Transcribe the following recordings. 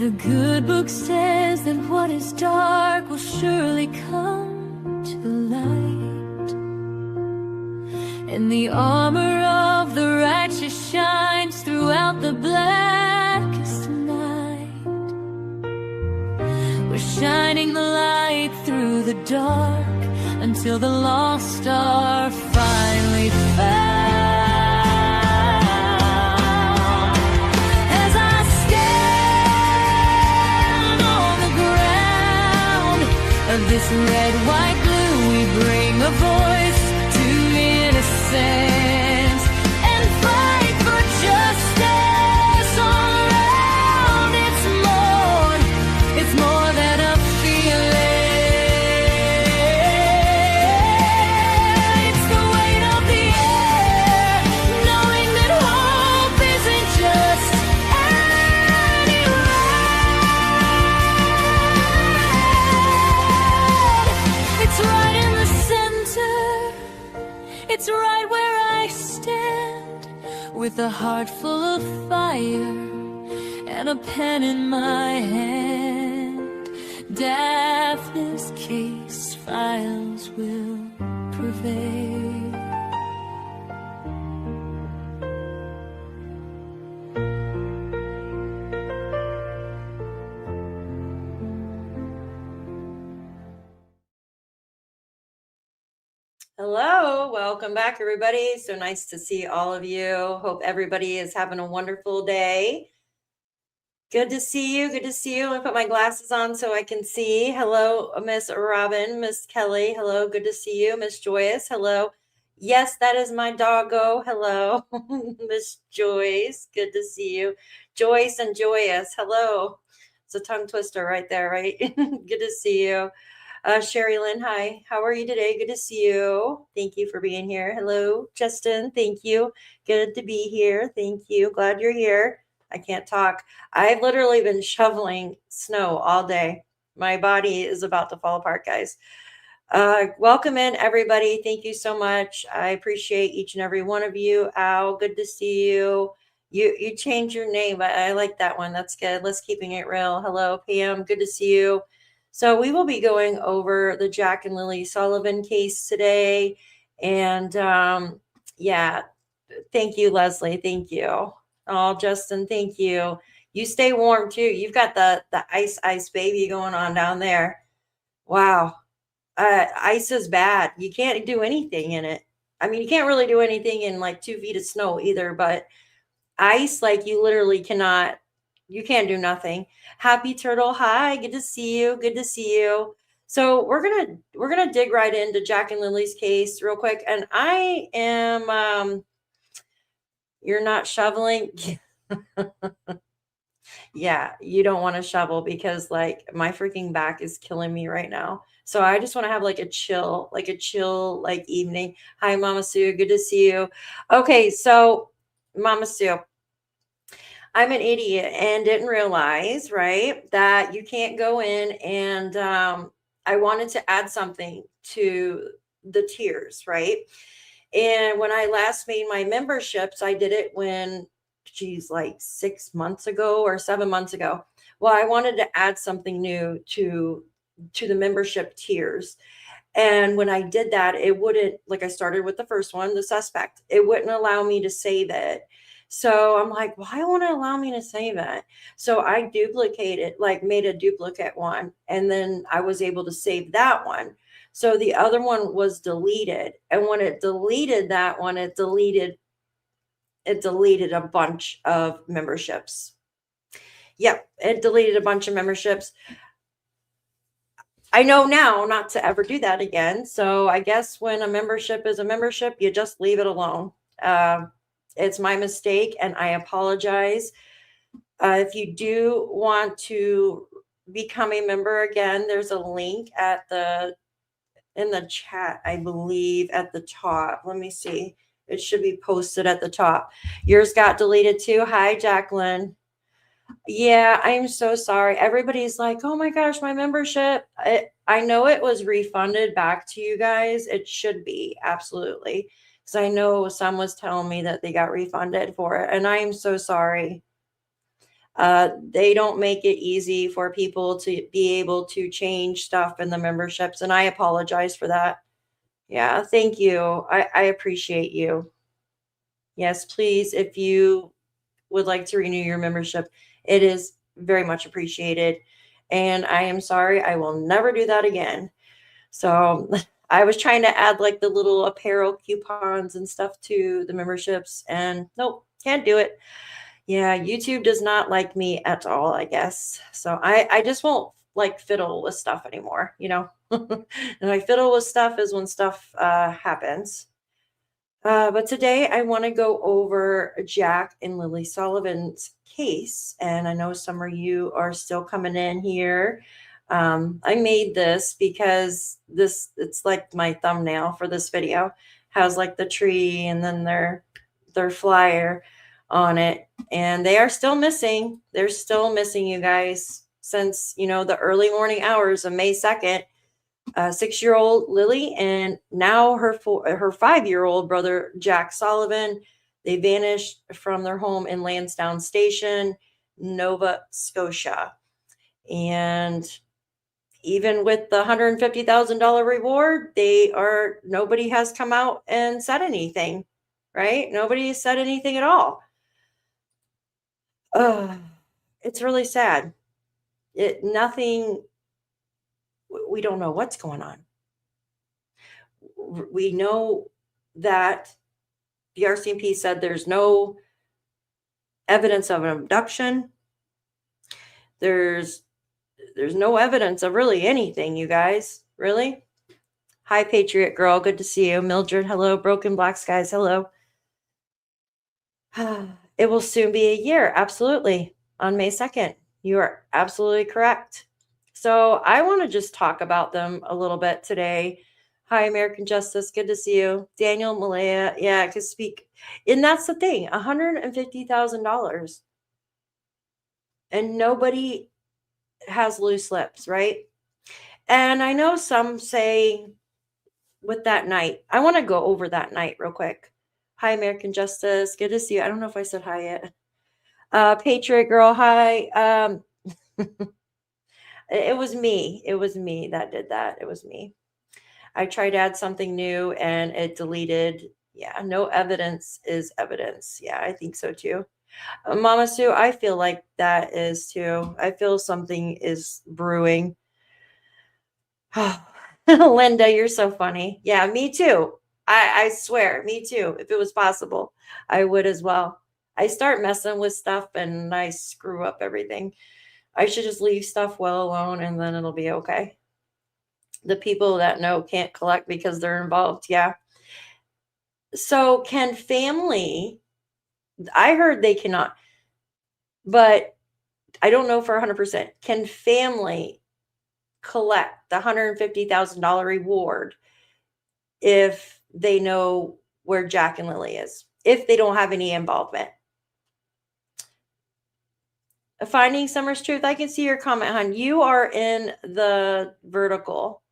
The good book says that what is dark will surely come to light, and the armor of the righteous shines throughout the blackest night. We're shining the light through the dark until the lost are finally found. This red, white, blue, we bring a voice to innocence and fight for justice all around. It's more than a feeling. It's the weight of the air, knowing that hope isn't just anywhere. It's right in the center, it's right where I stand, with a heart full of fire and a pen in my hand. Daphne's case files will prevail. Hello, welcome back, everybody. So nice to see all of you. Hope everybody is having a wonderful day. Good to see you. Good to see you. I'm gonna put my glasses on so I can see. Hello, Miss Robin, Miss Kelly. Hello, good to see you. Miss Joyce. Hello. Yes, that is my doggo. Hello, Miss Joyce. Good to see you. Joyce and Joyous. Hello. It's a tongue twister right there, right? Good to see you. Sherry Lynn, hi. How are you today? Good to see you. Thank you for being here. Hello, Justin. Thank you. Good to be here. Thank you. Glad you're here. I can't talk. I've literally been shoveling snow all day. My body is about to fall apart, guys. Welcome in, everybody. Thank you so much. I appreciate each and every one of you. Al, good to see you. You changed your name, but I like that one. That's good. Let's keeping it real. Hello, Pam. Good to see you. So we will be going over the Jack and Lilly Sullivan case today. And yeah, thank you, Leslie. Thank you. Oh, Justin, thank you. You stay warm too. You've got the ice baby going on down there. Wow. Ice is bad. You can't do anything in it. I mean, you can't really do anything in like 2 feet of snow either, but ice, like you literally cannot. You can't do nothing. Happy Turtle, hi, good to see you. Good to see you. So we're gonna dig right into Jack and Lilly's case real quick. And I am you're not shoveling. Yeah, you don't want to shovel because like my freaking back is killing me right now. So I just want to have like a chill evening. Hi, Mama Sue, good to see you. Okay, so Mama Sue, I'm an idiot and didn't realize, right, that you can't go in and I wanted to add something to the tiers, right? And when I last made my memberships, I did it when, geez, like 6 months ago or 7 months ago. Well, I wanted to add something new to the membership tiers. And when I did that, it wouldn't, like I started with the first one, the suspect, it wouldn't allow me to save it. So I'm like, why won't it allow me to save it? So I duplicated, like made a duplicate one, and then I was able to save that one. So the other one was deleted. And when it deleted that one, it deleted a bunch of memberships. Yep, it deleted a bunch of memberships. I know now not to ever do that again. So I guess when a membership is a membership, you just leave it alone. It's my mistake, and I apologize. If you do want to become a member again, there's a link in the chat, I believe, at the top. Let me see. It should be posted at the top. Yours got deleted too. Hi, Jacqueline. Yeah, I'm so sorry. Everybody's like, oh my gosh, my membership. I know it was refunded back to you guys. It should be, absolutely. Because I know some was telling me that they got refunded for it. And I am so sorry. They don't make it easy for people to be able to change stuff in the memberships, and I apologize for that. Yeah, thank you. I appreciate you. Yes, please, if you would like to renew your membership, it is very much appreciated. And I am sorry, I will never do that again. So I was trying to add like the little apparel coupons and stuff to the memberships, and nope, can't do it. Yeah, YouTube does not like me at all, I guess. So I just won't like fiddle with stuff anymore, you know. And I fiddle with stuff is when stuff happens. But today I want to go over Jack and Lilly Sullivan's case. And I know some of you are still coming in here. I made this because it's like my thumbnail for this video. Has like the tree and then their flyer on it. And they are still missing. They're still missing, you guys, since, you know, the early morning hours of May 2nd. 6-year-old Lilly and now her 5-year-old brother Jack Sullivan. They vanished from their home in Landsdowne Station, Nova Scotia. And even with the $150,000 reward, nobody has come out and said anything, right? Nobody said anything at all. It's really sad. We don't know what's going on. We know that the RCMP said there's no evidence of an abduction. There's no evidence of really anything, you guys. Really? Hi, Patriot Girl. Good to see you. Mildred, hello. Broken Black Skies, hello. It will soon be a year. Absolutely. On May 2nd. You are absolutely correct. So I want to just talk about them a little bit today. Hi, American Justice. Good to see you. Daniel Malaya. Yeah, I could speak. And that's the thing, $150,000. And nobody has loose lips, right? And I know some say with that night, I want to go over that night real quick. Hi, American Justice. Good to see you. I don't know if I said hi yet. Patriot Girl, hi. It was me. It was me that did that. It was me. I tried to add something new and it deleted. Yeah, no evidence is evidence. Yeah, I think so too. Mama Sue, I feel like that is too. I feel something is brewing. Linda, you're so funny. Yeah, me too. I swear, me too. If it was possible, I would as well. I start messing with stuff and I screw up everything. I should just leave stuff well alone and then it'll be okay. The people that know can't collect because they're involved. Yeah. So can family, I heard they cannot, but I don't know for 100%. Can family collect the $150,000 reward if they know where Jack and Lilly is, if they don't have any involvement? Finding Summer's Truth. I can see your comment, hon. You are in the vertical.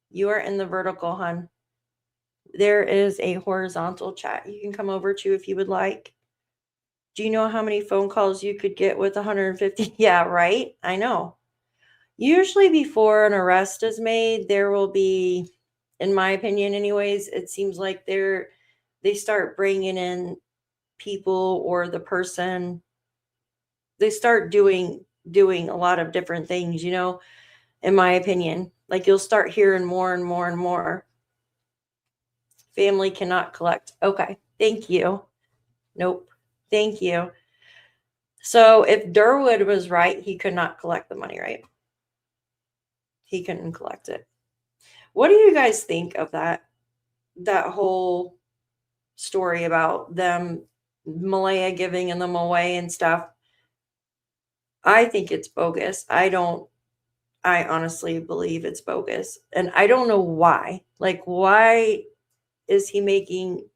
You are in the vertical, hon. There is a horizontal chat you can come over to if you would like. Do you know how many phone calls you could get with 150? Yeah, right. I know. Usually before an arrest is made, there will be, in my opinion anyways, it seems like they start bringing in people or the person. They start doing a lot of different things, you know, in my opinion. Like you'll start hearing more and more and more. Family cannot collect. Okay. Thank you. Nope. Thank you. So if Durwood was right, he could not collect the money, right? He couldn't collect it. What do you guys think of that whole story about them, Malaya giving them away and stuff? I think it's bogus. I honestly believe it's bogus. And I don't know why. Like, why is he making,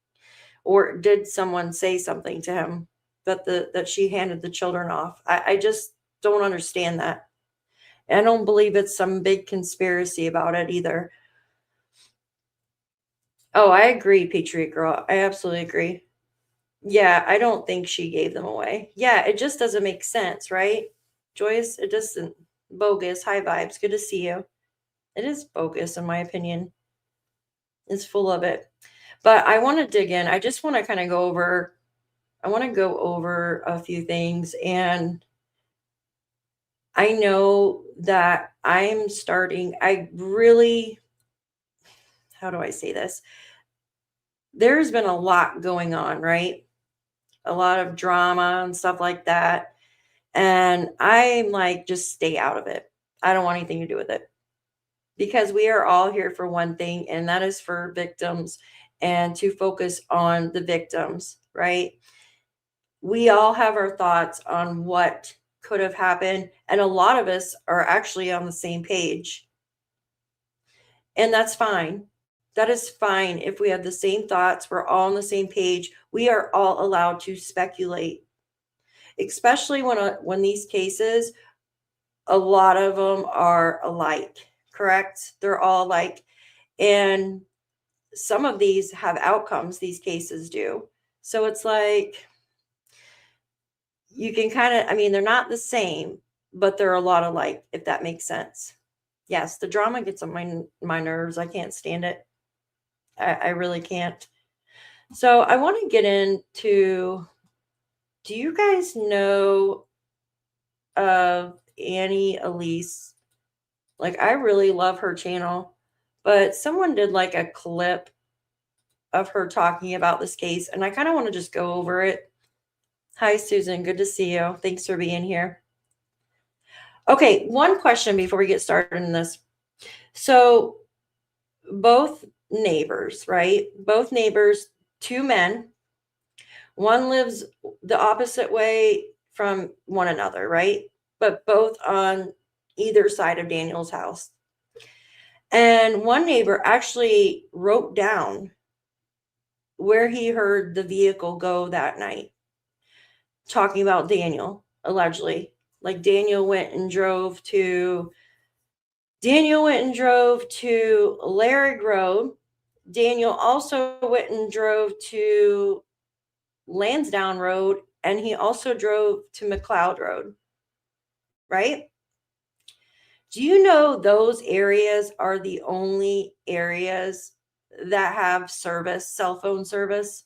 or did someone say something to him that she handed the children off? I just don't understand that. I don't believe it's some big conspiracy about it either. Oh, I agree, Patriot Girl. I absolutely agree. Yeah, I don't think she gave them away. Yeah, it just doesn't make sense, right? Joyce, it doesn't. Bogus. High vibes. Good to see you. It is bogus, in my opinion. It's full of it. But I want to dig in. I just want to kind of go over, I want to go over a few things. And I know that I really, how do I say this? There's been a lot going on, right? A lot of drama and stuff like that. And I'm like, just stay out of it. I don't want anything to do with it, because we are all here for one thing, and that is for victims and to focus on the victims, right? We all have our thoughts on what could have happened, and a lot of us are actually on the same page. And that's fine. That is fine. If we have the same thoughts, we're all on the same page. We are all allowed to speculate, especially when these cases, a lot of them are alike, correct? They're all alike. And some of these have outcomes, these cases do. So it's like, you can kind of, I mean, they're not the same, but they're a lot alike, if that makes sense. Yes, the drama gets on my nerves. I can't stand it. I really can't. So I want to get into, do you guys know of Annie Elise? Like, I really love her channel, but someone did like a clip of her talking about this case, and I kind of want to just go over it. Hi, Susan. Good to see you. Thanks for being here. Okay, one question before we get started in this. So both neighbors, right? Both neighbors, two men. One lives the opposite way from one another, right? But both on either side of Daniel's house. And one neighbor actually wrote down where he heard the vehicle go that night, talking about Daniel, allegedly. Like Daniel went and drove to Larrig Road. Daniel also went and drove to Landsdowne Road, and he also drove to McLeod Road, right? Do you know those areas are the only areas that have service, cell phone service?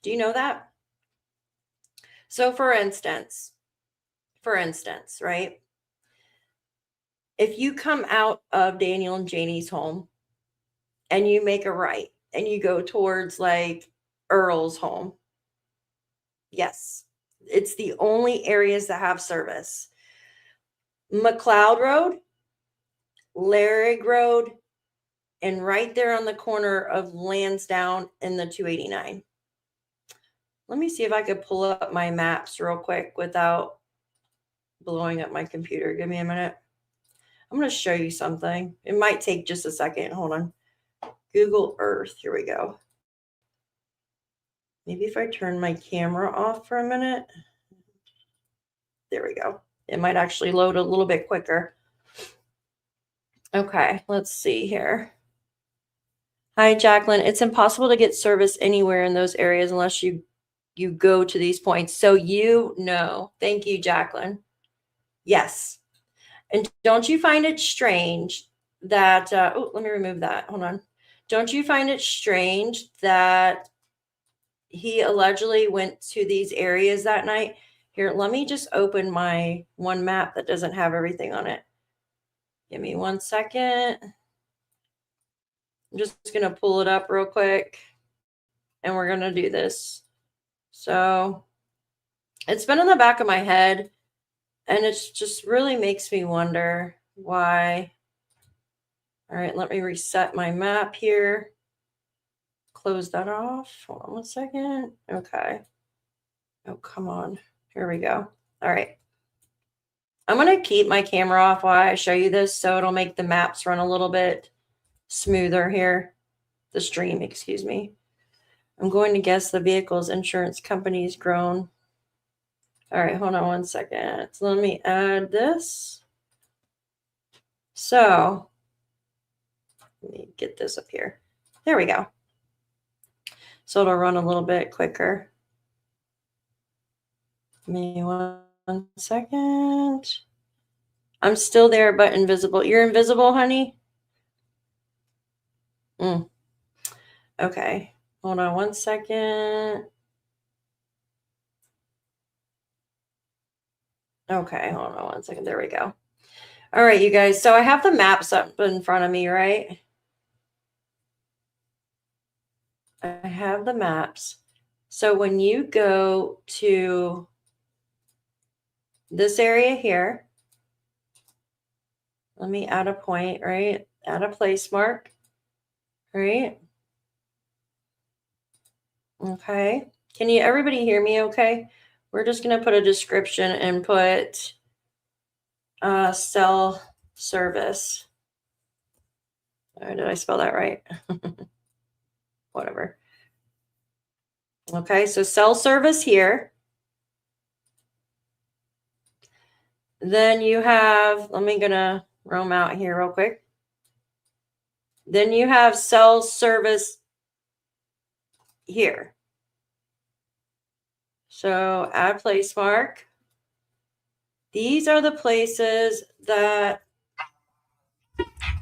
Do you know that? So for instance, right? If you come out of Daniel and Janie's home and you make a right and you go towards like Earl's home, yes, it's the only areas that have service. McLeod Road, Larrig Road, and right there on the corner of Landsdowne and the 289. Let me see if I could pull up my maps real quick without blowing up my computer. Give me a minute. I'm going to show you something. It might take just a second. Hold on. Google Earth. Here we go. Maybe if I turn my camera off for a minute. There we go. It might actually load a little bit quicker. Okay, let's see here. Hi, Jacqueline. It's impossible to get service anywhere in those areas unless you go to these points. So you know. Thank you, Jacqueline. Yes. And don't you find it strange that, let me remove that. Hold on. Don't you find it strange that he allegedly went to these areas that night? Here, let me just open my one map that doesn't have everything on it. Give me 1 second. I'm just going to pull it up real quick, and we're going to do this. So it's been in the back of my head, and it just really makes me wonder why. All right, let me reset my map here. Close that off. Hold on 1 second. Okay. Oh, come on. Here we go. All right. I'm going to keep my camera off while I show you this, so it'll make the maps run a little bit smoother here. The stream, excuse me. I'm going to guess the vehicle's insurance company's grown. All right, hold on 1 second. So let me add this. So let me get this up here. There we go. so it'll run a little bit quicker. Give me 1 second. I'm still there, but invisible. You're invisible, honey? Okay. Hold on 1 second. Okay, hold on 1 second. There we go. All right, you guys. So I have the maps up in front of me, right? I have the maps. So when you go to this area here, let me add a point, right? Add a place mark, right? Okay. Can you, everybody hear me okay? We're just going to put a description and put cell service. Did I spell that right? Whatever. Okay, so cell service here. Then you have, gonna roam out here real quick. Then you have cell service here. So add place mark. These are the places that,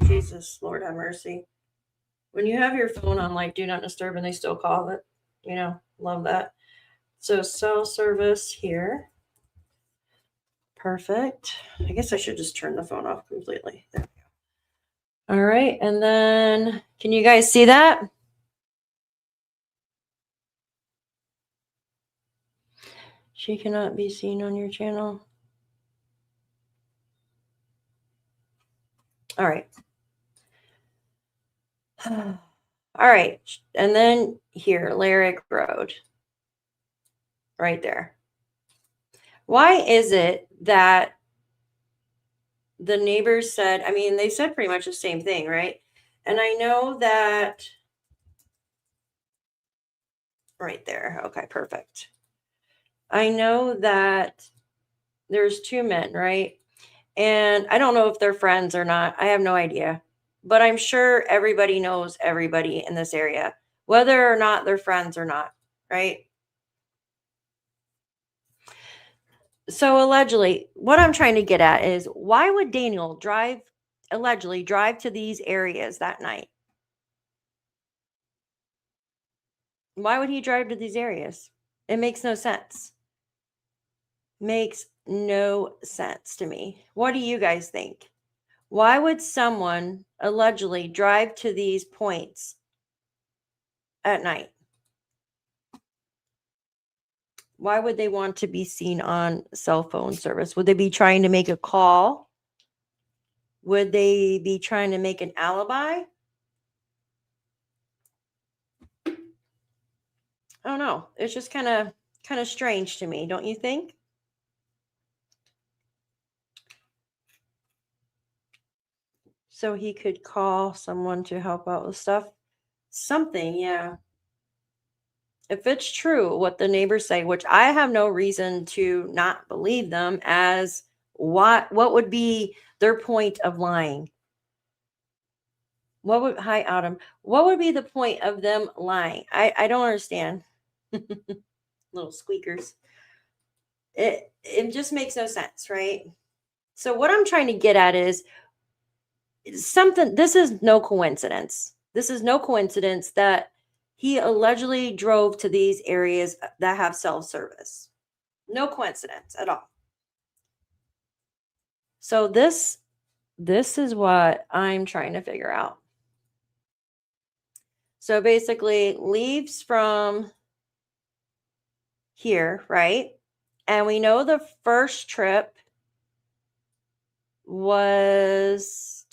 Jesus, Lord have mercy. When you have your phone on like do not disturb and they still call it, you know, love that. So cell service here. Perfect. I guess I should just turn the phone off completely. There we go. All right. And then can you guys see that? She cannot be seen on your channel. All right. All right. And then here, Lyric Road. Right there. Why is it that the neighbors said, I mean, they said pretty much the same thing, right? And I know that right there. Okay, perfect. I know that there's 2 men, right? And I don't know if they're friends or not. I have no idea. But I'm sure everybody knows everybody in this area, whether or not they're friends or not, right? So allegedly, what I'm trying to get at is why would Daniel allegedly drive to these areas that night? Why would he drive to these areas? It makes no sense. Makes no sense to me. What do you guys think? Why would someone allegedly drive to these points at night? Why would they want to be seen on cell phone service? Would they be trying to make a call? Would they be trying to make an alibi? I don't know. It's just kind of strange to me, don't you think? So he could call someone to help out with stuff. Something, yeah. If it's true what the neighbors say, which I have no reason to not believe them, as what would be their point of lying? Hi Autumn, what would be the point of them lying? I don't understand. Little squeakers. It just makes no sense, right? So what I'm trying to get at is something. This is no coincidence. This is no coincidence that he allegedly drove to these areas that have cell service. No coincidence at all. So this is what I'm trying to figure out. So basically leaves from here, right? And we know the first trip was,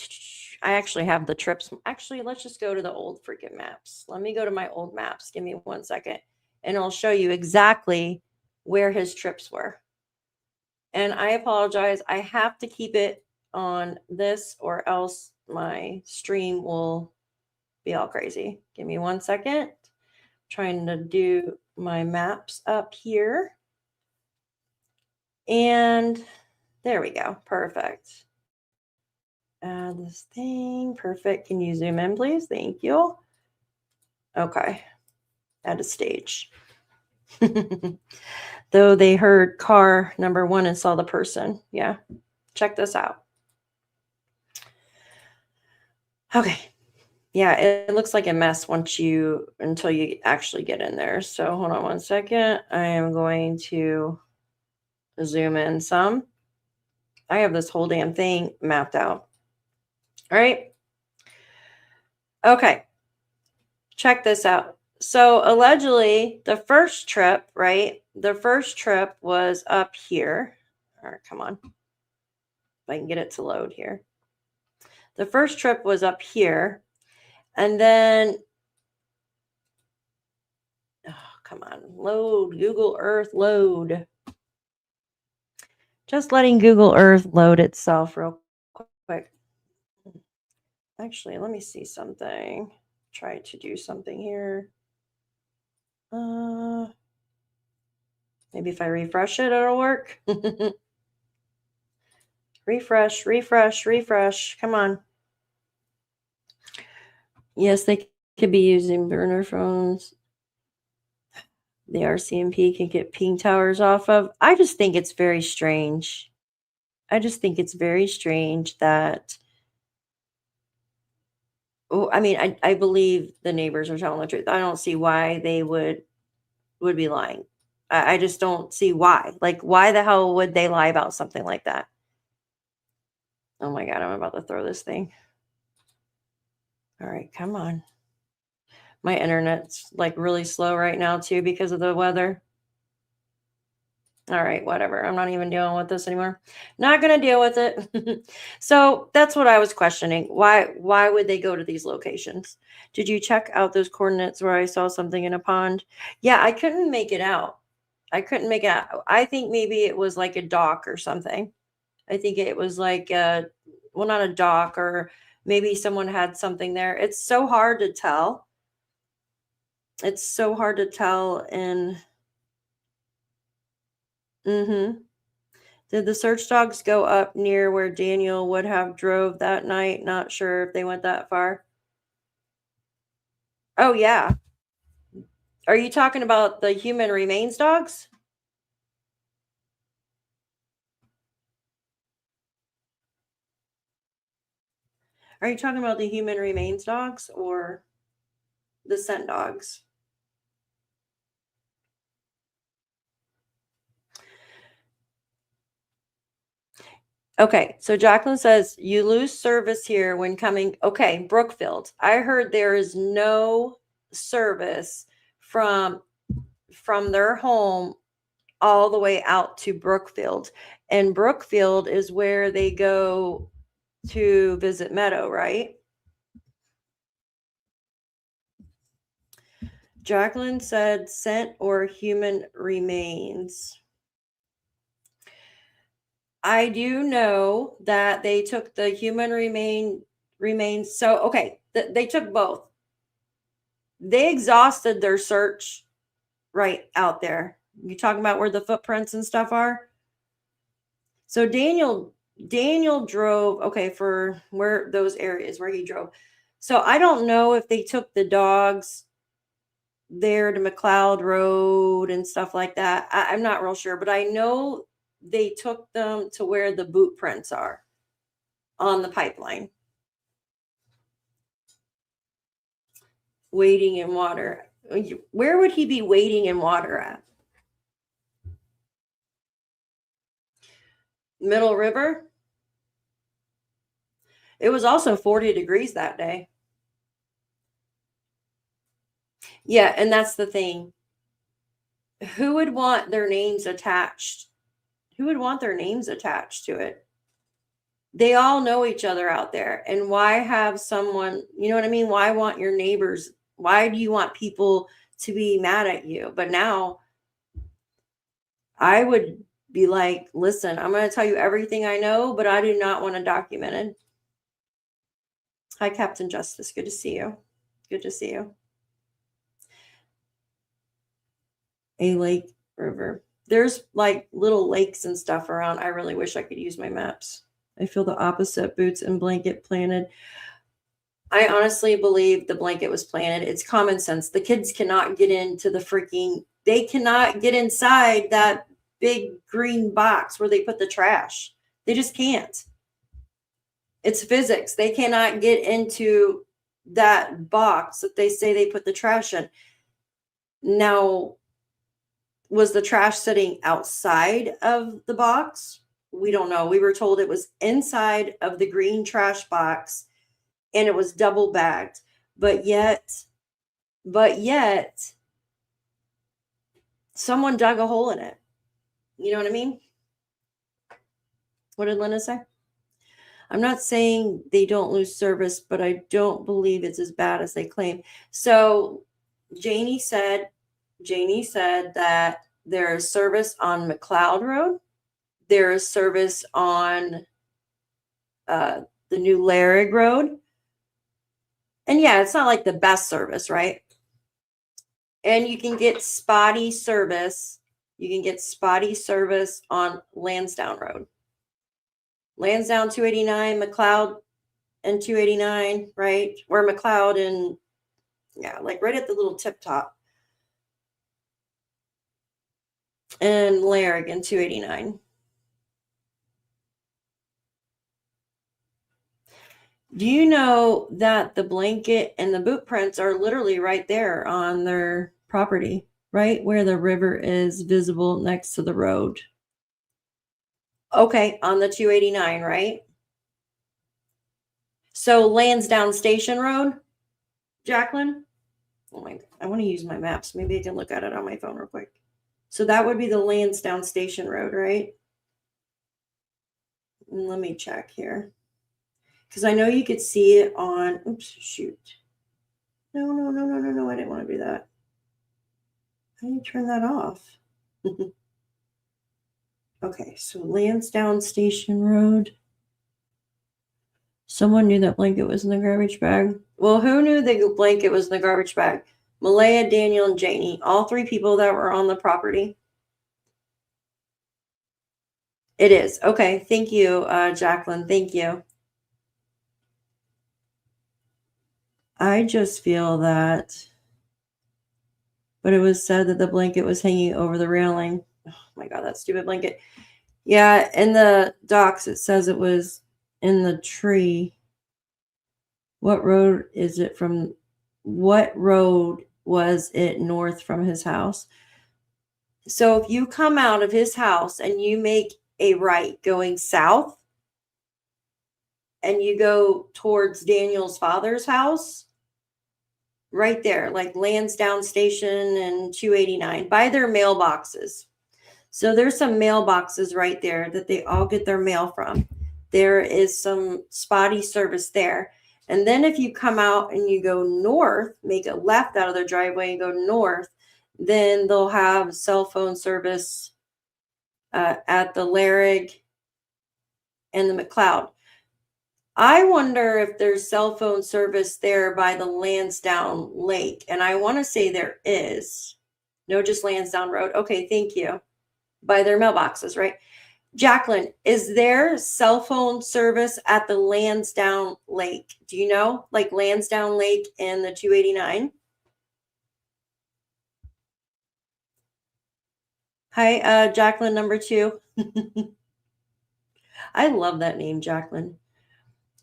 I actually have the trips. Actually, let's just go to the old freaking maps. Let me go to my old maps. Give me 1 second. And I'll show you exactly where his trips were. And I apologize. I have to keep it on this or else my stream will be all crazy. Give me 1 second. Trying to do my maps up here. And there we go. Perfect. Add this thing. Perfect. Can you zoom in, please? Thank you. Okay. at a stage. Though they heard car number 1 and saw the person. Yeah. Check this out. Okay. Yeah, it looks like a mess until you actually get in there. So hold on one second. I am going to zoom in some. I have this whole damn thing mapped out. All right. Okay. Check this out. So allegedly the first trip, right? The first trip was up here. All right, come on. If I can get it to load here. The first trip was up here. And then, oh, come on, load, Google Earth, load. Just letting Google Earth load itself real quick. Actually, let me see something. Try to do something here. Maybe if I refresh it, it'll work. Refresh, refresh, refresh. Come on. Yes, they could be using burner phones. The RCMP can get ping towers off of. I just think it's very strange. I just think it's very strange that, I mean, I believe the neighbors are telling the truth. I don't see why they would be lying. I just don't see why. Like, why the hell would they lie about something like that? Oh my God, I'm about to throw this thing. All right, come on. My internet's like really slow right now too because of the weather. All right, whatever. I'm not even dealing with this anymore. Not going to deal with it. So that's what I was questioning. Why would they go to these locations? Did you check out those coordinates where I saw something in a pond? Yeah, I couldn't make it out. I couldn't make it out. I think maybe it was like a dock or something. I think it was like well, not a dock, or maybe someone had something there. It's so hard to tell. It's so hard to tell. And did the search dogs go up near where Daniel would have drove that night? Not sure if they went that far. Oh yeah. Are you talking about the human remains dogs? Are you talking about the human remains dogs or the scent dogs? Okay, so Jacqueline says you lose service here when coming. Okay, Brookfield. I heard there is no service from their home all the way out to Brookfield. And Brookfield is where they go to visit Meadow, right? Jacqueline said scent or human remains. I do know that they took the human remains. So, okay, they took both. They exhausted their search right out there. You talking about where the footprints and stuff are? So Daniel drove, okay, for where those areas where he drove. So I don't know if they took the dogs there to McLeod Road and stuff like that. I'm not real sure, but I know they took them to where the boot prints are on the pipeline. Wading in water. Where would he be wading in water at? Middle River? It was also 40 degrees that day. Yeah, and that's the thing. Who would want their names attached? Who would want their names attached to it? They all know each other out there. And why have someone, you know what I mean? Why want your neighbors? Why do you want people to be mad at you? But now I would be like, listen, I'm going to tell you everything I know, but I do not want to document it. Hi, Captain Justice. Good to see you. Good to see you. A lake, river. There's like little lakes and stuff around. I really wish I could use my maps. I feel the opposite. Boots and blanket planted. I honestly believe the blanket was planted. It's common sense. The kids cannot get into they cannot get inside that big green box where they put the trash. They just can't. It's physics. They cannot get into that box that they say they put the trash in. Now, was the trash sitting outside of the box? We don't know. We were told it was inside of the green trash box and it was double bagged. But yet, someone dug a hole in it. You know what I mean? What did Linda say? I'm not saying they don't lose service, but I don't believe it's as bad as they claim. So Janie said that there is service on McLeod Road. There is service on the new Larrig Road. And yeah, it's not like the best service, right? And you can get spotty service. You can get spotty service on Landsdowne Road. Landsdowne 289, McLeod and 289, right? Where McLeod and, yeah, like right at the little tip top. And Larrig and 289. Do you know that the blanket and the boot prints are literally right there on their property, right where the river is visible next to the road? Okay, on the 289, right? So Landsdowne Station Road, Jacqueline? Oh my God, I want to use my maps. Maybe I can look at it on my phone real quick. So that would be the Landsdowne Station Road, right? And let me check here. Because I know you could see it on, oops, shoot. No, I didn't want to do that. How do you turn that off? Okay, so Landsdowne Station Road. Someone knew that blanket was in the garbage bag. Well, who knew the blanket was in the garbage bag? Malaya, Daniel, and Janie. All three people that were on the property. It is. Okay, thank you, Jacqueline. Thank you. I just feel that, but it was said that the blanket was hanging over the railing. Oh my God, that stupid blanket. Yeah, in the docs, it says it was in the tree. What road is it from? What road was it north from his house? So if you come out of his house and you make a right going south and you go towards Daniel's father's house, right there, like Landsdowne Station and 289, by their mailboxes. So there's some mailboxes right there that they all get their mail from. There is some spotty service there. And then if you come out and you go north, make a left out of their driveway and go north, then they'll have cell phone service at the Larrig and the McLeod. I wonder if there's cell phone service there by the Landsdowne Lake. And I want to say there is. No, just Landsdowne Road. Okay, thank you. By their mailboxes, right? Jacqueline, is there cell phone service at the Landsdowne Lake? Do you know? Like Landsdowne Lake and the 289? Hi, Jacqueline number 2. I love that name, Jacqueline.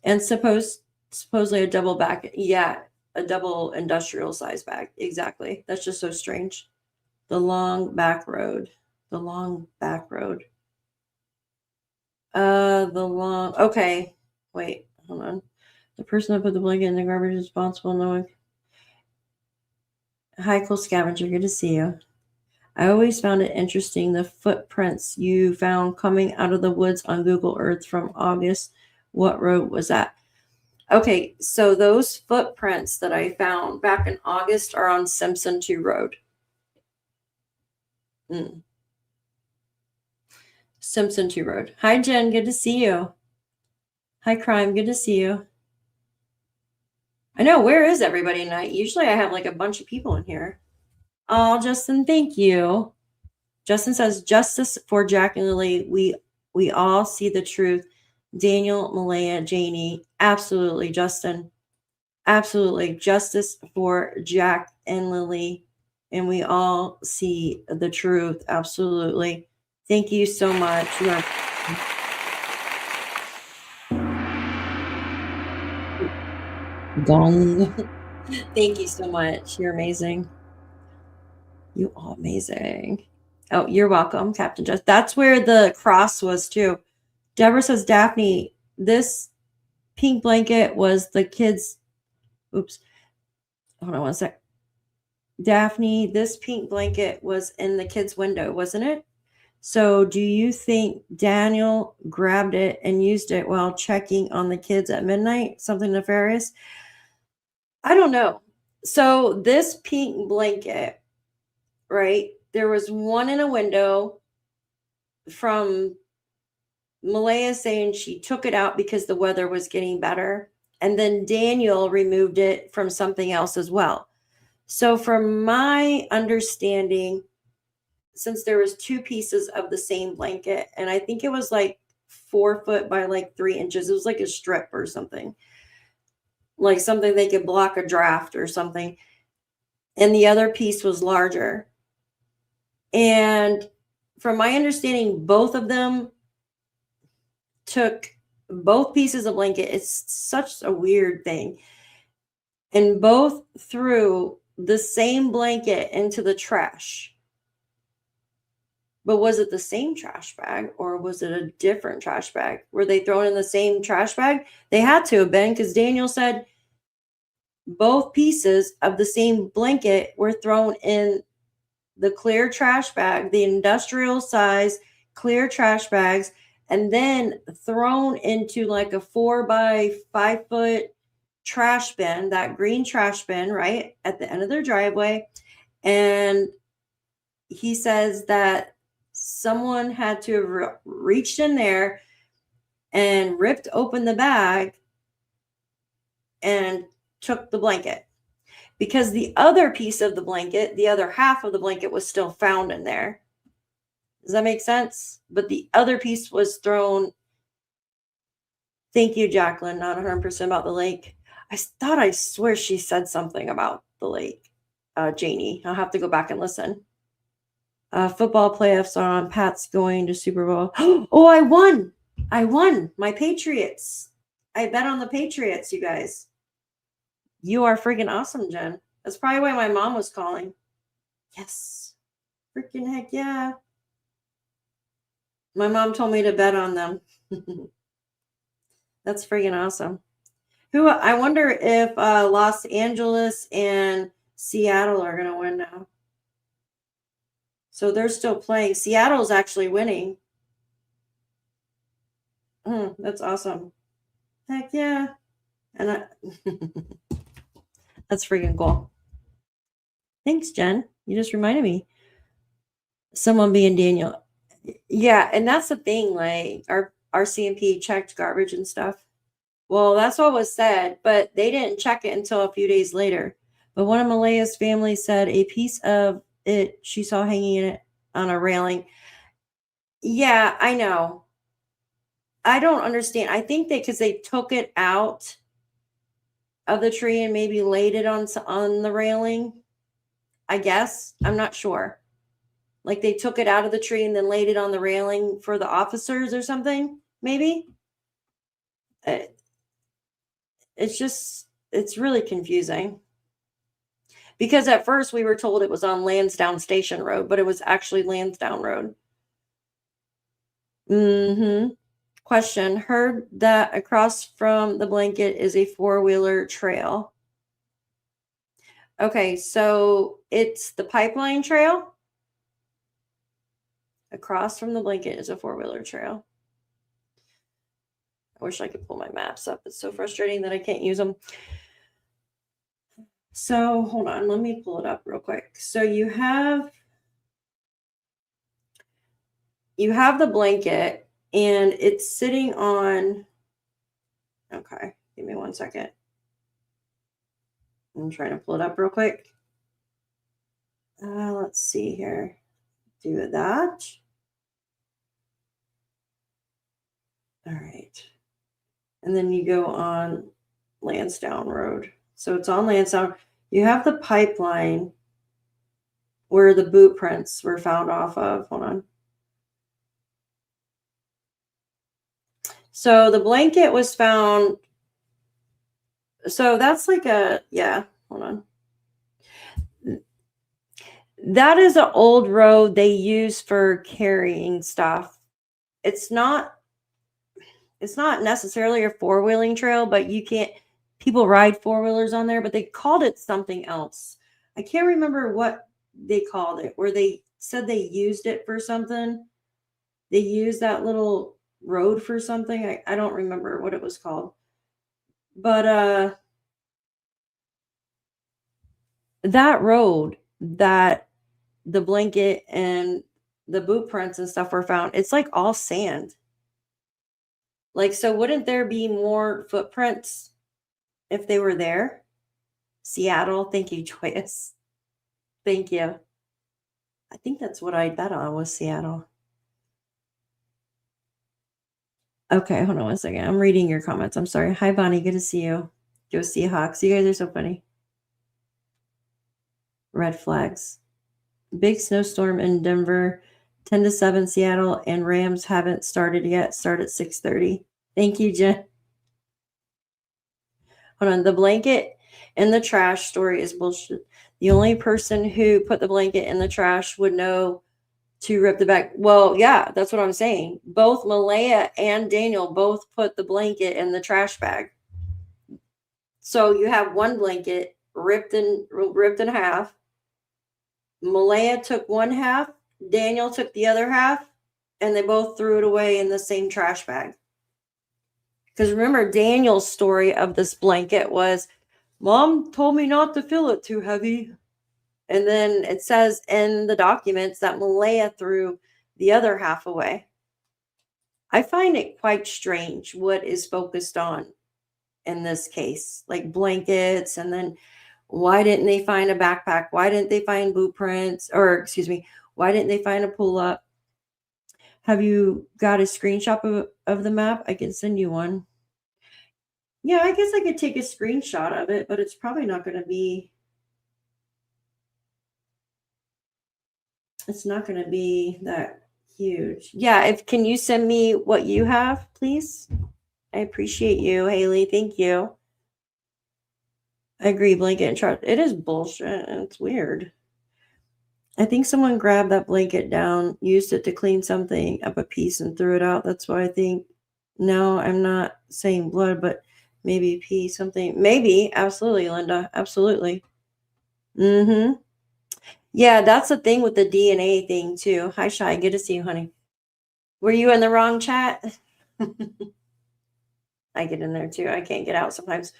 And supposedly a double back. Yeah, a double industrial size bag. Exactly. That's just so strange. The long back road. The long back road. Okay. Wait, hold on. The person that put the blanket in the garbage is responsible. No one. Hi, cool scavenger. Good to see you. I always found it interesting, the footprints you found coming out of the woods on Google Earth from August. What road was that? Okay, so those footprints that I found back in August are on Simpson 2 Road. Simpson 2 Road. Hi, Jen. Good to see you. Hi, Crime. Good to see you. I know. Where is everybody tonight? Usually I have like a bunch of people in here. Oh, Justin, thank you. Justin says, justice for Jack and Lilly. We all see the truth. Daniel, Malaya, Janie. Absolutely, Justin. Absolutely. Justice for Jack and Lilly. And we all see the truth. Absolutely. Thank you so much. You are gong. Thank you so much. You're amazing. You are amazing. Oh, you're welcome, Captain Just. That's where the cross was too. Deborah says, Daphne, this pink blanket was the kids. Oops. Hold on one sec. Daphne, this pink blanket was in the kid's window, wasn't it? So do you think Daniel grabbed it and used it while checking on the kids at midnight? Something nefarious? I don't know. So this pink blanket, right? There was one in a window from Malaya saying she took it out because the weather was getting better. And then Daniel removed it from something else as well. So from my understanding, since there was two pieces of the same blanket, and I think it was like 4 foot by like 3 inches, it was like a strip or something, like something they could block a draft or something. And the other piece was larger. And from my understanding, both of them took both pieces of blanket. It's such a weird thing. And both threw the same blanket into the trash. But was it the same trash bag or was it a different trash bag? Were they thrown in the same trash bag? They had to have been, because Daniel said both pieces of the same blanket were thrown in the clear trash bag, the industrial size clear trash bags, and then thrown into like a 4 by 5 foot trash bin, that green trash bin, right at the end of their driveway. And he says that someone had to have reached in there and ripped open the bag and took the blanket, because the other piece of the blanket, the other half of the blanket, was still found in there. Does that make sense? But the other piece was thrown. Thank you, Jacqueline. Not 100% about the lake. I swear she said something about the lake. Janie, I'll have to go back and listen. Football playoffs are on. Pat's going to Super Bowl. Oh, I won. My Patriots. I bet on the Patriots, you guys. You are freaking awesome, Jen. That's probably why my mom was calling. Yes. Freaking heck yeah. My mom told me to bet on them. That's freaking awesome. I wonder if Los Angeles and Seattle are going to win now. So they're still playing. Seattle's actually winning. That's awesome. Heck yeah. And that's freaking cool. Thanks, Jen. You just reminded me. Someone being Daniel. Yeah, and that's the thing. Like our CMP checked garbage and stuff. Well, that's what was said, but they didn't check it until a few days later. But one of Malaya's family said a piece of it she saw hanging in it on a railing. Yeah, I know. I don't understand. I think because they took it out of the tree and maybe laid it on the railing. I guess. I'm not sure. Like they took it out of the tree and then laid it on the railing for the officers or something, maybe. It's really confusing. Because at first we were told it was on Landsdowne Station Road, but it was actually Landsdowne Road. Question. Heard that across from the blanket is a 4-wheeler trail. Okay, so it's the pipeline trail. Across from the blanket is a 4-wheeler trail. I wish I could pull my maps up. It's so frustrating that I can't use them. So hold on, let me pull it up real quick. So you have the blanket and it's sitting on, okay, give me 1 second. I'm trying to pull it up real quick. Let's see here. Do that. All right. And then you go on Landsdowne Road. So it's on Landsdowne. You have the pipeline where the boot prints were found off of. Hold on. So the blanket was found. So that's like yeah, hold on. That is an old road they use for carrying stuff. It's not necessarily a four-wheeling trail, but people ride four-wheelers on there, but they called it something else. I can't remember what they called it, where they said they used it for something. They used that little road for something. I don't remember what it was called. But that road that the blanket and the boot prints and stuff were found, it's like all sand. Like, so wouldn't there be more footprints if they were there? Seattle. Thank you, Joyous. Thank you. I think that's what I bet on was Seattle. Okay, hold on one second. I'm reading your comments. I'm sorry. Hi, Bonnie. Good to see you. Go Seahawks. You guys are so funny. Red flags. Big snowstorm in Denver. 10-7 Seattle, and Rams haven't started yet. Start at 6:30. Thank you, Jen. Hold on. The blanket in the trash story is bullshit. The only person who put the blanket in the trash would know to rip the back. Well, yeah, that's what I'm saying. Both Malaya and Daniel both put the blanket in the trash bag. So you have one blanket ripped in half. Malaya took one half, Daniel took the other half, and they both threw it away in the same trash bag. Because remember, Daniel's story of this blanket was, Mom told me not to fill it too heavy. And then it says in the documents that Malaya threw the other half away. I find it quite strange what is focused on in this case, like blankets, and then why didn't they find a backpack? Why didn't they find boot prints? Or excuse me, why didn't they find a pull-up? Have you got a screenshot of the map? I can send you one. Yeah, I guess I could take a screenshot of it, but it's probably not going to be. It's not going to be that huge. Yeah, can you send me what you have, please? I appreciate you, Haley. Thank you. I agree, blanket and trash. It is bullshit. It's weird. I think someone grabbed that blanket down, used it to clean something up a piece, and threw it out. That's why I think. No, I'm not saying blood, but maybe pee, something. Maybe. Absolutely, Linda. Absolutely. Mm-hmm. Yeah, that's the thing with the DNA thing, too. Hi, Shy. Good to see you, honey. Were you in the wrong chat? I get in there, too. I can't get out sometimes.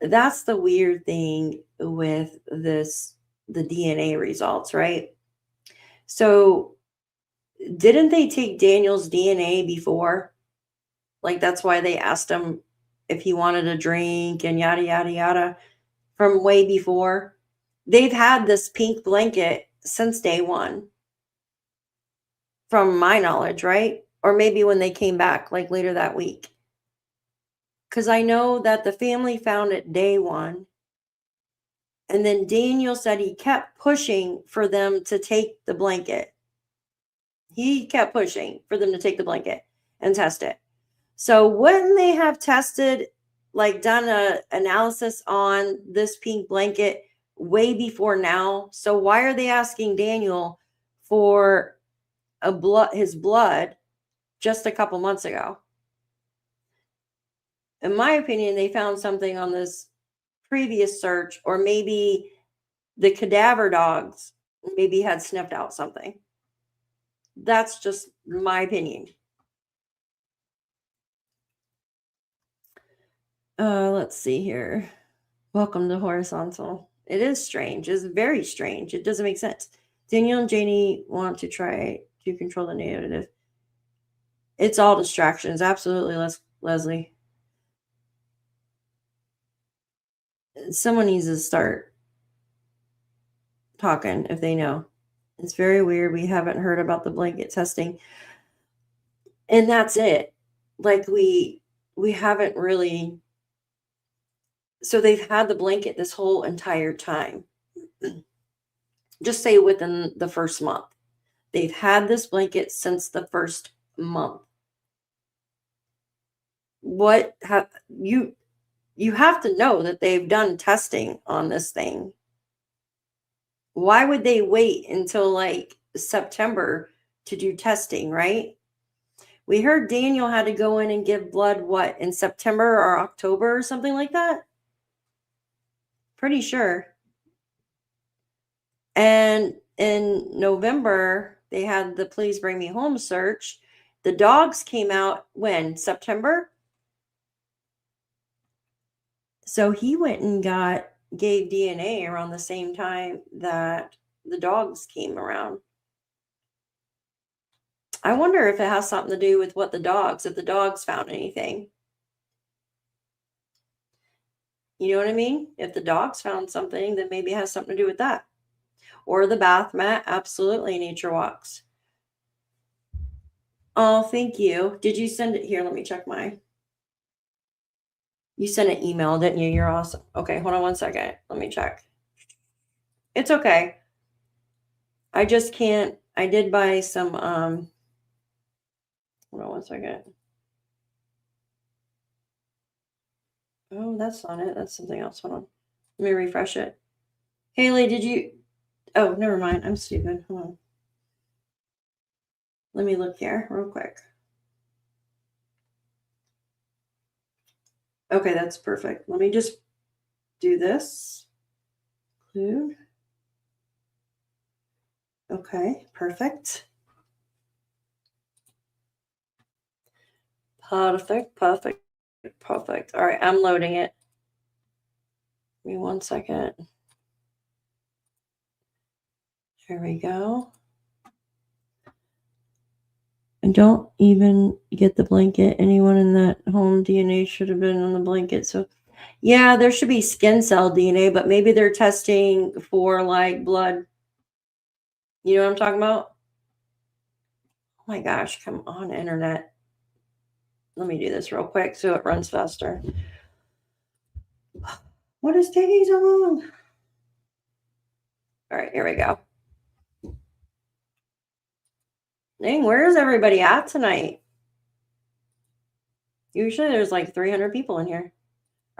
That's the weird thing with the DNA results, right? So didn't they take Daniel's DNA before? Like, that's why they asked him if he wanted a drink and yada, yada, yada from way before. They've had this pink blanket since day one, from my knowledge, right? Or maybe when they came back, like later that week. Because I know that the family found it day one. And then Daniel said he kept pushing for them to take the blanket. He kept pushing for them to take the blanket and test it. So wouldn't they have tested, like done an analysis on this pink blanket way before now? So why are they asking Daniel for his blood just a couple months ago? In my opinion, they found something on this previous search, or maybe the cadaver dogs maybe had sniffed out something. That's just my opinion. Let's see here. Welcome to Horizontal. It is strange. It's very strange. It doesn't make sense. Daniel and Janie want to try to control the narrative. It's all distractions. Absolutely, Leslie. Someone needs to start talking if they know. It's very weird. We haven't heard about the blanket testing. And that's it. Like we haven't really So they've had the blanket this whole entire time. Just say within the first month. They've had this blanket since the first month. What have you have to know that they've done testing on this thing. Why would they wait until like September to do testing, right? We heard Daniel had to go in and give blood, what, in September or October or something like that? Pretty sure. And in November, they had the Please Bring Me Home search. The dogs came out when? September? So he went and gave DNA around the same time that the dogs came around. I wonder if it has something to do with if the dogs found anything. You know what I mean? If the dogs found something, then maybe it has something to do with that. Or the bath mat, absolutely, nature walks. Oh, thank you. Did you send it here? Let me check mine. You sent an email, didn't you? You're awesome. Okay, hold on one second. Let me check. It's okay. I just can't. I did buy some, hold on one second. Oh, that's not it. That's something else. Hold on. Let me refresh it. Haley, did you? Oh, never mind. I'm stupid. Hold on. Let me look here real quick. Okay, that's perfect. Let me just do this. Couod. Okay, perfect. Perfect. All right, I'm loading it. Give me 1 second. There we go. And don't even get the blanket. Anyone in that home DNA should have been on the blanket. So yeah, there should be skin cell DNA, but maybe they're testing for like blood. You know what I'm talking about? Oh my gosh, come on, internet. Let me do this real quick so it runs faster. What is taking so long? All right, here we go. Dang, where is everybody at tonight? Usually there's like 300 people in here.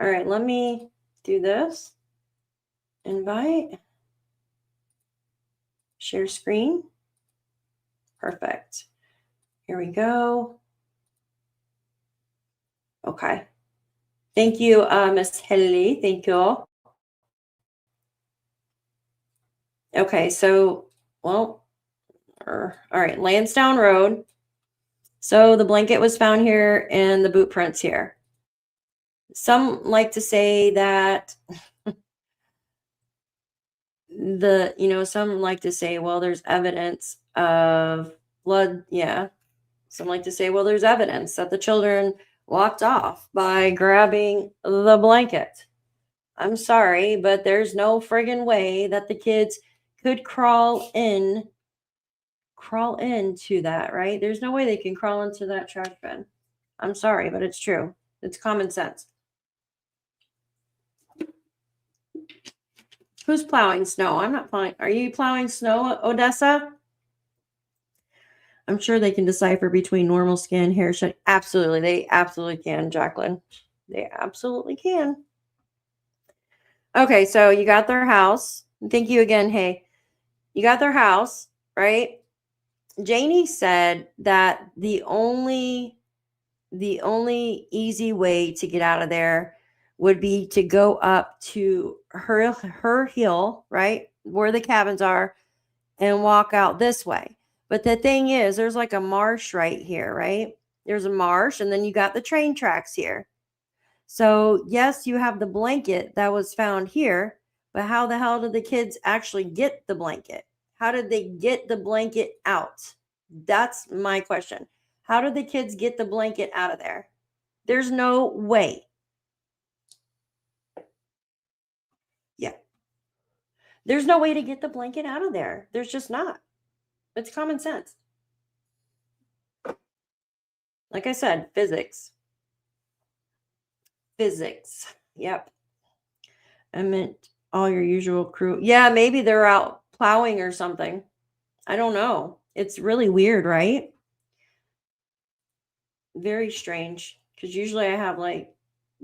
All right, let me do this. Invite. Share screen. Perfect. Here we go. Okay. Thank you, Miss Helly. Thank you. Okay, so, well, all right, Landsdowne Road. So the blanket was found here and the boot prints here. Some like to say that some like to say, well, there's evidence of blood. Yeah. Some like to say, well, there's evidence that the children walked off by grabbing the blanket. I'm sorry, but there's no friggin' way that the kids could crawl into that, right? There's no way they can crawl into that trash bin. I'm sorry, but it's true. It's common sense. Who's plowing snow? I'm not plowing. Are you plowing snow, Odessa? I'm sure they can decipher between normal skin, hair shine. Absolutely. They absolutely can, Jacqueline. They absolutely can. Okay, so you got their house. Thank you again. Hey, you got their house, right? Janie said that the only easy way to get out of there would be to go up to her hill, right, where the cabins are, and walk out this way. But the thing is, there's like a marsh right here, right? There's a marsh, and then you got the train tracks here. So yes, you have the blanket that was found here, but how the hell did the kids actually get the blanket? How did they get the blanket out? That's my question. How did the kids get the blanket out of there? There's no way. Yeah. There's no way to get the blanket out of there. There's just not. It's common sense. Like I said, physics. Yep. I meant all your usual crew. Yeah, maybe they're out plowing or something. I don't know. It's really weird, right? Very strange. Because usually I have like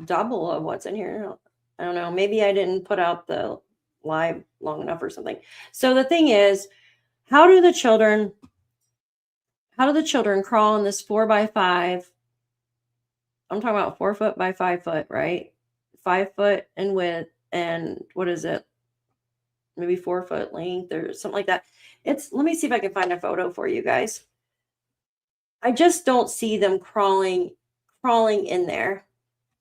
double of what's in here. I don't know. Maybe I didn't put out the live long enough or something. So the thing is, how do the children crawl in this 4x5? I'm talking about 4 foot by 5 foot, right? 5 foot in width, and what is it? Maybe 4 foot length or something like that. Let me see if I can find a photo for you guys. I just don't see them crawling in there.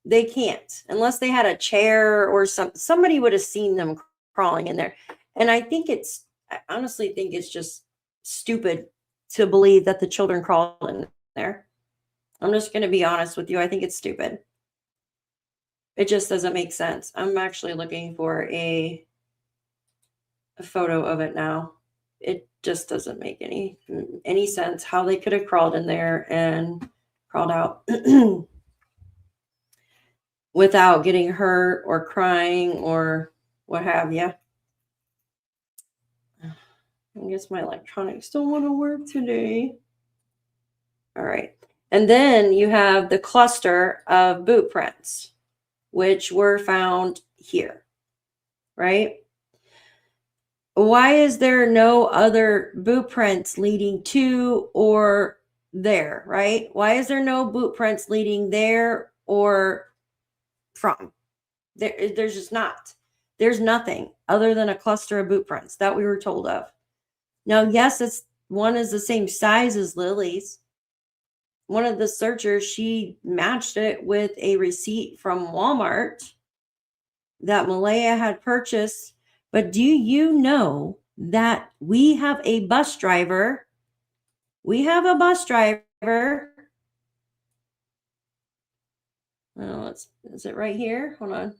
They can't, unless they had a chair or somebody would have seen them crawling in there. And I honestly think it's just stupid to believe that the children crawled in there. I'm just going to be honest with you. I think it's stupid. It just doesn't make sense. I'm actually looking for a photo of it now. It just doesn't make any sense how they could have crawled in there and crawled out without getting hurt or crying or what have you. I guess my electronics don't want to work today. All right. And then you have the cluster of boot prints, which were found here, right? Why is there no other boot prints leading to or there, right? Why is there no boot prints leading there or from? There's just not. There's nothing other than a cluster of boot prints that we were told of. Now, yes, one is the same size as Lily's. One of the searchers, she matched it with a receipt from Walmart that Malaya had purchased. But do you know that we have a bus driver? We have a bus driver. Oh, is it right here? Hold on.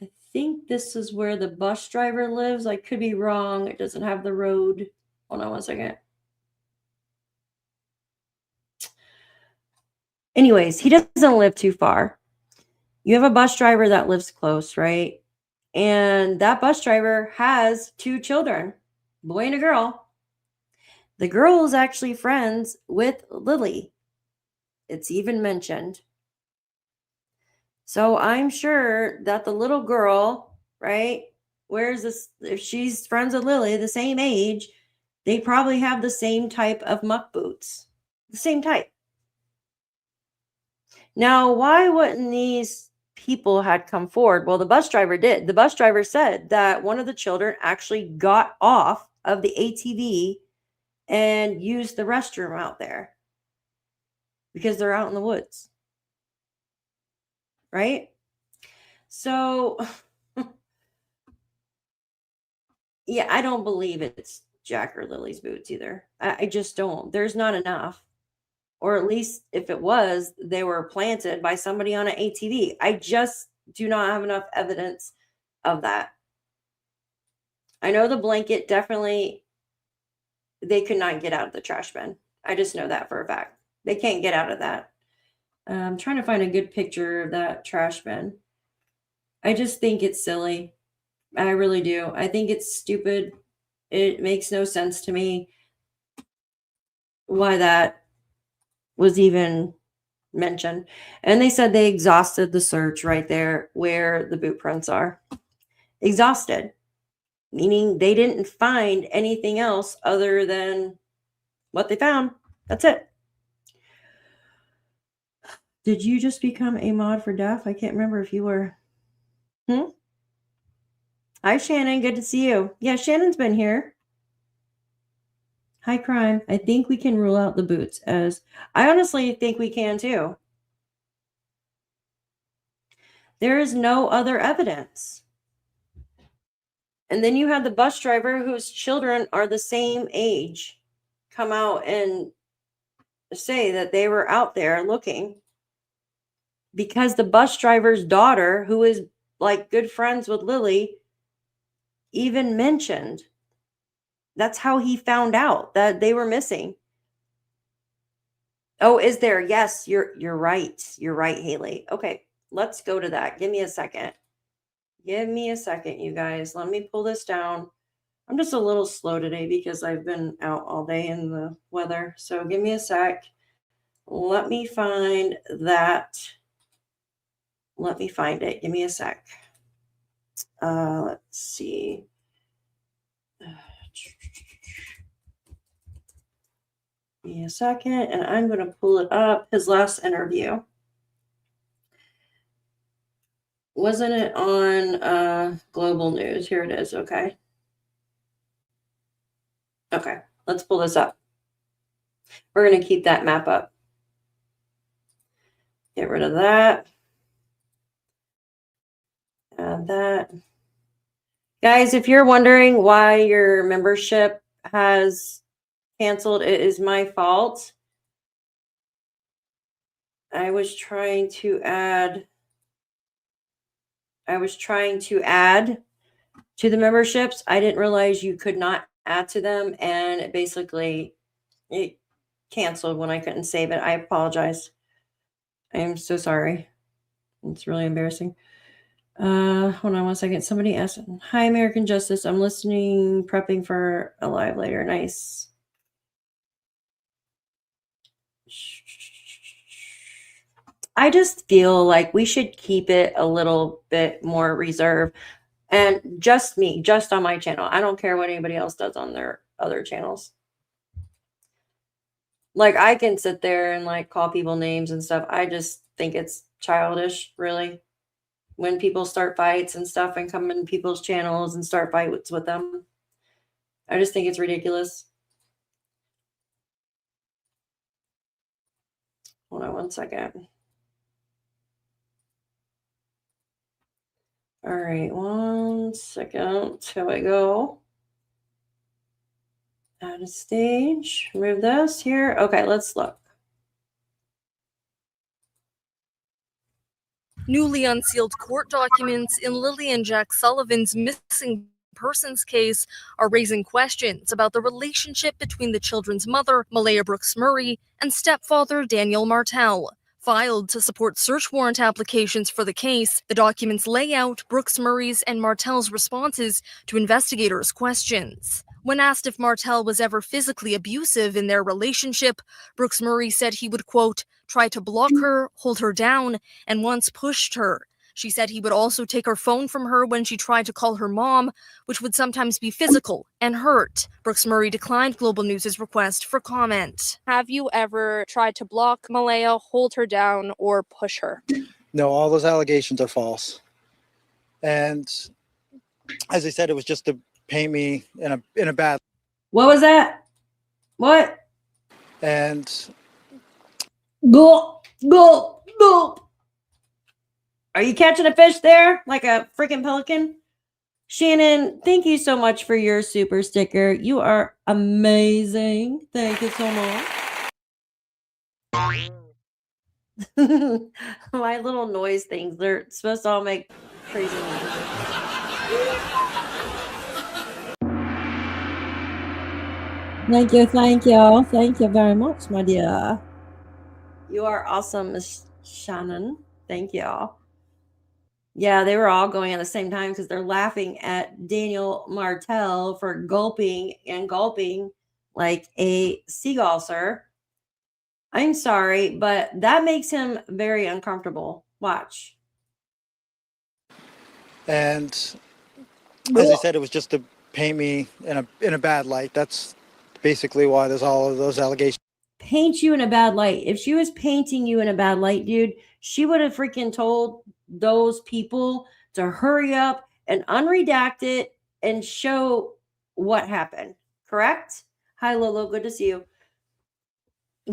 I think this is where the bus driver lives. I could be wrong. It doesn't have the road. Hold on one second. Anyways, he doesn't live too far. You have a bus driver that lives close, right? And that bus driver has 2 children, boy and a girl. The girl is actually friends with Lilly. It's even mentioned. So I'm sure that the little girl, right, wears this, if she's friends with Lilly, the same age, they probably have the same type of muck boots. The same type. Now, why wouldn't these people had come forward? Well, the bus driver did. The bus driver said that one of the children actually got off of the ATV and used the restroom out there because they're out in the woods. Right? So, yeah, I don't believe it's Jack or Lily's boots either. I just don't. There's not enough. Or at least if it was, they were planted by somebody on an ATV. I just do not have enough evidence of that. I know the blanket definitely, they could not get out of the trash bin. I just know that for a fact. They can't get out of that. I'm trying to find a good picture of that trash bin. I just think it's silly. I really do. I think it's stupid. It makes no sense to me why that was even mentioned. And they said they exhausted the search right there where the boot prints are. Exhausted, meaning they didn't find anything else other than what they found. That's it. Did you just become a mod for Deaf? I can't remember if you were. Hi, Shannon. Good to see you. Yeah, Shannon's been here. Hi, Crime. I think we can rule out the boots as I honestly think we can too. There is no other evidence. And then you have the bus driver whose children are the same age come out and say that they were out there looking because the bus driver's daughter, who is like good friends with Lilly, even mentioned that's how he found out that they were missing. Oh, is there? Yes, you're right. You're right, Haley. Okay, let's go to that. Give me a second. Give me a second, you guys. Let me pull this down. I'm just a little slow today because I've been out all day in the weather. So give me a sec. Let me find that. Let me find it. Give me a sec. Let's see. Give me a second, and I'm going to pull it up. His last interview. Wasn't it on Global News? Here it is. Okay. Okay. Let's pull this up. We're going to keep that map up. Get rid of that. Add that. Guys, if you're wondering why your membership has canceled, it is my fault. I was trying to add to the memberships. I didn't realize you could not add to them, and it canceled when I couldn't save it. I apologize. I am so sorry. It's really embarrassing. Hold on one second. Somebody asked, "Hi, American Justice. I'm listening, prepping for a live later." Nice. I just feel like we should keep it a little bit more reserved. And just me, just on my channel. I don't care what anybody else does on their other channels. Like, I can sit there and like call people names and stuff. I just think it's childish, really. When people start fights and stuff and come in people's channels and start fights with them. I just think it's ridiculous. Hold on one second. All right, one second. Here we go. Add a stage. Remove this here. Okay, let's look. Newly unsealed court documents in Lilly and Jack Sullivan's missing persons case are raising questions about the relationship between the children's mother, Malaya Brooks Murray, and stepfather Daniel Martel. Filed to support search warrant applications for the case, the documents lay out Brooks Murray's and Martel's responses to investigators' questions. When asked if Martel was ever physically abusive in their relationship, Brooks Murray said he would, quote, try to block her, hold her down, and once pushed her. She said he would also take her phone from her when she tried to call her mom, which would sometimes be physical and hurt. Brooks Murray declined Global News' request for comment. Have you ever tried to block Malaya, hold her down, or push her? No, all those allegations are false. And as I said, it was just to paint me in a bad. What was that? What? And Go. Are you catching a fish there like a freaking pelican? Shannon, thank you so much for your super sticker. You are amazing. Thank you so much. My little noise things, they're supposed to all make crazy noises. Thank you. Thank you very much, my dear. You are awesome, Miss Shannon. Thank you. Yeah, they were all going at the same time because they're laughing at Daniel Martel for gulping like a seagull, sir. I'm sorry, but that makes him very uncomfortable. Watch. And as I said, it was just to paint me in a bad light. That's basically why there's all of those allegations. Paint you in a bad light. If she was painting you in a bad light, dude, she would have freaking told those people to hurry up and unredact it and show what happened. Correct? Hi, Lolo. Good to see you.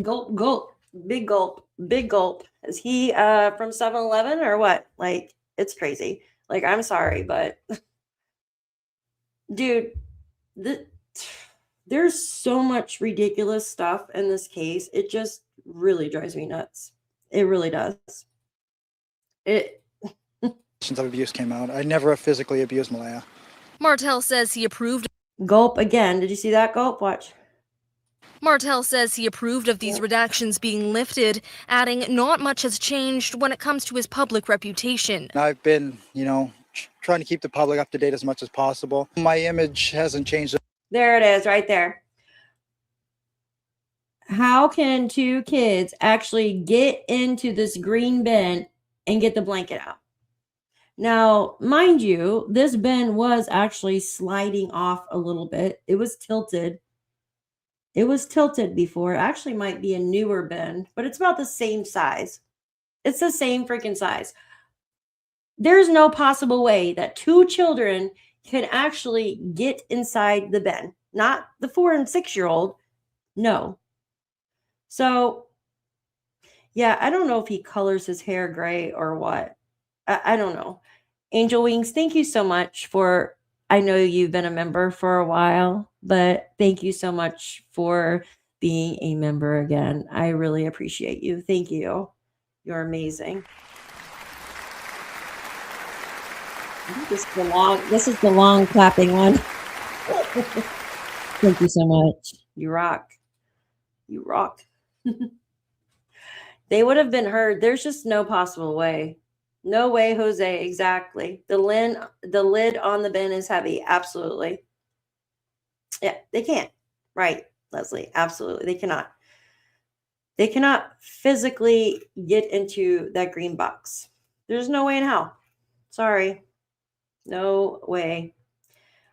Gulp. Big gulp. Is he from 7-Eleven or what? Like, it's crazy. Like, I'm sorry, but dude, there's so much ridiculous stuff in this case. It just really drives me nuts. It really does. Of abuse came out. I never physically abused Malaya. Martel says he approved. Gulp again. Did you see that gulp? Watch. Martel says he approved of these redactions being lifted, adding not much has changed when it comes to his public reputation. I've been, trying to keep the public up to date as much as possible. My image hasn't changed. There it is right there. How can two kids actually get into this green bin and get the blanket out? Now, mind you, this bin was actually sliding off a little bit. It was tilted. It was tilted before. It actually might be a newer bin, but it's about the same size. It's the same freaking size. There's no possible way that two children can actually get inside the bin. Not the 4 and 6-year-old. No. So, yeah, I don't know if he colors his hair gray or what. I don't know. Angel Wings, thank you so much for, I know you've been a member for a while, but thank you so much for being a member again. I really appreciate you. Thank you. You're amazing. I think this is the long clapping one. Thank you so much. You rock. You rock. They would have been heard. There's just no possible way. No way, Jose. Exactly. The lid on the bin is heavy. Absolutely. Yeah, they can't. Right, Leslie. Absolutely. They cannot. They cannot physically get into that green box. There's no way in hell. Sorry. No way.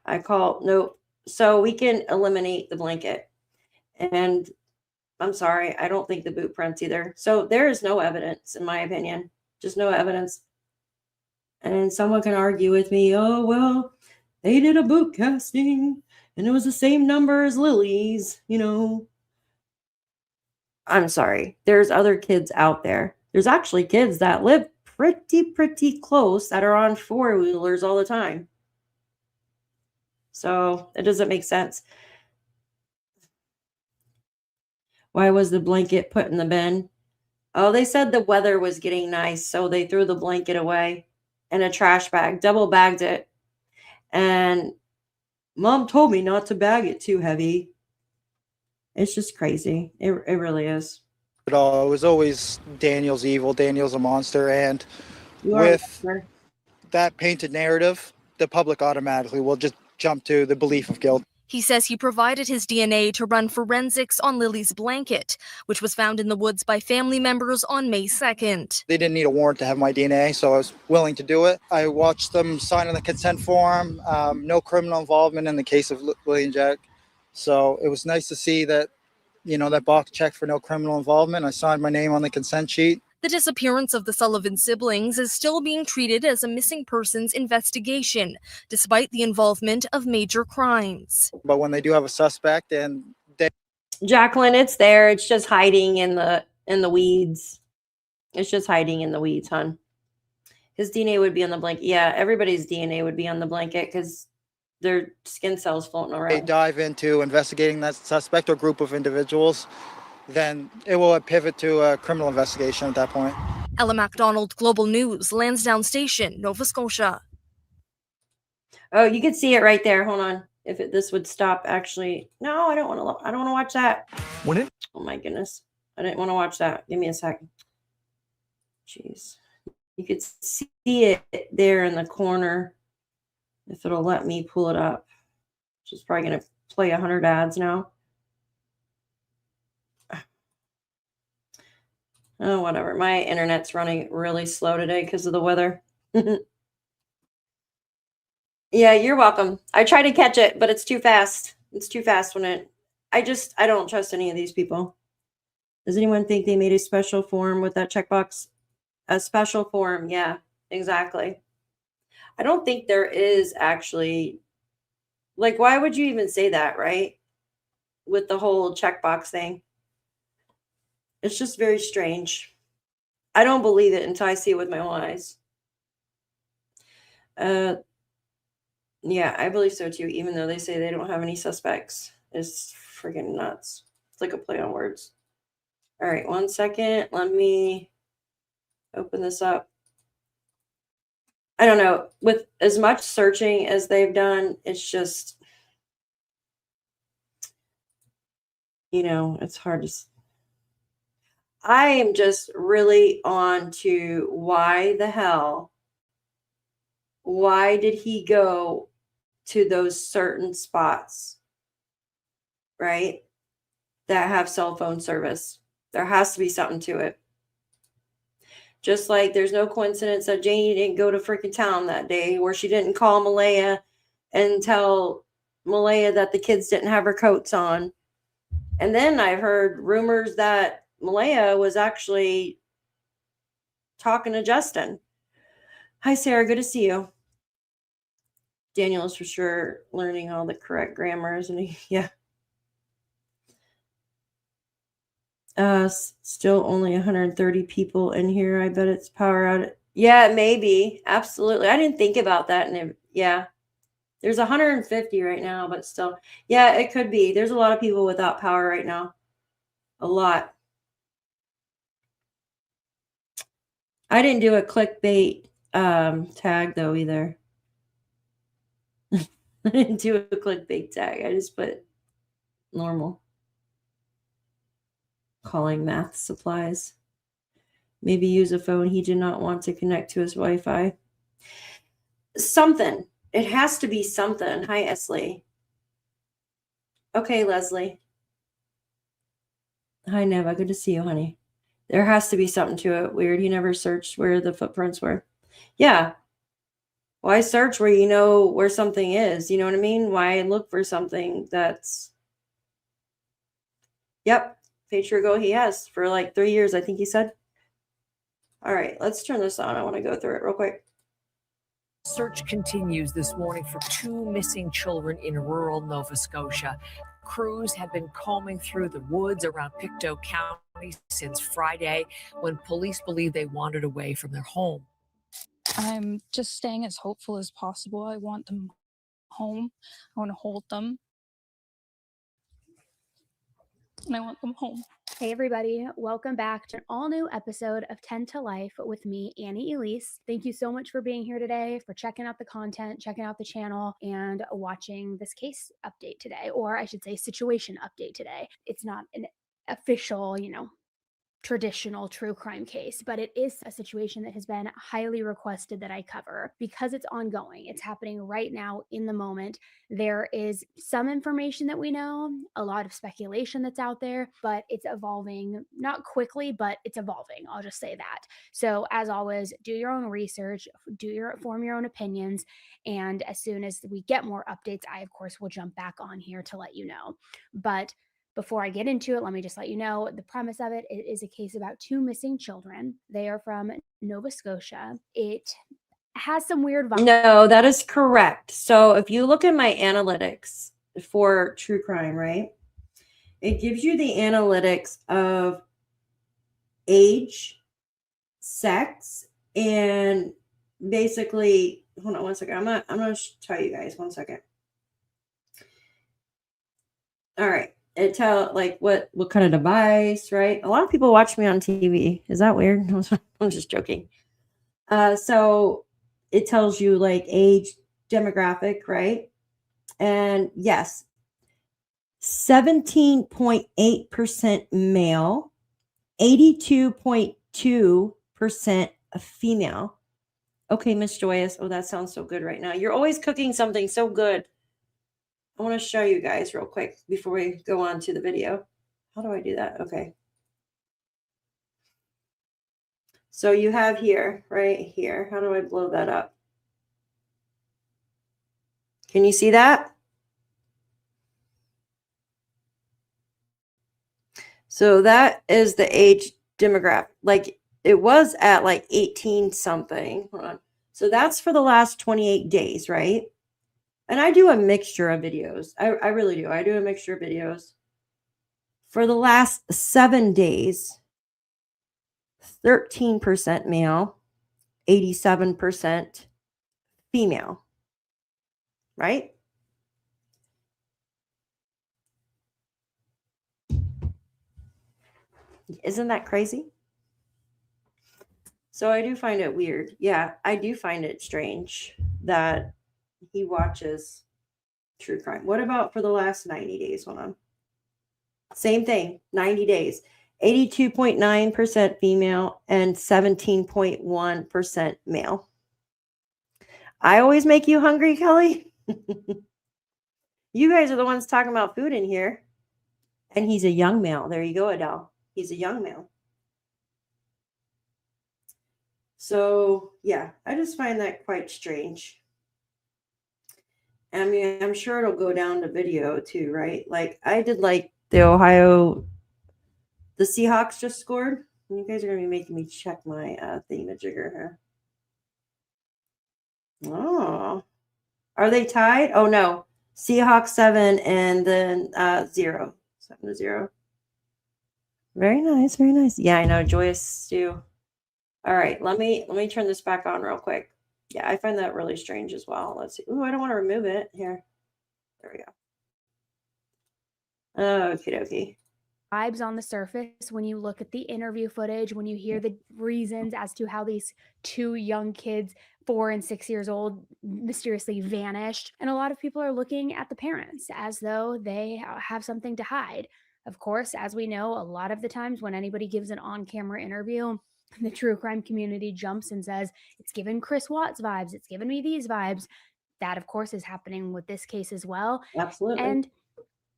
Nope. So we can eliminate the blanket. And I'm sorry, I don't think the boot prints either. So there is no evidence, in my opinion. Just no evidence. And someone can argue with me, oh, well, they did a boot casting and it was the same number as Lily's, you know. I'm sorry. There's other kids out there. There's actually kids that live pretty close that are on 4-wheelers all the time. So it doesn't make sense. Why was the blanket put in the bin? Oh, they said the weather was getting nice, so they threw the blanket away in a trash bag, double bagged it. And Mom told me not to bag it too heavy. It's just crazy. It really is. It was always Daniel's evil, Daniel's a monster, and with that painted narrative, the public automatically will just jump to the belief of guilt. He says he provided his DNA to run forensics on Lily's blanket, which was found in the woods by family members on May 2nd. They didn't need a warrant to have my DNA, so I was willing to do it. I watched them sign on the consent form, no criminal involvement in the case of Lilly and Jack. So it was nice to see that, you know, that box checked for no criminal involvement. I signed my name on the consent sheet. The disappearance of the Sullivan siblings is still being treated as a missing persons investigation, despite the involvement of major crimes. But when they do have a suspect and they... Jacqueline, it's there. It's just hiding in the weeds. It's just hiding in the weeds, hon. His DNA would be on the blanket. Yeah, everybody's DNA would be on the blanket because their skin cells floating around. They dive into investigating that suspect or group of individuals, then it will pivot to a criminal investigation at that point. Ella MacDonald, Global News, Landsdowne Station, Nova Scotia. Oh, you can see it right there. Hold on. If this would stop, actually. No, I don't want to watch that. Oh my goodness. I didn't want to watch that. Give me a second. Jeez. You could see it there in the corner. If it'll let me pull it up. She's probably going to play 100 ads now. Oh, whatever. My internet's running really slow today because of the weather. Yeah, you're welcome. I try to catch it, but it's too fast. It's too fast when I don't trust any of these people. Does anyone think they made a special form with that checkbox? A special form. Yeah, exactly. I don't think there is actually, like, why would you even say that, right? With the whole checkbox thing. It's just very strange. I don't believe it until I see it with my own eyes. Yeah, I believe so too, even though they say they don't have any suspects. It's freaking nuts. It's like a play on words. All right, 1 second. Let me open this up. I don't know. With as much searching as they've done, it's just, you know, it's hard to... I am just really on to why the hell why did he go to those certain spots, right, that have cell phone service? There has to be something to it. Just like there's no coincidence that Janie didn't go to freaking town that day, or she didn't call Malaya and tell Malaya that the kids didn't have her coats on. And then I've heard rumors that Malaya was actually talking to Justin. Hi, Sarah. Good to see you. Daniel is for sure learning all the correct grammars. And yeah. Still only 130 people in here. I bet it's power out. Yeah, maybe. Absolutely. I didn't think about that. And yeah, there's 150 right now, but still, yeah, it could be. There's a lot of people without power right now. A lot. I didn't do a clickbait tag though either. I didn't do a clickbait tag. I just put normal. Calling math supplies. Maybe use a phone he did not want to connect to his Wi-Fi. Something. It has to be something. Hi, Esley. Okay, Leslie. Hi, Neva. Good to see you, honey. There has to be something to it. Weird. He never searched where the footprints were. Yeah. Why search where you know where something is? You know what I mean? Why look for something that's... Yep. Patriot he has for like 3 years, I think he said. All right, let's turn this on. I want to go through it real quick. Search continues this morning for 2 missing children in rural Nova Scotia. Crews have been combing through the woods around PICTOU County since Friday, when police believe they wandered away from their home. I'm just staying as hopeful as possible. I want them home. I want to hold them. And I want them home. Hey everybody, welcome back to an all new episode of 10 to Life with me, Annie Elise. Thank you so much for being here today, for checking out the content, checking out the channel, and watching this case update today, or I should say situation update today. It's not an official, traditional true crime case, but it is a situation that has been highly requested that I cover because it's ongoing. It's happening right now in the moment. There is some information that we know, a lot of speculation that's out there, but it's evolving, not quickly, but it's evolving. I'll just say that. So as always, do your own research, form your own opinions. And as soon as we get more updates, I of course will jump back on here to let you know. But before I get into it, let me just let you know the premise of it. It is a case about 2 missing children. They are from Nova Scotia. It has some weird vibes. No, that is correct. So if you look at my analytics for true crime, right, it gives you the analytics of age, sex, and basically, hold on one second. I'm gonna tell you guys 1 second. All right. It tell like what kind of device, right? A lot of people watch me on TV. Is that weird? I'm just joking. So it tells you like age, demographic, right? And yes, 17.8% male, 82.2% female. Okay, Miss Joyous. Oh, that sounds so good right now. You're always cooking something so good. I want to show you guys real quick before we go on to the video. How do I do that? Okay. So you have here, right here. How do I blow that up? Can you see that? So that is the age demographic. Like it was at like 18 something. Hold on. So that's for the last 28 days, right? And I do a mixture of videos. I really do. I do a mixture of videos. For the last 7 days, 13% male, 87% female. Right? Isn't that crazy? So I do find it weird. Yeah, I do find it strange that he watches true crime. What about for the last 90 days? Hold on. Same thing, 90 days. 82.9% female and 17.1% male. I always make you hungry, Kelly? You guys are the ones talking about food in here. And he's a young male. There you go, Adele. He's a young male. So, yeah, I just find that quite strange. I mean, I'm sure it'll go down to video too, right? Like, I did like the Seahawks just scored. You guys are going to be making me check my thingamajigger here. Oh. Are they tied? Oh, no. Seahawks 7 and then 0. 7-0. Very nice, very nice. Yeah, I know. Joyous too. All right, let me turn this back on real quick. Yeah, I find that really strange as well. Let's see. Ooh, I don't want to remove it. Here. There we go. Okie dokie. Vibes on the surface when you look at the interview footage, when you hear the reasons as to how these two young kids, 4 and 6 years old, mysteriously vanished. And a lot of people are looking at the parents as though they have something to hide. Of course, as we know, a lot of the times when anybody gives an on-camera interview, the true crime community jumps and says, it's given Chris Watts vibes, it's given me these vibes. That, of course, is happening with this case as well. Absolutely. And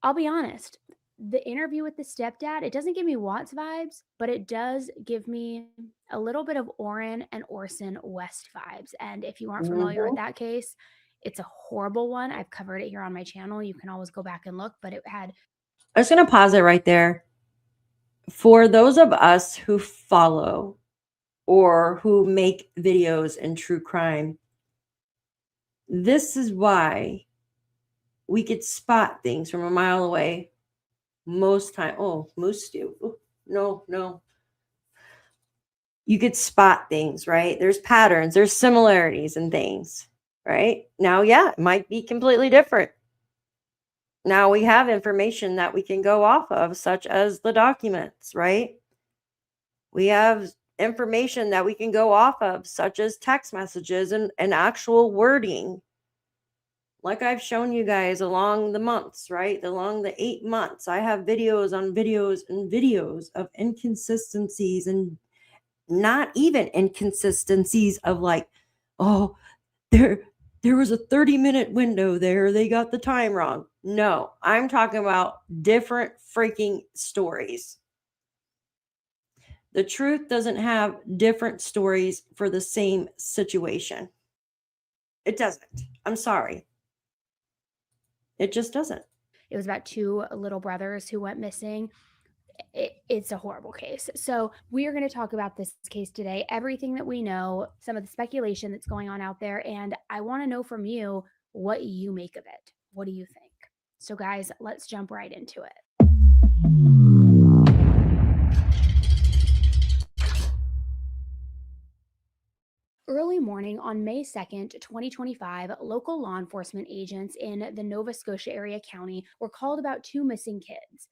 I'll be honest, the interview with the stepdad, it doesn't give me Watts vibes, but it does give me a little bit of Orrin and Orson West vibes. And if you aren't familiar with that case, it's a horrible one. I've covered it here on my channel. You can always go back and look, but it had... I'm just going to pause it right there. For those of us who follow or who make videos in true crime, this is why we could spot things from a mile away most time. Oh, moose stew. Oh, no. You could spot things, right? There's patterns, there's similarities in things, right? Now, yeah, it might be completely different. Now we have information that we can go off of, such as the documents, right? We have information that we can go off of, such as text messages and actual wording. Like I've shown you guys along the months, right? Along the 8 months, I have videos on videos and videos of inconsistencies, and not even inconsistencies of like, oh, there was a 30-minute window there. They got the time wrong. No, I'm talking about different freaking stories. The truth doesn't have different stories for the same situation. It doesn't. I'm sorry. It just doesn't. It was about 2 little brothers who went missing. It's a horrible case. So we are going to talk about this case today, everything that we know, some of the speculation that's going on out there, and I want to know from you what you make of it. What do you think? So guys, let's jump right into it. Early morning on May 2nd, 2025, local law enforcement agents in the Nova Scotia area county were called about 2 missing kids.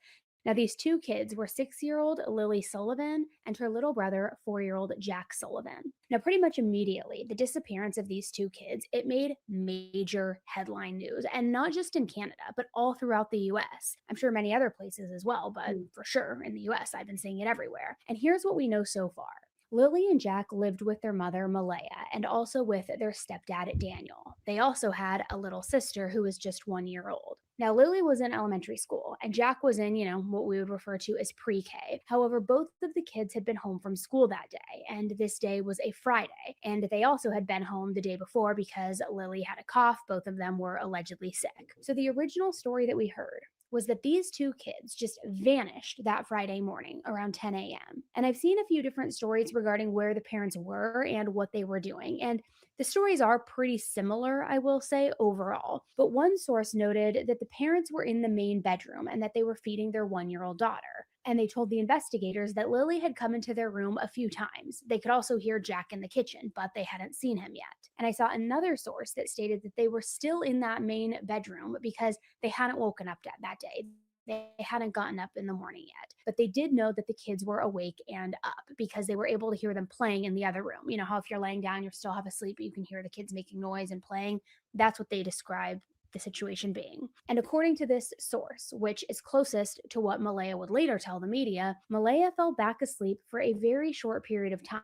Now, these 2 kids were 6-year-old Lilly Sullivan and her little brother, 4-year-old Jack Sullivan. Now, pretty much immediately, the disappearance of these 2 kids, it made major headline news, and not just in Canada, but all throughout the US. I'm sure many other places as well, but for sure in the US, I've been seeing it everywhere. And here's what we know so far. Lilly and Jack lived with their mother, Malaya, and also with their stepdad, Daniel. They also had a little sister who was just 1 year old. Now, Lilly was in elementary school, and Jack was in, what we would refer to as pre-K. However, both of the kids had been home from school that day, and this day was a Friday. And they also had been home the day before because Lilly had a cough. Both of them were allegedly sick. So the original story that we heard was that these 2 kids just vanished that Friday morning around 10 a.m. And I've seen a few different stories regarding where the parents were and what they were doing. And the stories are pretty similar, I will say, overall. But one source noted that the parents were in the main bedroom and that they were feeding their 1-year-old daughter. And they told the investigators that Lilly had come into their room a few times. They could also hear Jack in the kitchen, but they hadn't seen him yet. And I saw another source that stated that they were still in that main bedroom because they hadn't woken up that day. They hadn't gotten up in the morning yet, but they did know that the kids were awake and up because they were able to hear them playing in the other room. You know how if you're laying down, you're still half asleep, but you can hear the kids making noise and playing. That's what they described the situation being. And according to this source, which is closest to what Malaya would later tell the media, Malaya fell back asleep for a very short period of time.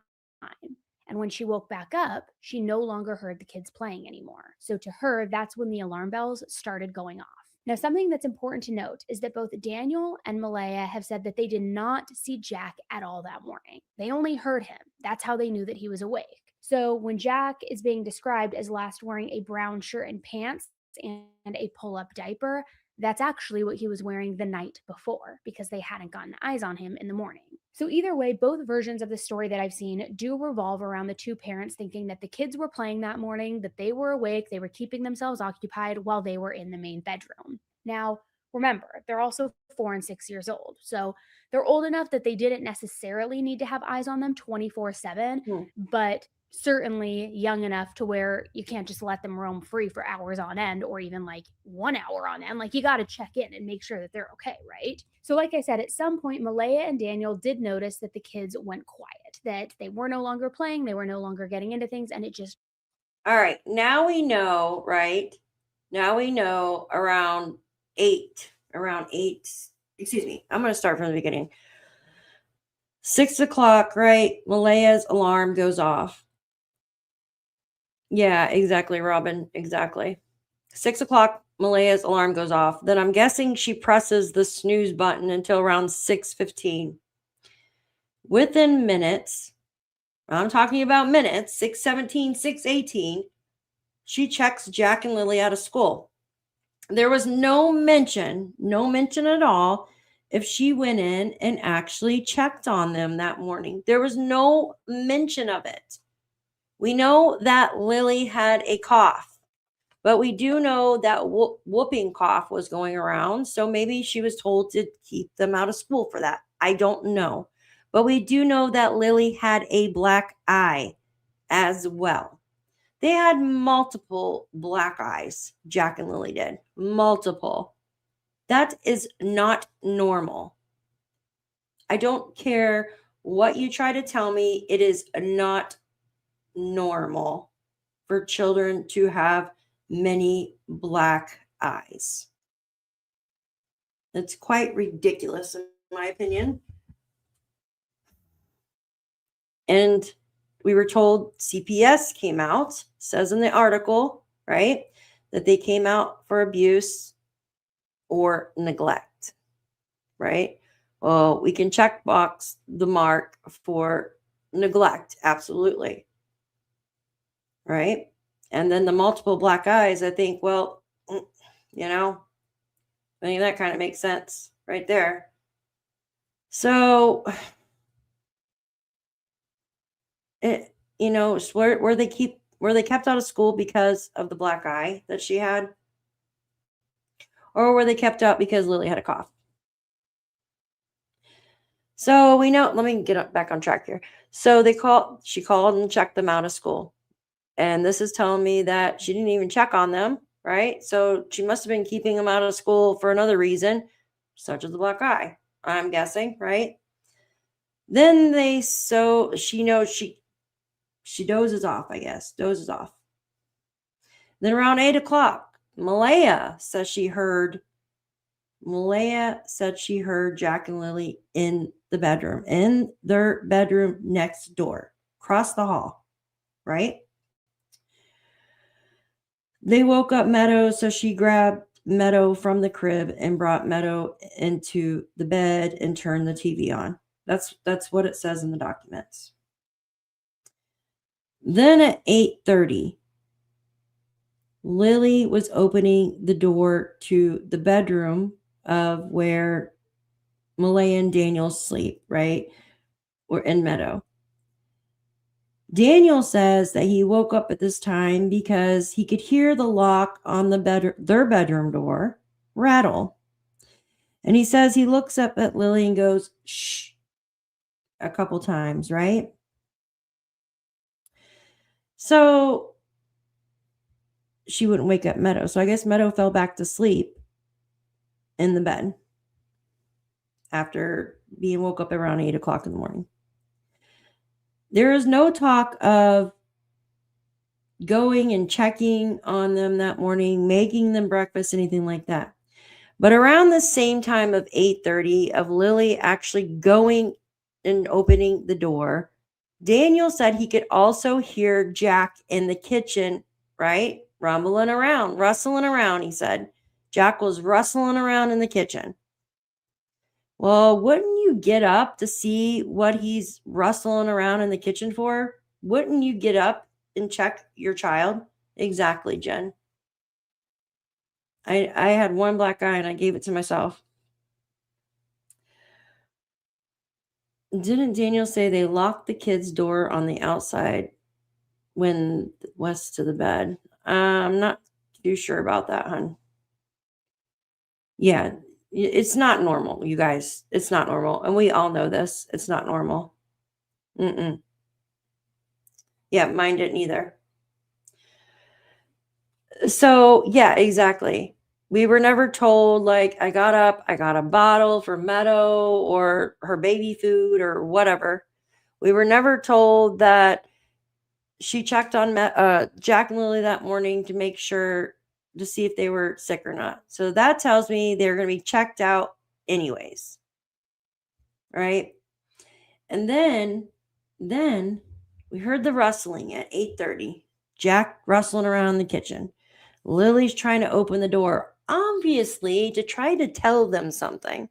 And when she woke back up, she no longer heard the kids playing anymore. So to her, that's when the alarm bells started going off. Now, something that's important to note is that both Daniel and Malaya have said that they did not see Jack at all that morning. They only heard him. That's how they knew that he was awake. So when Jack is being described as last wearing a brown shirt and pants and a pull-up diaper, that's actually what he was wearing the night before, because they hadn't gotten eyes on him in the morning. So either way, both versions of the story that I've seen do revolve around the two parents thinking that the kids were playing that morning, that they were awake, they were keeping themselves occupied while they were in the main bedroom. Now, remember, they're also 4 and 6 years old. So they're old enough that they didn't necessarily need to have eyes on them 24/7, but certainly young enough to where you can't just let them roam free for hours on end, or even like 1 hour on end. Like, you got to check in and make sure that they're okay, right? So like I said, at some point, Malaya and Daniel did notice that the kids went quiet, that they were no longer playing, they were no longer getting into things, and it just... All right. Now we know, right? Now we know around eight, excuse me. I'm going to start from the beginning. 6 o'clock, right? Malaya's alarm goes off. Yeah, exactly, Robin. Exactly. 6 o'clock, Malaya's alarm goes off. Then I'm guessing she presses the snooze button until around 6:15. Within minutes, I'm talking about minutes, 6:17, 6:18, she checks Jack and Lilly out of school. There was no mention at all if she went in and actually checked on them that morning. There was no mention of it. We know that Lilly had a cough, but we do know that whooping cough was going around. So maybe she was told to keep them out of school for that. I don't know. But we do know that Lilly had a black eye as well. They had multiple black eyes. Jack and Lilly did. Multiple. That is not normal. I don't care what you try to tell me. It is not normal for children to have many black eyes. It's quite ridiculous, in my opinion. And we were told CPS came out, says in the article, right, that they came out for abuse or neglect, right? Well, we can check box the mark for neglect, absolutely, right? And then the multiple black eyes, I think, well, you know, I mean, that kind of makes sense right there. So, you know, were they kept out of school because of the black eye that she had? Or were they kept out because Lilly had a cough? So we know, let me get back on track here. So she called and checked them out of school. And this is telling me that she didn't even check on them, right? So she must have been keeping them out of school for another reason, such as the black eye, I'm guessing, right? Then she knows she dozes off, I guess, dozes off. Then around 8 o'clock, Malaya said she heard Jack and Lilly in their bedroom next door, across the hall, right? They woke up Meadow, so she grabbed Meadow from the crib and brought Meadow into the bed and turned the TV on. That's what it says in the documents. Then at 8:30, Lilly was opening the door to the bedroom of where Malaya and Daniel sleep, right? Or in Meadow. Daniel says that he woke up at this time because he could hear the lock on their bedroom door rattle. And he says he looks up at Lilly and goes, shh, a couple times, right? So she wouldn't wake up Meadow. So I guess Meadow fell back to sleep in the bed after being woke up around 8 o'clock in the morning. There is no talk of going and checking on them that morning, making them breakfast, anything like that. But around the same time of 8:30 of Lilly actually going and opening the door Daniel said he could also hear Jack in the kitchen, right? Rumbling around, rustling around, he said. Jack was rustling around in the kitchen. Well, wouldn't you get up to see what he's rustling around in the kitchen for? Wouldn't you get up and check your child? Exactly, Jen. I had one black eye and I gave it to myself. Didn't Daniel say they locked the kid's door on the outside when west to the bed? I'm not too sure about that, hon. Yeah, it's not normal, you guys. It's not normal. And we all know this. It's not normal. Mm-mm. Yeah, mine didn't either. So, yeah, exactly. We were never told, like, I got up, I got a bottle for Meadow or her baby food or whatever. We were never told that she checked on Jack and Lilly that morning to make sure to see if they were sick or not. So that tells me they're going to be checked out anyways. Right? And then we heard the rustling at 8:30. Jack rustling around the kitchen. Lily's trying to open the door, obviously to try to tell them something.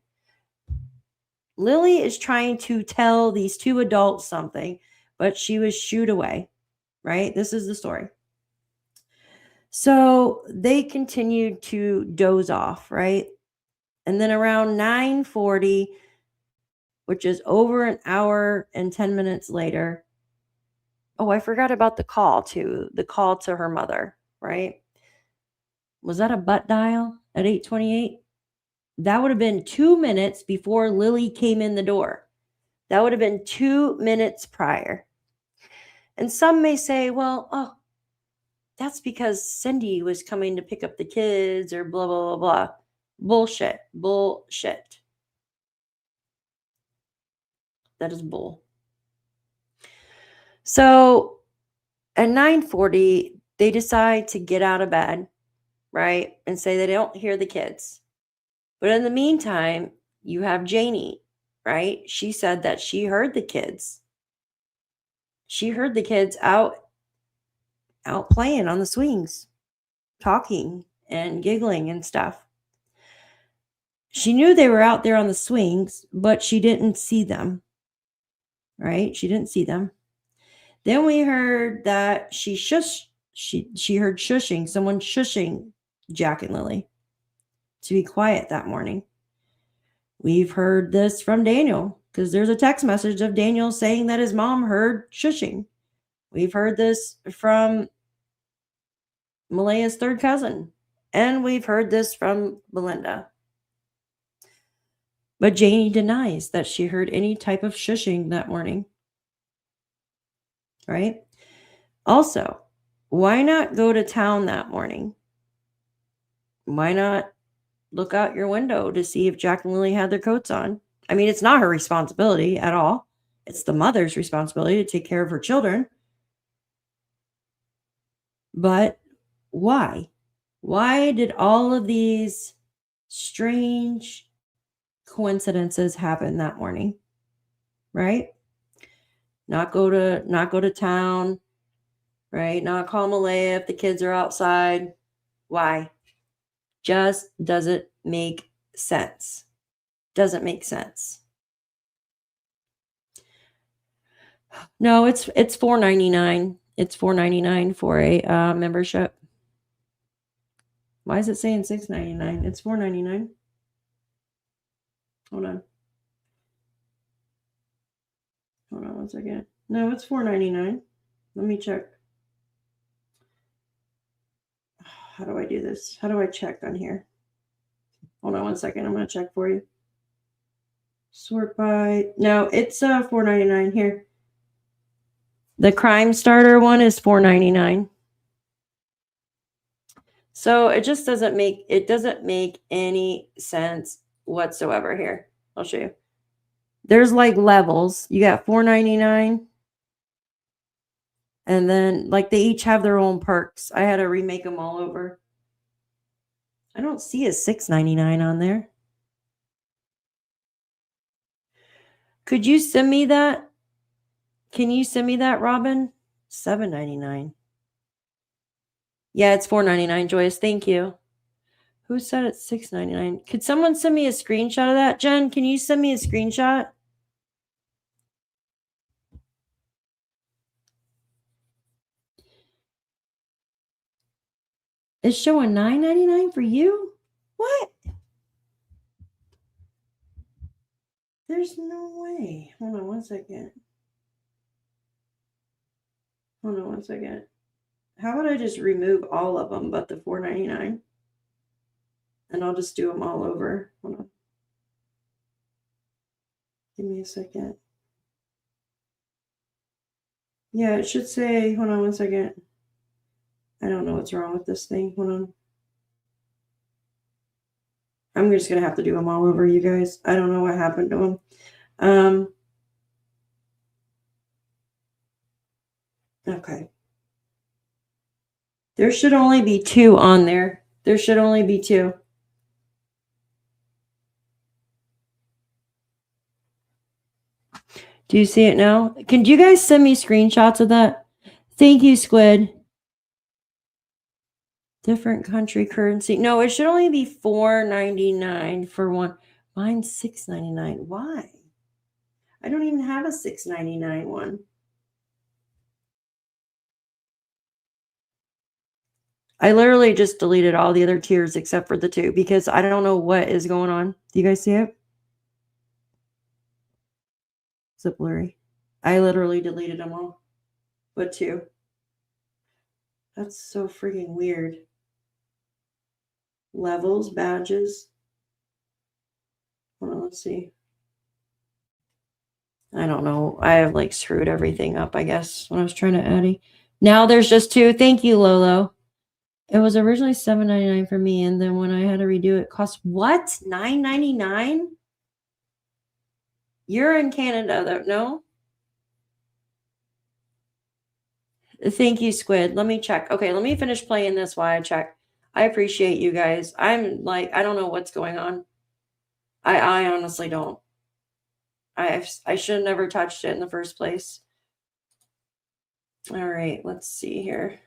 Lilly is trying to tell these two adults something, but she was shooed away, right? This is the story. So they continued to doze off, right? And then around 9:40, which is over an hour and 10 minutes later. Oh, I forgot about the call too. The call to her mother, right? Was that a butt dial at 8:28? That would have been 2 minutes before Lilly came in the door. That would have been 2 minutes prior. And some may say, well, oh, that's because Cindy was coming to pick up the kids or blah, blah, blah, blah. Bullshit. Bullshit. That is bull. So at 9:40, they decide to get out of bed, right? And say they don't hear the kids. But in the meantime, you have Janie, right? She said that she heard the kids. She heard the kids out playing on the swings, talking and giggling and stuff. She knew they were out there on the swings, but she didn't see them, right? She didn't see them. Then we heard that she heard shushing, someone shushing Jack and Lilly to be quiet that morning. We've heard this from Daniel because there's a text message of Daniel saying that his mom heard shushing. We've heard this from Malaya's third cousin, and we've heard this from Belinda. But Janie denies that she heard any type of shushing that morning. Right? Also, why not go to town that morning? Why not look out your window to see if Jack and Lilly had their coats on? I mean, it's not her responsibility at all. It's the mother's responsibility to take care of her children. But why? Why did all of these strange coincidences happen that morning? Right? Not go to town, right? Not call Malaya if the kids are outside. Why? Just doesn't make sense. Doesn't make sense. No, it's $4.99. It's $4.99 for a membership. Why is it saying $6.99? It's $4.99. Hold on one second. No, it's $4.99. Let me check. How do I do this? How do I check on here? Hold on one second. I'm going to check for you. Sort by. No, it's $4.99 here. The Crime Starter one is $4.99. So it just doesn't make any sense whatsoever here. I'll show you. There's like levels. You got $4.99. And then like they each have their own perks. I had to remake them all over. I don't see a $6.99 on there. Could you send me that? Can you send me that, Robin? $7.99. Yeah, it's $4.99, Joyce. Thank you. Who said it's $6.99? Could someone send me a screenshot of that? Jen, can you send me a screenshot? It's showing $9.99 for you? What? There's no way. Hold on one second. Hold on one second. How about I just remove all of them but the $4.99? And I'll just do them all over. Hold on. Give me a second. Yeah, it should say, hold on one second. I don't know what's wrong with this thing. Hold on. I'm just going to have to do them all over, you guys. I don't know what happened to them. Okay. There should only be 2 on there. There should only be 2. Do you see it now? Can you guys send me screenshots of that? Thank you, Squid. Different country currency. No, it should only be $4.99 for one. Mine's $6.99. Why? I don't even have a $6.99 one. I literally just deleted all the other tiers except for the 2 because I don't know what is going on. Do you guys see it? Is it blurry? I literally deleted them all. But 2. That's so freaking weird. Levels, badges. Hold on, let's see. I don't know. I have like screwed everything up, I guess, when I was trying to add it. Now there's just 2. Thank you, Lolo. It was originally $7.99 for me, and then when I had to redo it, cost what? $9.99? You're in Canada, though, no? Thank you, Squid. Let me check. Okay, let me finish playing this while I check. I appreciate you guys. I'm like, I don't know what's going on. I honestly don't. I should have never touched it in the first place. All right, let's see here.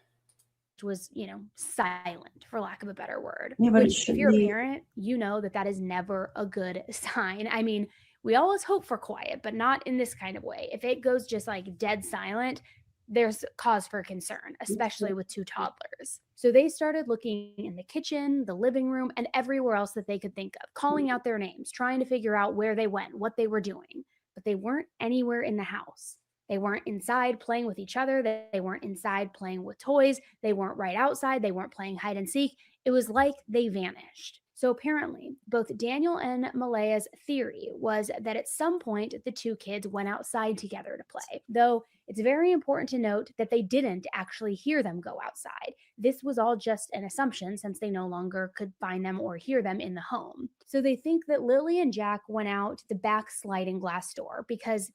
Was, silent, for lack of a better word. Yeah, but Which, if you're a parent, you know that is never a good sign. I mean, we always hope for quiet, but not in this kind of way. If it goes just like dead silent, there's cause for concern, especially with 2 toddlers. So they started looking in the kitchen, the living room, and everywhere else that they could think of, calling out their names, trying to figure out where they went, what they were doing. But they weren't anywhere in the house. They weren't inside playing with each other. They weren't inside playing with toys. They weren't right outside. They weren't playing hide and seek. It was like they vanished. So apparently, both Daniel and Malaya's theory was that at some point, the 2 kids went outside together to play. Though it's very important to note that they didn't actually hear them go outside. This was all just an assumption since they no longer could find them or hear them in the home. So they think that Lilly and Jack went out the back sliding glass door because,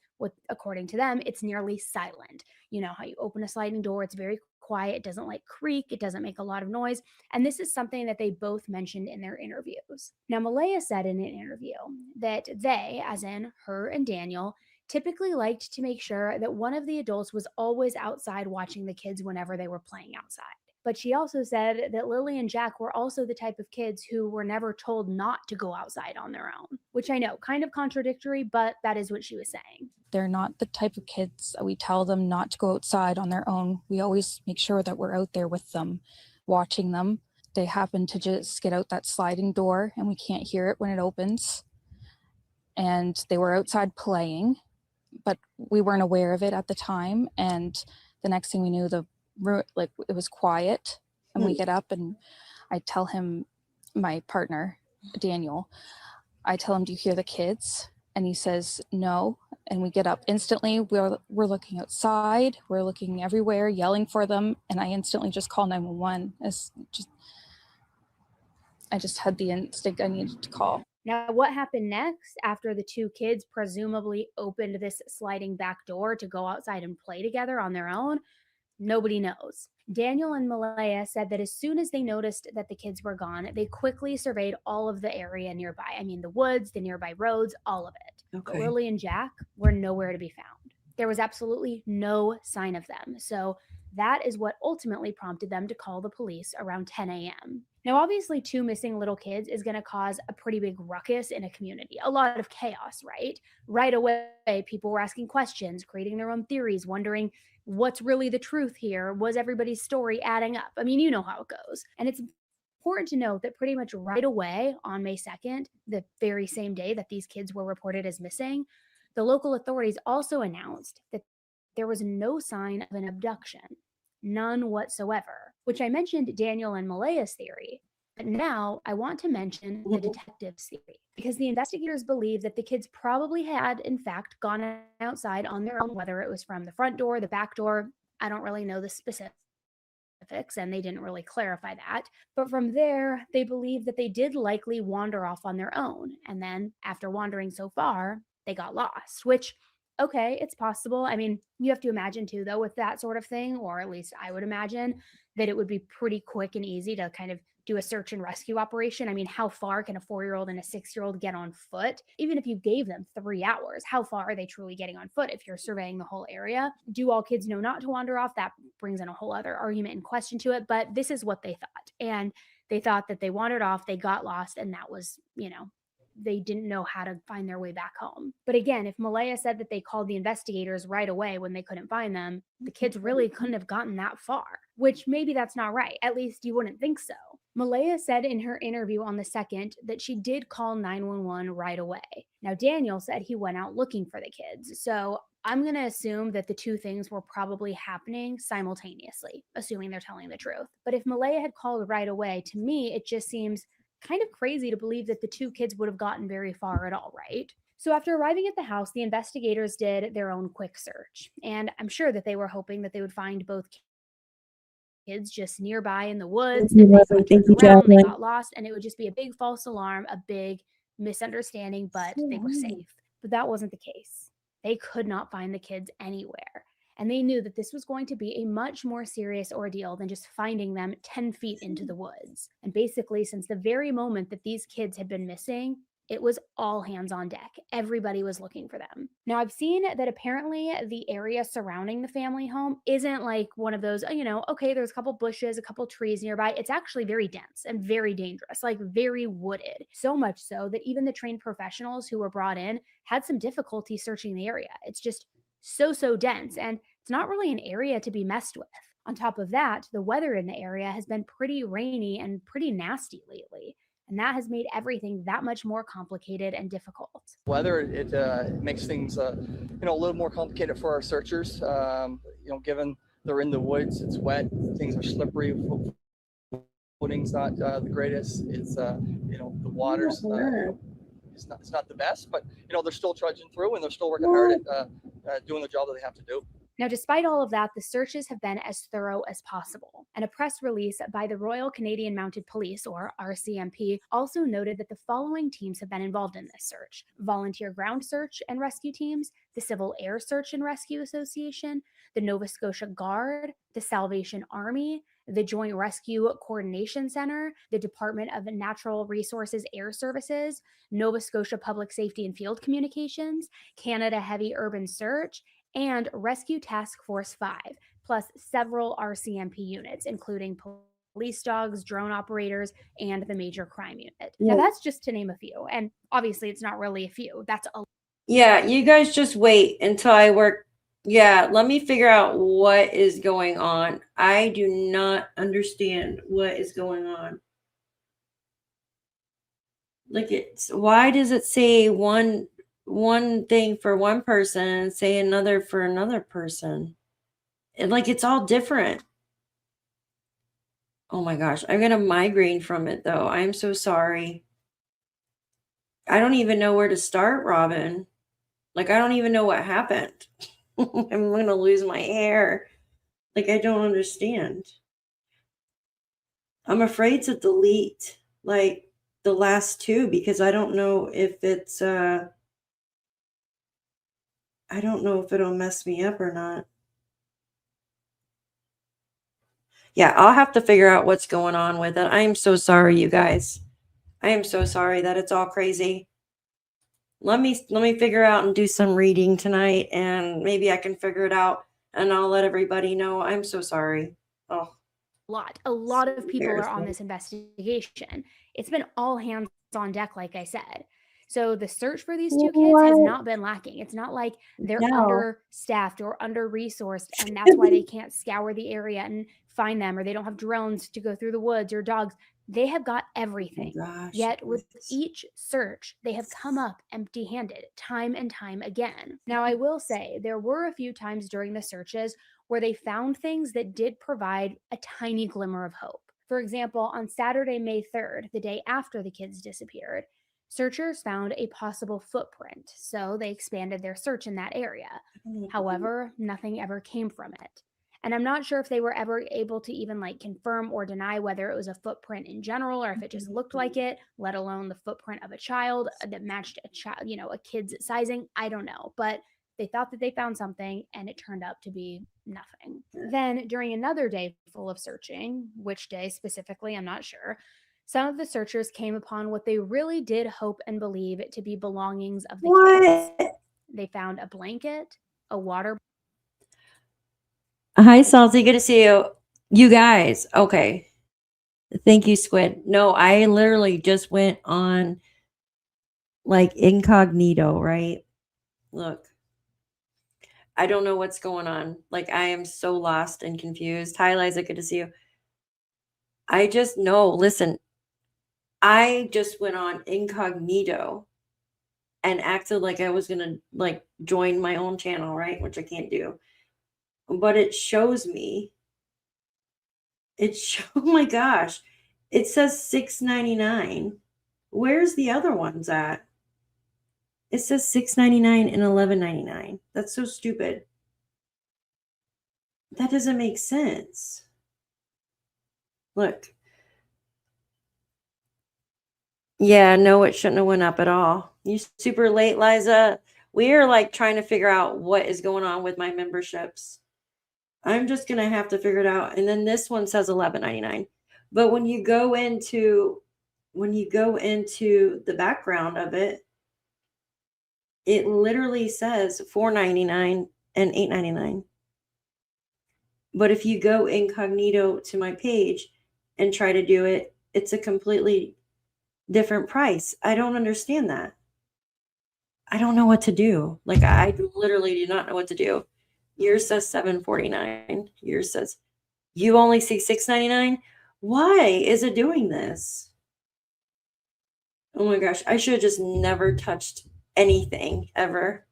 according to them, it's nearly silent. You know how you open a sliding door, it's very quiet, it doesn't like creak, it doesn't make a lot of noise. And this is something that they both mentioned in their interviews. Now, Malaya said in an interview that they, as in her and Daniel, typically liked to make sure that one of the adults was always outside watching the kids whenever they were playing outside. But she also said that Lilly and Jack were also the type of kids who were never told not to go outside on their own, which I know, kind of contradictory, but that is what she was saying. They're not the type of kids that we tell them not to go outside on their own. We always make sure that we're out there with them, watching them. They happen to just get out that sliding door and we can't hear it when it opens. And they were outside playing, but we weren't aware of it at the time. And the next thing we knew, it was quiet, and we get up and I tell him, my partner, Daniel, I tell him, do you hear the kids? And he says, no. And we get up instantly. We're looking outside. We're looking everywhere, yelling for them. And I instantly just call 911. I just had the instinct I needed to call. Now, what happened next after the 2 kids presumably opened this sliding back door to go outside and play together on their own? Nobody knows. Daniel and Malaya said that as soon as they noticed that the kids were gone, they quickly surveyed all of the area nearby. I mean, the woods, the nearby roads, all of it. Okay. But Lilly and Jack were nowhere to be found. There was absolutely no sign of them. So that is what ultimately prompted them to call the police around 10 a.m. Now, obviously, 2 missing little kids is going to cause a pretty big ruckus in a community, a lot of chaos, right? Right away, people were asking questions, creating their own theories, wondering what's really the truth here. Was everybody's story adding up? I mean, you know how it goes. And it's important to note that pretty much right away on May 2nd, the very same day that these kids were reported as missing, the local authorities also announced that there was no sign of an abduction, none whatsoever, which I mentioned Daniel and Malaya's theory. But now I want to mention the detective's theory, because the investigators believe that the kids probably had, in fact, gone outside on their own, whether it was from the front door, the back door. I don't really know the specifics, and they didn't really clarify that. But from there, they believe that they did likely wander off on their own. And then after wandering so far, they got lost, which, okay, it's possible. I mean, you have to imagine too, though, with that sort of thing, or at least I would imagine that it would be pretty quick and easy to kind of do a search and rescue operation. I mean, how far can a 4-year-old and a 6-year-old get on foot? Even if you gave them 3 hours, how far are they truly getting on foot if you're surveying the whole area? Do all kids know not to wander off? That brings in a whole other argument and question to it, but this is what they thought. And they thought that they wandered off, they got lost, and that was, they didn't know how to find their way back home. But again, if Malaya said that they called the investigators right away when they couldn't find them, the kids really couldn't have gotten that far, which maybe that's not right. At least you wouldn't think so. Malaya said in her interview on the 2nd that she did call 911 right away. Now, Daniel said he went out looking for the kids. So I'm going to assume that the 2 things were probably happening simultaneously, assuming they're telling the truth. But if Malaya had called right away, to me, it just seems kind of crazy to believe that the 2 kids would have gotten very far at all, right? So after arriving at the house, the investigators did their own quick search. And I'm sure that they were hoping that they would find both kids just nearby in the woods, and they got lost, and it would just be a big false alarm, a big misunderstanding, but they were safe. But that wasn't the case. They could not find the kids anywhere. And they knew that this was going to be a much more serious ordeal than just finding them 10 feet into the woods. And basically, since the very moment that these kids had been missing, it was all hands on deck. Everybody was looking for them. Now, I've seen that apparently the area surrounding the family home isn't like one of those, okay, there's a couple bushes, a couple trees nearby. It's actually very dense and very dangerous, like very wooded. So much so that even the trained professionals who were brought in had some difficulty searching the area. It's just so dense, and it's not really an area to be messed with. On top of that, the weather in the area has been pretty rainy and pretty nasty lately. And that has made everything that much more complicated and difficult. Weather, it makes things, a little more complicated for our searchers. Given they're in the woods, it's wet, things are slippery. Footing's not the greatest. It's, the water's it's not the best, but they're still trudging through and they're still working hard at doing the job that they have to do. Now, despite all of that, the searches have been as thorough as possible. And a press release by the Royal Canadian Mounted Police, or RCMP, also noted that the following teams have been involved in this search: Volunteer Ground Search and Rescue Teams, the Civil Air Search and Rescue Association, the Nova Scotia Guard, the Salvation Army, the Joint Rescue Coordination Center, the Department of Natural Resources Air Services, Nova Scotia Public Safety and Field Communications, Canada Heavy Urban Search, and Rescue Task Force 5, plus several RCMP units, including police dogs, drone operators, and the Major Crime Unit. Now, that's just to name a few. And obviously, it's not really a few. That's a Yeah, you guys just wait until I work. Yeah, let me figure out what is going on. I do not understand what is going on. Look, why does it say one thing for one person and say another for another person? It's all different. Oh my gosh, I'm gonna migraine from it though. I'm so sorry. I don't even know where to start, Robin. I don't even know what happened. I'm gonna lose my hair. I don't understand. I'm afraid to delete the last 2 because I don't know if it's I don't know if it'll mess me up or not. Yeah, I'll have to figure out what's going on with it. I am so sorry, you guys. I am so sorry that it's all crazy. Let me figure out and do some reading tonight, and maybe I can figure it out, and I'll let everybody know. I'm so sorry. Oh, A lot of people are on embarrassing. this investigation. It's been all hands on deck, like I said. So the search for these two kids has What? not been lacking. It's not like they're No. understaffed or under-resourced, and that's why they can't scour the area and find them, or they don't have drones to go through the woods or dogs. They have got everything. Gosh. Yet with each search, they have come up empty-handed time and time again. Now, I will say there were a few times during the searches where they found things that did provide a tiny glimmer of hope. For example, on Saturday, May 3rd, the day after the kids disappeared, searchers found a possible footprint, so they expanded their search in that area. However, nothing ever came from it. And I'm not sure if they were ever able to even like confirm or deny whether it was a footprint in general or if it just looked like it, let alone the footprint of a child that matched a child, a kid's sizing. I don't know. But they thought that they found something and it turned out to be nothing. Then during another day full of searching, which day specifically, I'm not sure, some of the searchers came upon what they really did hope and believe to be belongings of the kids. They found a blanket, a water. Hi, Salty. Good to see you. You guys. Okay. Thank you, Squid. No, I literally just went on like incognito, right? Look. I don't know what's going on. Like, I am so lost and confused. Hi, Liza. Good to see you. I just know. Listen, I just went on incognito and acted like I was going to like join my own channel, right? Which I can't do. But it shows me. Oh my gosh. It says $6.99. Where's the other ones at? It says $6.99 and $11.99. That's so stupid. That doesn't make sense. Look. Yeah, no, it shouldn't have went up at all. You super late, Liza. We are like trying to figure out what is going on with my memberships. I'm just gonna have to figure it out. And then this one says $11.99. But when you go into the background of it, it literally says $4.99 and $8.99. But if you go incognito to my page and try to do it, it's a completely different price. I don't understand that. I don't know what to do. Like, I literally do not know what to do. Yours says $7.49. Yours says you only see $6.99. Why is it doing this? Oh my gosh, I should have just never touched anything ever.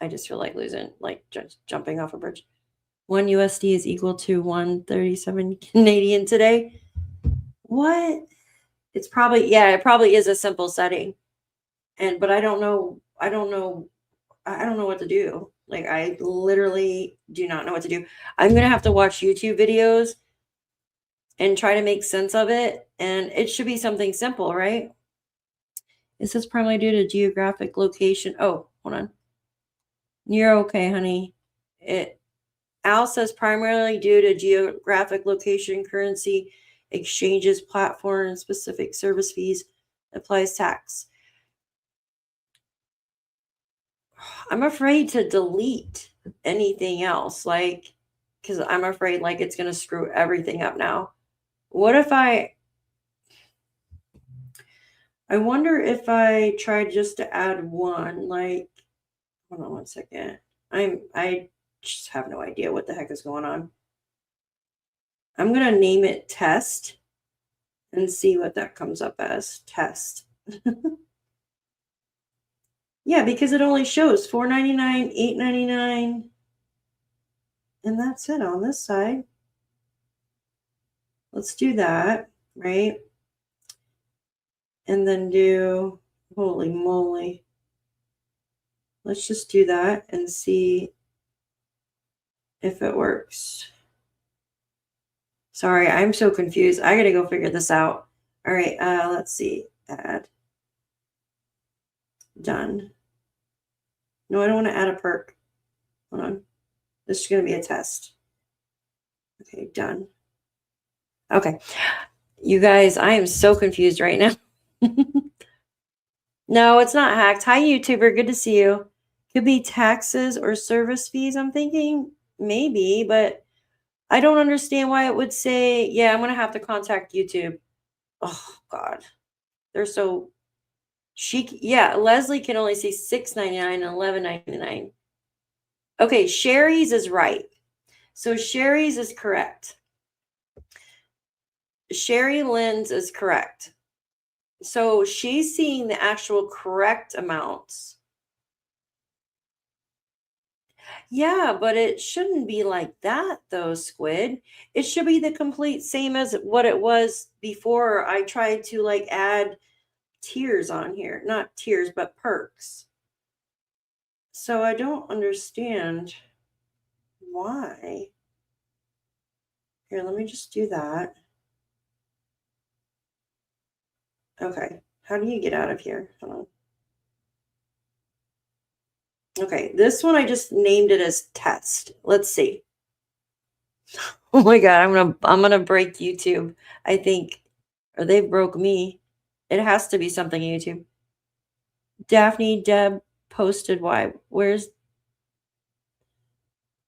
I just feel like losing, like just jumping off a bridge. 1 USD is equal to 137 Canadian today. What? It's probably, yeah, it probably is a simple setting. But I don't know what to do. Like, I literally do not know what to do. I'm going to have to watch YouTube videos and try to make sense of it. And it should be something simple, right? Is this primarily due to geographic location? Oh, hold on. You're okay, honey. Al says primarily due to geographic location, currency, exchanges, platform, and specific service fees, applies tax. I'm afraid to delete anything else, like, because I'm afraid like it's going to screw everything up now. What if I wonder if I tried just to add one, like, hold on one second. I just have no idea what the heck is going on. I'm going to name it test and see what that comes up as. Test. Yeah, because it only shows $4.99, $8.99, and that's it on this side. Let's do that, right? And then do, holy moly. Let's just do that and see if it works. Sorry, I'm so confused. I gotta go figure this out. All right, let's see. Add. Done. No, I don't want to add a perk. Hold on. This is going to be a test. Okay, done. Okay. You guys, I am so confused right now. No, it's not hacked. Hi, YouTuber. Good to see you. Could be taxes or service fees. I'm thinking maybe, but I don't understand why it would say, yeah, I'm going to have to contact YouTube. Oh, God. They're so chic. Yeah, Leslie can only see $6.99 and $11.99. Okay, Sherry's is right. So Sherry's is correct. Sherry Lynn's is correct. So she's seeing the actual correct amounts. Yeah, but it shouldn't be like that though, Squid. It should be the complete same as what it was before I tried to like add tiers on here. Not tiers, but perks. So I don't understand why. Here, let me just do that. Okay, how do you get out of here? Hold on. Okay, this one I just named it as test. Let's see. Oh my God, I'm gonna break YouTube, I think. Or they broke me. It has to be something YouTube. Daphne Deb posted why. Where's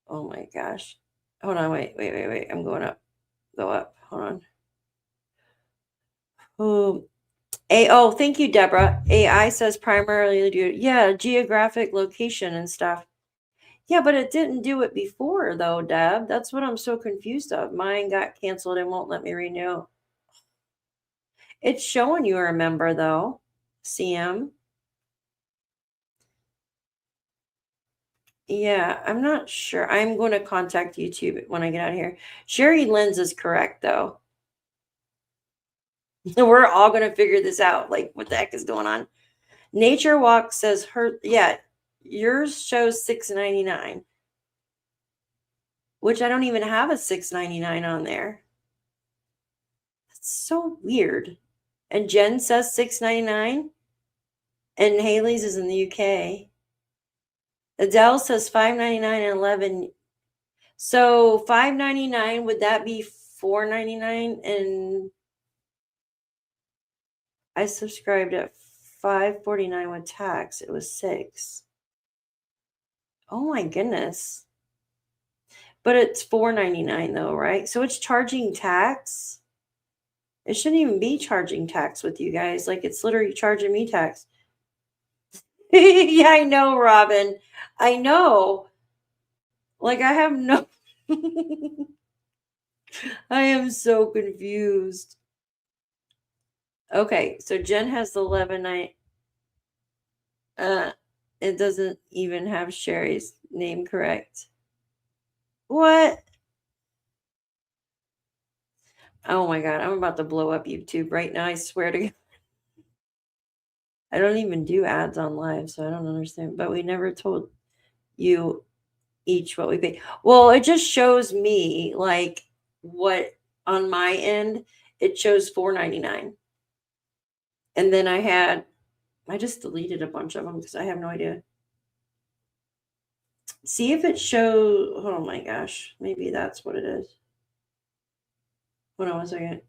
oh my gosh. Hold on, wait. I'm going up. Go up. Hold on. Oh, thank you, Deborah. AI says primarily due, yeah, geographic location and stuff. Yeah, but it didn't do it before though, Deb. That's what I'm so confused of. Mine got canceled and won't let me renew. It's showing you a member though. CM. Yeah, I'm not sure. I'm going to contact YouTube when I get out of here. Sherry Lynn's is correct though. We're all going to figure this out. Like, what the heck is going on? Nature Walk says her, yeah, yours shows $6.99, which I don't even have a $6.99 on there. That's so weird. And Jen says $6.99, and Haley's is in the UK. Adele says $5.99 and 11. So $5.99, would that be $4.99? And I subscribed at $5.49 with tax. It was $6. Oh my goodness. But it's $4.99 though, right? So it's charging tax. It shouldn't even be charging tax with you guys. Like, it's literally charging me tax. Yeah, I know, Robin. I know. Like, I have no. I am so confused. Okay, so Jen has the 11.9. It doesn't even have Sherry's name correct. What? Oh my God, I'm about to blow up YouTube right now. I swear to God. I don't even do ads on live, so I don't understand. But we never told you each what we pay. Well, it just shows me like what on my end, it shows $4.99. And then I just deleted a bunch of them because I have no idea. See if it shows. Oh my gosh, maybe that's what it is. Hold on 1 second.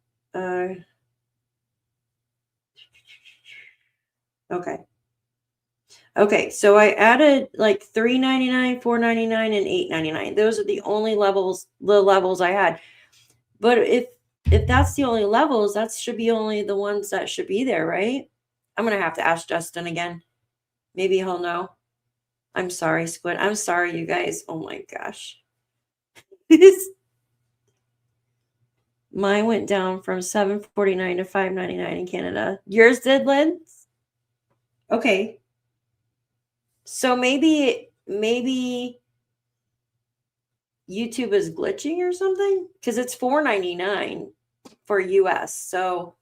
Okay, so I added like $3.99, $4.99, and $8.99. Those are the only levels I had. But if that's the only levels, that should be only the ones that should be there, right? I'm gonna have to ask Justin again. Maybe he'll know. I'm sorry, Squid. I'm sorry, you guys. Oh my gosh. Mine went down from $7.49 to $5.99 in Canada. Yours did, Lynn? Okay. So maybe YouTube is glitching or something, because it's $4.99 for US. So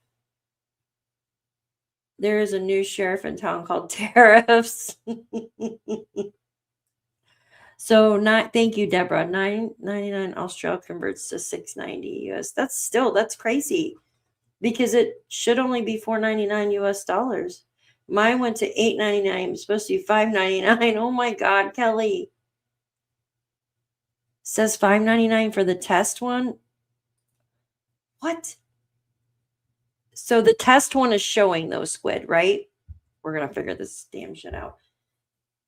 there is a new sheriff in town called Tariffs. So thank you, Deborah. $9.99 Australia converts to $6.90 US. That's crazy, because it should only be $4.99 US dollars. Mine went to $8.99. It's supposed to be $5.99. Oh my God, Kelly. Says $5.99 for the test one. What? So the test one is showing though, Squid, right? We're going to figure this damn shit out.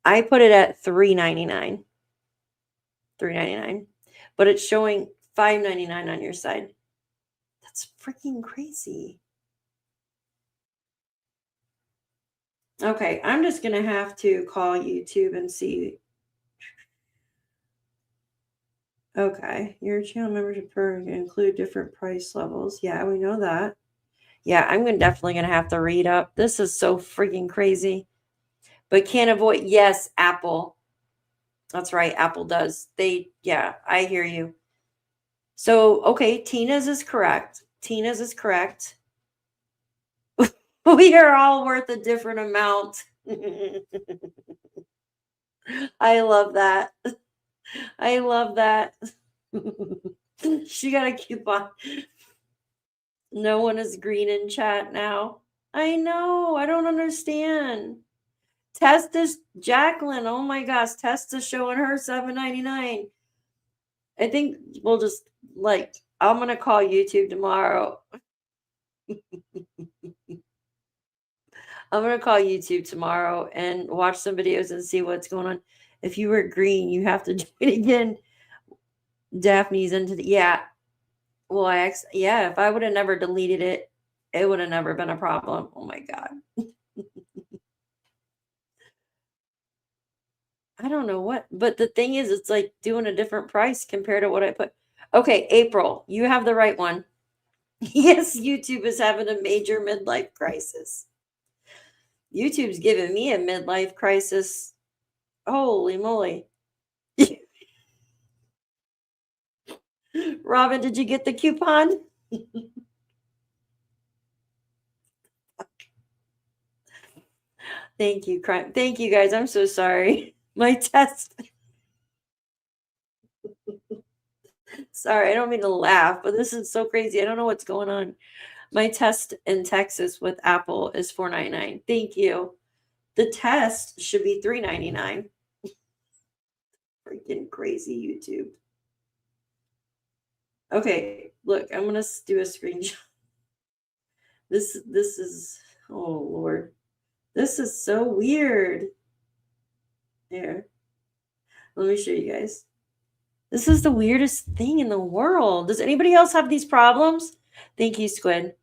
I put it at $3.99. $3.99. But it's showing $5.99 on your side. That's freaking crazy. Okay, I'm just going to have to call YouTube and see. Okay, your channel membership program can include different price levels. Yeah, we know that. Yeah, I'm definitely going to have to read up. This is so freaking crazy. But can't avoid. Yes, Apple. That's right. Apple does. Yeah, I hear you. So, okay, Tina's is correct. Tina's is correct. We are all worth a different amount. I love that. I love that. She got a coupon. No one is green in chat now. I know. I don't understand. Test is Jacqueline. Oh my gosh. Test is showing her $7.99. I think we'll just I'm going to call YouTube tomorrow. I'm going to call YouTube tomorrow and watch some videos and see what's going on. If you were green, you have to do it again. Daphne's into the, yeah. Well, if I would have never deleted it, it would have never been a problem. Oh my God. I don't know what, but the thing is, it's like doing a different price compared to what I put. Okay, April, you have the right one. Yes, YouTube is having a major midlife crisis. YouTube's giving me a midlife crisis. Holy moly. Robin, did you get the coupon? Thank you, crime. Thank you, guys. I'm so sorry. My test. Sorry, I don't mean to laugh, but this is so crazy. I don't know what's going on. My test in Texas with Apple is $4.99. Thank you. The test should be $3.99. Freaking crazy YouTube. Okay, look, I'm gonna do a screenshot. This is, oh Lord, this is so weird. Here, let me show you guys. This is the weirdest thing in the world. Does anybody else have these problems? Thank you, Squid.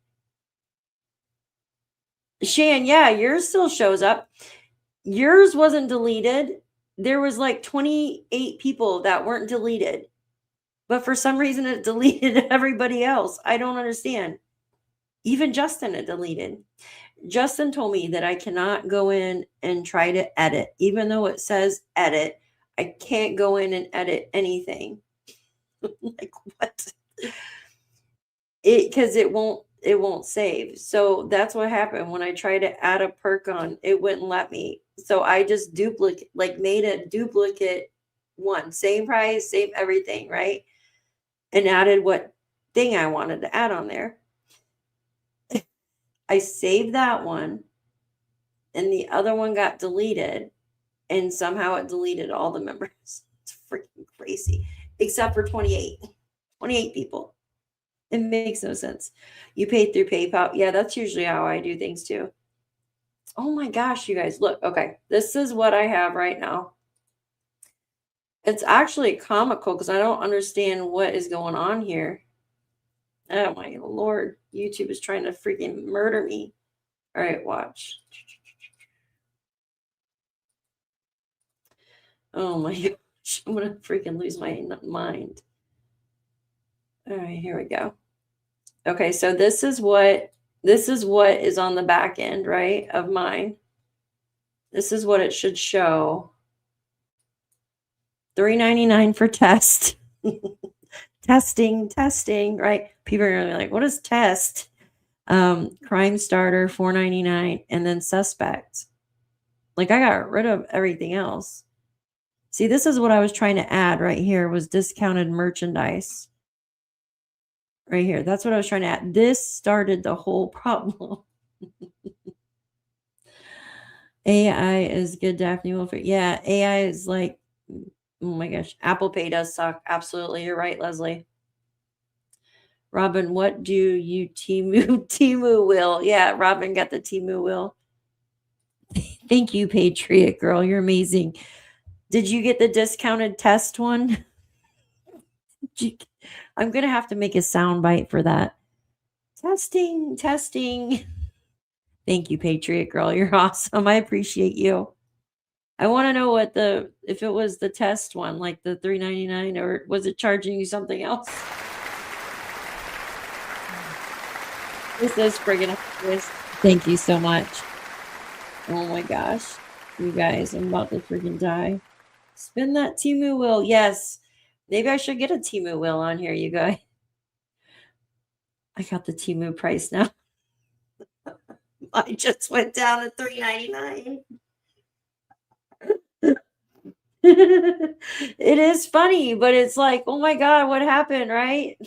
Shan, yeah, yours still shows up. Yours wasn't deleted. There was like 28 people that weren't deleted. But for some reason, it deleted everybody else. I don't understand. Even Justin, it deleted. Justin told me that I cannot go in and try to edit. Even though it says edit, I can't go in and edit anything. Like, what? Because it won't save. So that's what happened when I tried to add a perk on. It wouldn't let me. So I just made a duplicate one. Same price, same everything, right? And added what thing I wanted to add on there. I saved that one, and the other one got deleted, and somehow it deleted all the members. It's freaking crazy, except for 28 people. It makes no sense. You paid through PayPal. Yeah, that's usually how I do things too. Oh my gosh, you guys, look. Okay, this is what I have right now. It's actually comical because I don't understand what is going on here. Oh my Lord. YouTube is trying to freaking murder me. All right, watch. Oh my gosh. I'm going to freaking lose my mind. All right, here we go. Okay, so this is what is on the back end, right, of mine. This is what it should show. $3.99 for test. Testing, right? People are gonna be like, what is test? Crime Starter, $4.99, and then suspect. Like, I got rid of everything else. See, this is what I was trying to add right here, was discounted merchandise. Right here. That's what I was trying to add. This started the whole problem. AI is good, Daphne Wilford. Yeah, AI is like, oh my gosh. Apple Pay does suck. Absolutely. You're right, Leslie. Robin, what do you Temu will? Yeah, Robin got the Temu will. Thank you, Patriot Girl. You're amazing. Did you get the discounted test one? I'm going to have to make a sound bite for that. Testing. Thank you, Patriot Girl. You're awesome. I appreciate you. I want to know what if it was the test one, like the $3.99, or was it charging you something else? This is friggin' hilarious. Thank you so much. Oh my gosh. You guys, I'm about to freaking die. Spin that Temu wheel. Yes. Maybe I should get a Temu wheel on here, you guys. I got the Temu price now. I just went down to $3.99. It is funny, but it's like, oh my God, what happened, right?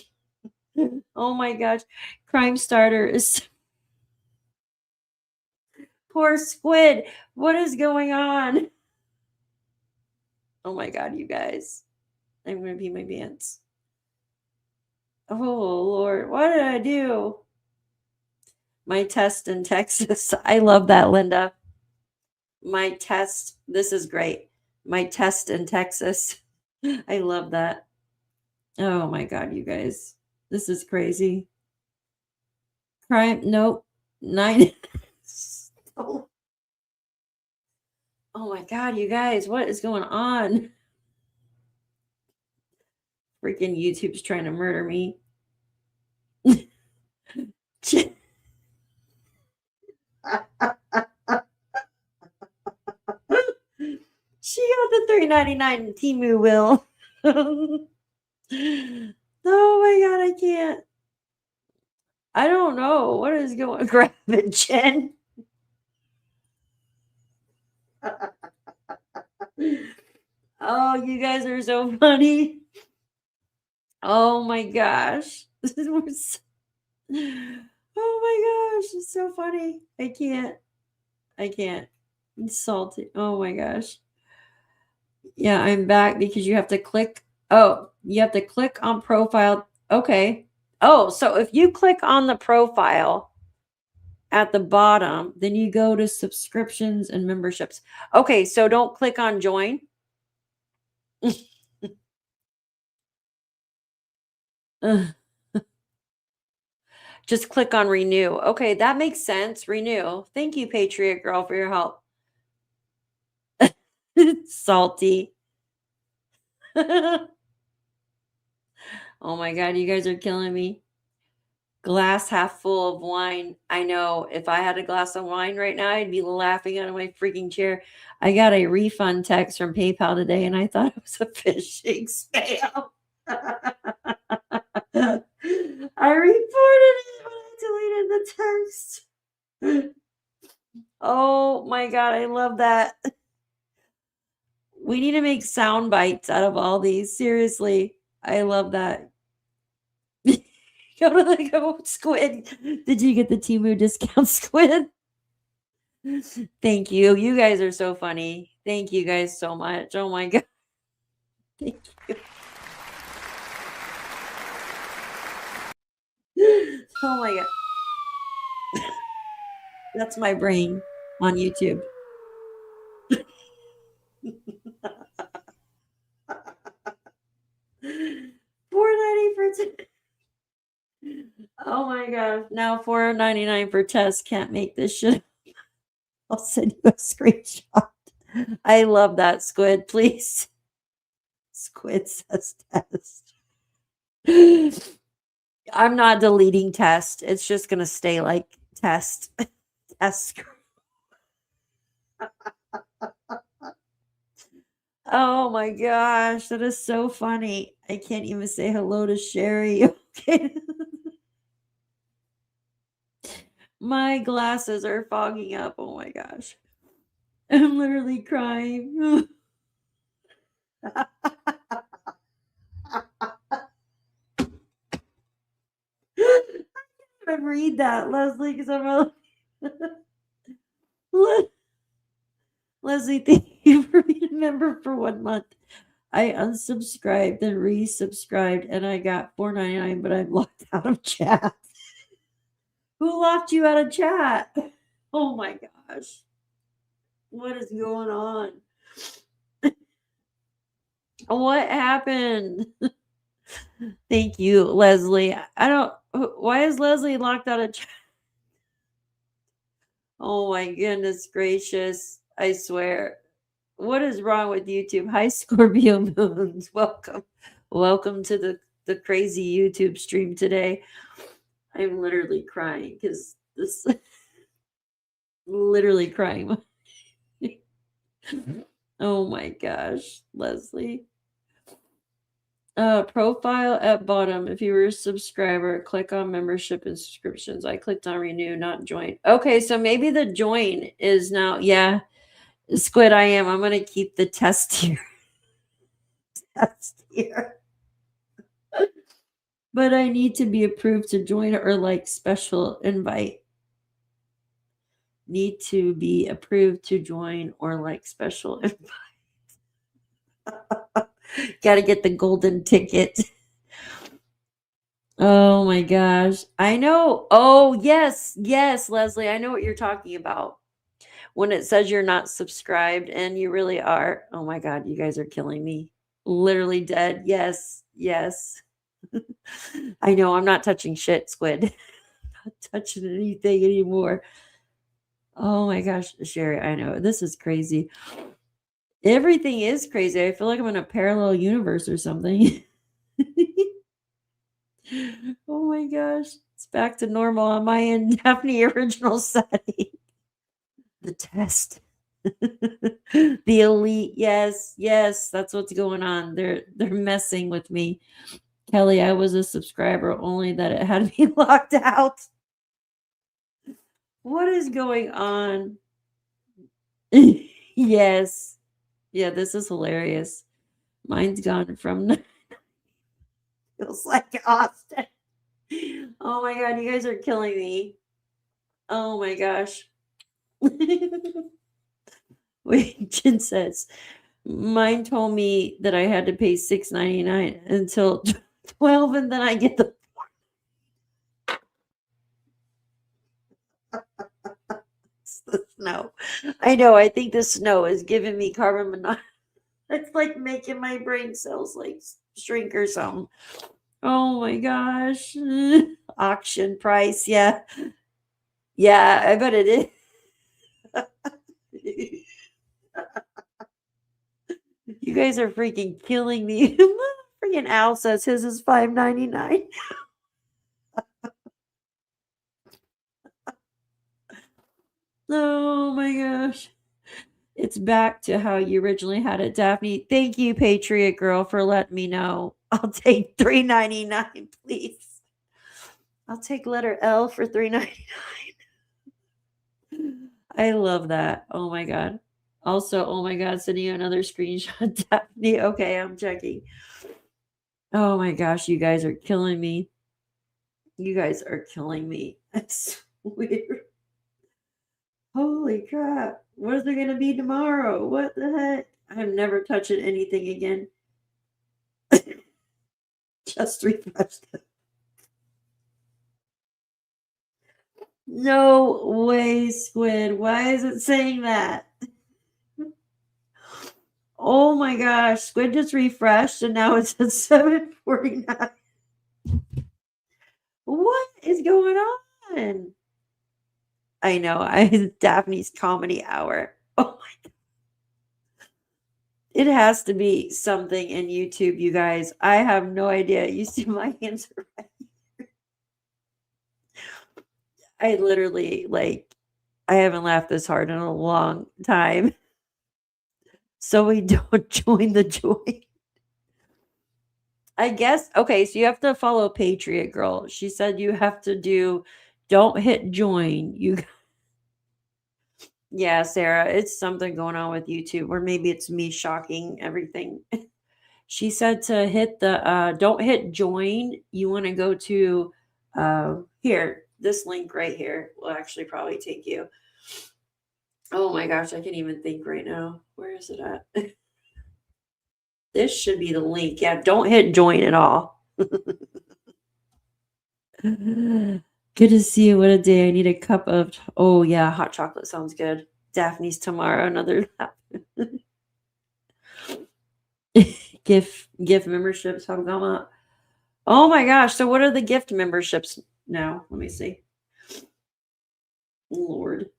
Oh my gosh. Crime Starter is poor squid. What is going on? Oh my God, you guys. I'm going to pee my pants. Oh Lord, what did I do? My test in Texas. I love that, Linda. My test. This is great. My test in Texas. I love that. Oh my God, you guys. This is crazy. Crime. Nope. 9. Oh my God, you guys. What is going on? Freaking YouTube's trying to murder me. She got the $3.99 Temu wheel. Oh my God, I can't. I don't know. What is going on? Grab it, Jen. Oh, you guys are so funny. Oh my gosh. Oh my gosh, it's so funny. I can't. It's salty. Oh my gosh. Yeah, I'm back because you have to click. Oh, you have to click on profile. Okay. Oh, so if you click on the profile at the bottom, then you go to subscriptions and memberships. Okay, so don't click on join. Just click on renew. Okay, that makes sense. Renew. Thank you, Patriot Girl, for your help. Salty. Oh my God, you guys are killing me. Glass half full of wine. I know. If I had a glass of wine right now, I'd be laughing out of my freaking chair. I got a refund text from PayPal today, and I thought it was a phishing spam. I reported it, but I deleted the text. Oh my God, I love that. We need to make sound bites out of all these. Seriously, I love that. Go to the go squid. Did you get the Temu discount, squid? Thank you. You guys are so funny. Thank you guys so much. Oh my God. Thank you. Oh my God. That's my brain on YouTube. $4.90 for oh my gosh. Now $4.99 for test. Can't make this shit. I'll send you a screenshot. I love that, squid. Please. Squid says test. I'm not deleting test. It's just gonna stay like test. Test. Oh my gosh, that is so funny. I can't even say hello to Sherry. Okay. My glasses are fogging up. Oh my gosh. I'm literally crying. I can't even read that, Leslie, because I'm Leslie, thank you for being a member for 1 month. I unsubscribed and resubscribed, and I got $4.99, but I'm locked out of chat. Who locked you out of chat? Oh my gosh. What is going on? What happened? Thank you, Leslie. I don't. Why is Leslie locked out of chat? Oh my goodness gracious! I swear. What is wrong with YouTube? Hi, Scorpio Moons. Welcome to the crazy YouTube stream today. I'm literally crying because this. Literally crying. Oh my gosh, Leslie. Profile at bottom. If you were a subscriber, click on membership and subscriptions. I clicked on renew, not join. Okay, so maybe the join is now. Yeah, Squid, I am. I'm going to keep the test here. But I need to be approved to join or like special invite. Need to be approved to join or like special invite. Got to get the golden ticket. Oh my gosh. I know. Oh, yes. Yes, Leslie. I know what you're talking about. When it says you're not subscribed and you really are. Oh my God. You guys are killing me. Literally dead. Yes. Yes. I know. I'm not touching shit, Squid. Not touching anything anymore. Oh my gosh. Sherry, I know. This is crazy. Everything is crazy. I feel like I'm in a parallel universe or something. Oh my gosh. It's back to normal on my end. Daphne original setting. The test. The elite. Yes, yes, that's what's going on. They're messing with me. Kelly, I was a subscriber, only that it had me locked out. What is going on? Yes. Yeah, this is hilarious. Mine's gone from feels like Austin. Oh my God, you guys are killing me. Oh my gosh. Wait, Jen says, mine told me that I had to pay $6.99 until 12, and then I get the snow. I know. I think the snow is giving me carbon monoxide. It's like making my brain cells like shrink or something. Oh my gosh. Auction price. Yeah. Yeah, I bet it is. You guys are freaking killing me. Freaking Al says his is $5.99. Oh my gosh. It's back to how you originally had it, Daphne. Thank you, Patriot Girl, for letting me know. I'll take $3.99, please. I'll take letter L for $3.99. I love that. Oh my God. Also, oh my God, sending you another screenshot, Daphne. Okay, I'm checking. Oh my gosh, you guys are killing me. You guys are killing me. That's weird. Holy crap. What is there going to be tomorrow? What the heck? I'm never touching anything again. Just refreshed. No way, Squid. Why is it saying that? Oh my gosh. Squid just refreshed and now it's at 7:49. What is going on? I know. Daphne's comedy hour. Oh my God. It has to be something in YouTube, you guys. I have no idea. You see my hands are right here. I literally, I haven't laughed this hard in a long time. So we don't join the join. I guess, okay, so you have to follow Patriot Girl. She said you have to don't hit join. Yeah, Sarah, it's something going on with YouTube, or maybe it's me shocking everything. She said to hit the don't hit join. You want to go to here, this link right here will actually probably take you. Oh my gosh, I can't even think right now. Where is it at? This should be the link. Yeah, don't hit join at all. Good to see you. What a day. I need a cup of, oh yeah, hot chocolate sounds good. Daphne's tomorrow. Another gift memberships have gone up. Oh my gosh. So what are the gift memberships now? Let me see. Lord.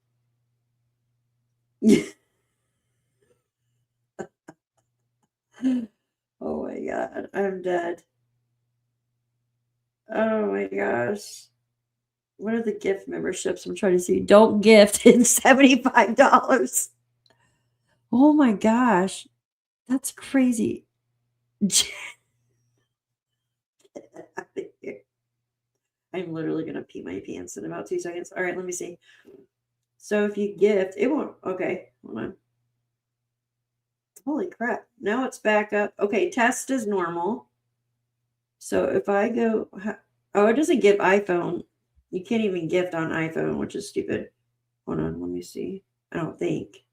Oh my God. I'm dead. Oh my gosh. What are the gift memberships? I'm trying to see. Don't gift in $75. Oh my gosh. That's crazy. Get out of here. I'm literally going to pee my pants in about 2 seconds. All right, let me see. So if you gift, it won't. Okay, hold on. Holy crap. Now it's back up. Okay, test is normal. So if I go, oh, it doesn't give iPhone. You can't even gift on iPhone, which is stupid. Hold on, let me see. I don't think.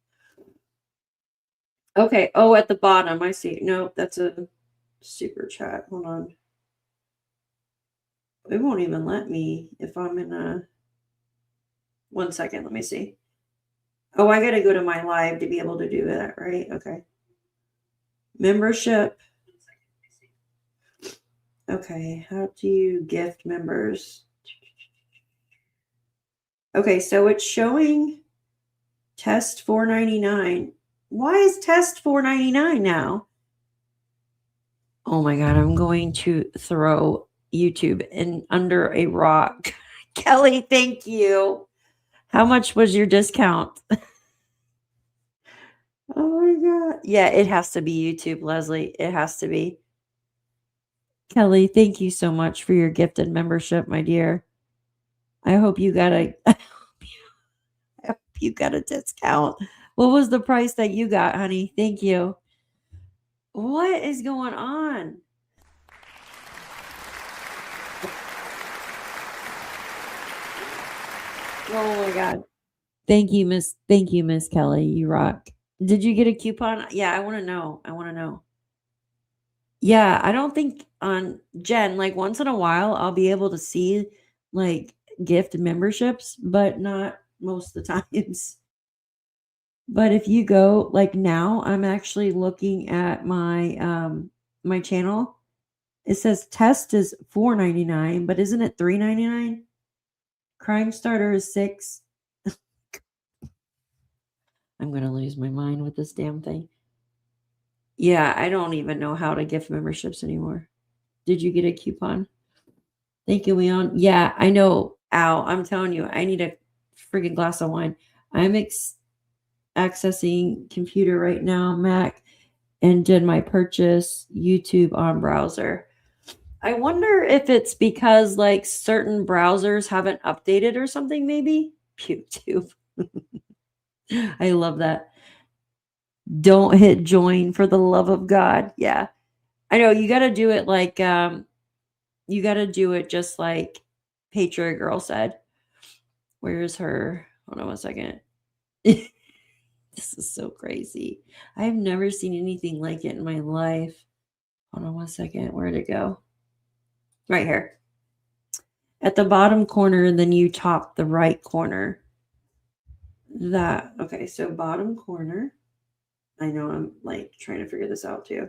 Okay, oh, at the bottom, I see. No, that's a super chat. Hold on. It won't even let me if I'm in a. 1 second, let me see. Oh, I got to go to my live to be able to do that, right? Okay. Membership. Okay, how do you gift members? Okay, so it's showing test $4.99. Why is test $4.99 now? Oh my God, I'm going to throw YouTube in under a rock. Kelly, thank you. How much was your discount? Oh my God. Yeah, it has to be YouTube, Leslie. It has to be. Kelly, thank you so much for your gifted membership, my dear. I hope you got a discount. What was the price that you got, honey? Thank you. What is going on? Oh my God. Thank you, Miss Kelly. You rock. Did you get a coupon? Yeah, I want to know. Yeah, I don't think on Jen, like once in a while, I'll be able to see like gift memberships, but not most of the times. But if you go like now, I'm actually looking at my my channel. It says test is $4.99, but isn't it $3.99? Crime Starter is $6. I'm gonna lose my mind with this damn thing. Yeah, I don't even know how to gift memberships anymore. Did you get a coupon? Thank you, Leon. Yeah, I know. Ow, I'm telling you, I need a freaking glass of wine. I'm accessing computer right now, Mac, and did my purchase YouTube on browser. I wonder if it's because like certain browsers haven't updated or something, maybe. PICTOU. I love that. Don't hit join for the love of God. Yeah. I know you got to do it like you got to do it just like Patriot Girl said. Where's her? Hold on 1 second. This is so crazy. I've never seen anything like it in my life. Hold on 1 second. Where'd it go? Right here. At the bottom corner, then you top the right corner. That, okay, so bottom corner. I know I'm like trying to figure this out too.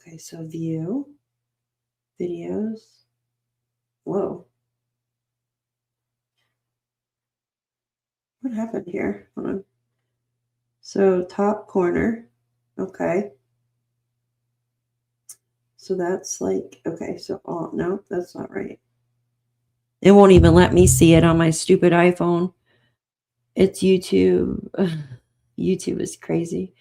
Okay, so view, videos. Whoa. What happened here? Hold on. So top corner. Okay. So that's like, okay, so all, no, that's not right. It won't even let me see it on my stupid iPhone. It's YouTube. YouTube is crazy.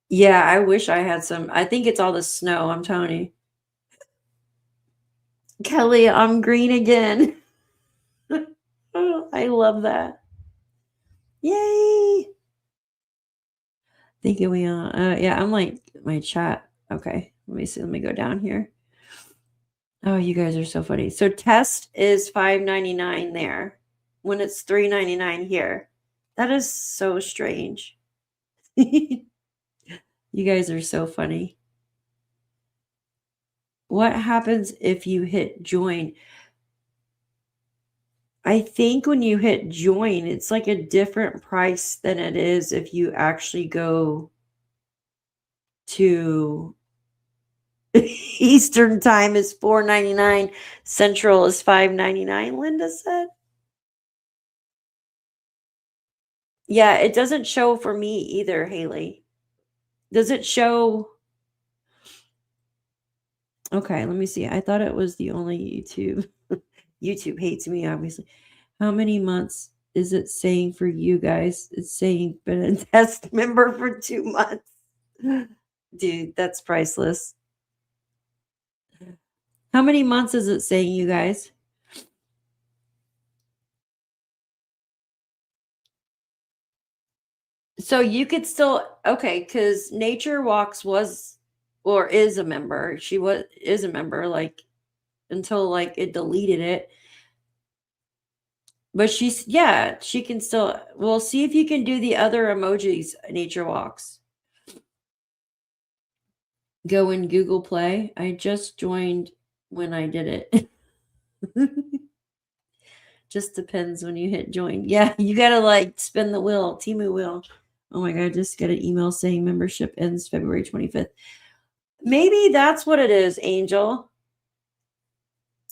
Yeah, I wish I had some. I think it's all the snow, I'm telling you. Kelly, I'm green again. Oh, I love that. Yay. Thank you, Leon. Yeah, I'm like my chat. Okay, let me see. Let me go down here. Oh, you guys are so funny. So test is $5.99 there when it's $3.99 here. That is so strange. You guys are so funny. What happens if you hit join? I think when you hit join, it's like a different price than it is if you actually go to Eastern time is $4.99. Central is $5.99, Linda said. Yeah, it doesn't show for me either, Haley. Does it show? Okay, let me see. I thought it was the only YouTube. YouTube hates me, obviously. How many months is it saying for you guys? It's saying been a test member for 2 months. Dude, that's priceless. How many months is it saying, you guys? So you could still, okay, because Nature Walks was or is a member. She is a member, like, until like it deleted it. But yeah, she can still, we'll see if you can do the other emojis, Nature Walks. Go in Google Play. I just joined when I did it. Just depends when you hit join. Yeah, you gotta like spin the wheel, Temu wheel. Oh my God, I just got an email saying membership ends February 25th. Maybe that's what it is, Angel.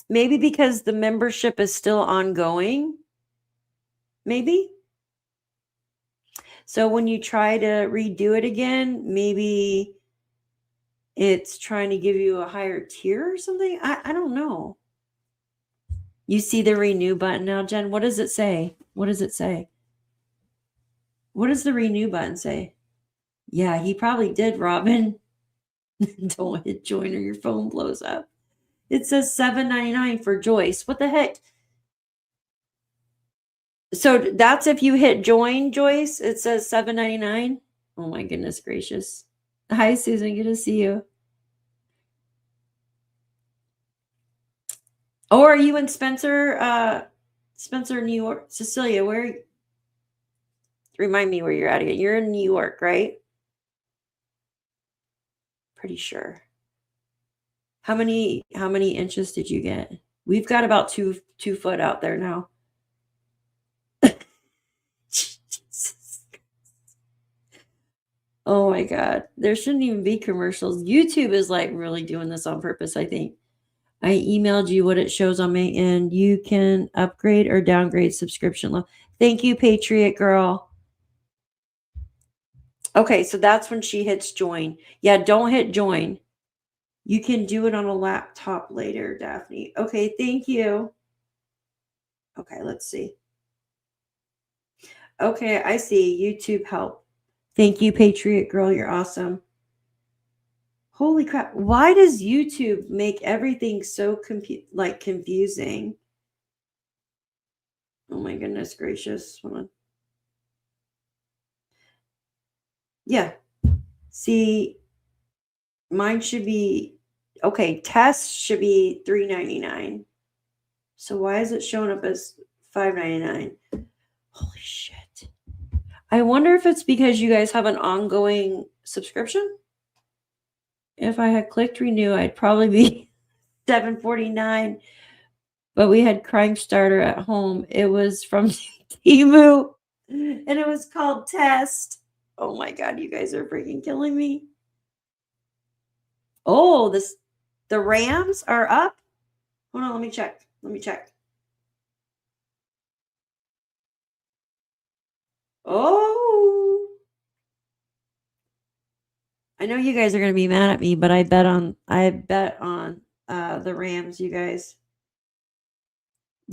Maybe because the membership is still ongoing. Maybe. So when you try to redo it again, maybe it's trying to give you a higher tier or something. I don't know. You see the renew button now, Jen? What does it say? What does it say? What does the renew button say? Yeah, he probably did, Robin. Don't hit join or your phone blows up. It says $7.99 for Joyce. What the heck? So that's if you hit join, Joyce. It says $7.99. Oh my goodness gracious. Hi, Susan. Good to see you. Oh, are you in Spencer, New York? Cecilia, where? Remind me where you're at again. You're in New York, right? Pretty sure. How many inches did you get? We've got about two foot out there now. Oh my God. There shouldn't even be commercials. YouTube is like really doing this on purpose, I think. I emailed you what it shows on my end. You can upgrade or downgrade subscription level. Thank you, Patriot Girl. Okay, so that's when she hits join. Yeah, don't hit join. You can do it on a laptop later, Daphne. Okay, thank you. Okay, let's see. Okay, I see. YouTube help. Thank you, Patriot Girl. You're awesome. Holy crap. Why does YouTube make everything so confusing? Oh my goodness gracious. Hold on. Yeah. See, mine should be, okay, test should be $3.99. So why is it showing up as $5.99? Holy shit. I wonder if it's because you guys have an ongoing subscription. If I had clicked renew, I'd probably be $7.49. But we had Crime Starter at home. It was from Temu, and it was called Test. Oh my God, you guys are freaking killing me. Oh, the Rams are up. Hold on, let me check. Oh, I know you guys are gonna be mad at me, but I bet on the Rams, you guys.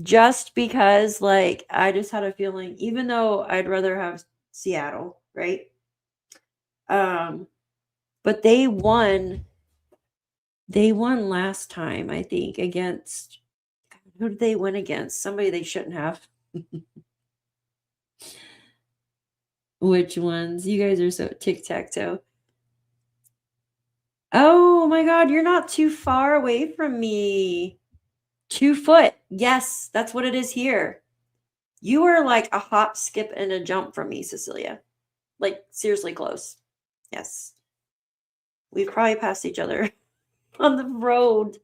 Just because, like, I just had a feeling, even though I'd rather have Seattle, right? But they won last time, I think, against, who did they win against? Somebody they shouldn't have. Which ones? You guys are so tic-tac-toe. Oh my God, you're not too far away from me. 2 foot. Yes, that's what it is here. You are like a hop, skip, and a jump from me, Cecilia. Like, seriously close. Yes. We've probably passed each other on the road.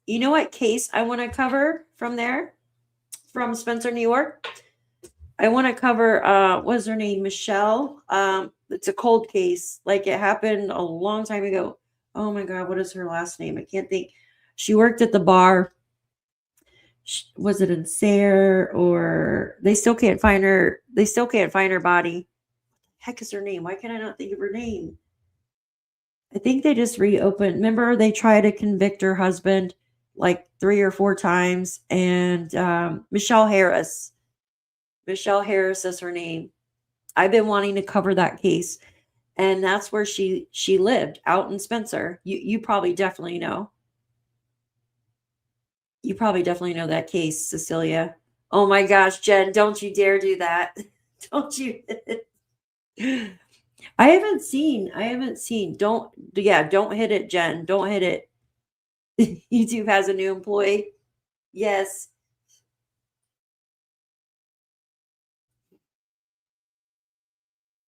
You know what case I want to cover from there? From Spencer, New York? I want to cover, what's her name? Michelle. It's a cold case. Like it happened a long time ago. Oh my God, what is her last name? I can't think. She worked at the bar. Was it in Sayre, or they still can't find her? They still can't find her body. Heck is her name? Why can I not think of her name? I think they just reopened. Remember, they tried to convict her husband like 3 or 4 times, and Michelle Harris. Michelle Harris is her name. I've been wanting to cover that case, and that's where she lived, out in Spencer. You probably definitely know. You probably definitely know that case, Cecilia. Oh my gosh, Jen, don't you dare do that. Don't you? I haven't seen. Don't hit it, Jen. Don't hit it. YouTube has a new employee. Yes.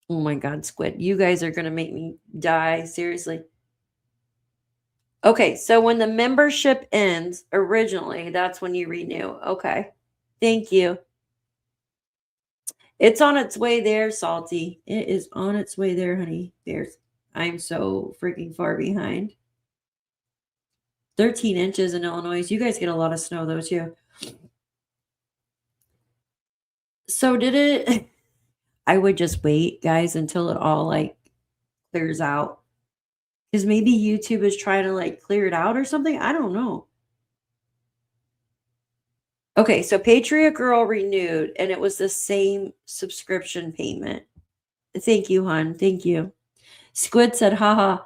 Oh my God, Squid. You guys are going to make me die. Seriously. Okay, so when the membership ends, originally, that's when you renew. Okay. Thank you. It's on its way there, Salty. It is on its way there, honey. I'm so freaking far behind. 13 inches in Illinois. You guys get a lot of snow, though, too. So did it... I would just wait, guys, until it all, like, clears out. Because maybe YouTube is trying to, like, clear it out or something. I don't know. Okay, so Patriot Girl renewed, and it was the same subscription payment. Thank you, hon. Thank you. Squid said, haha,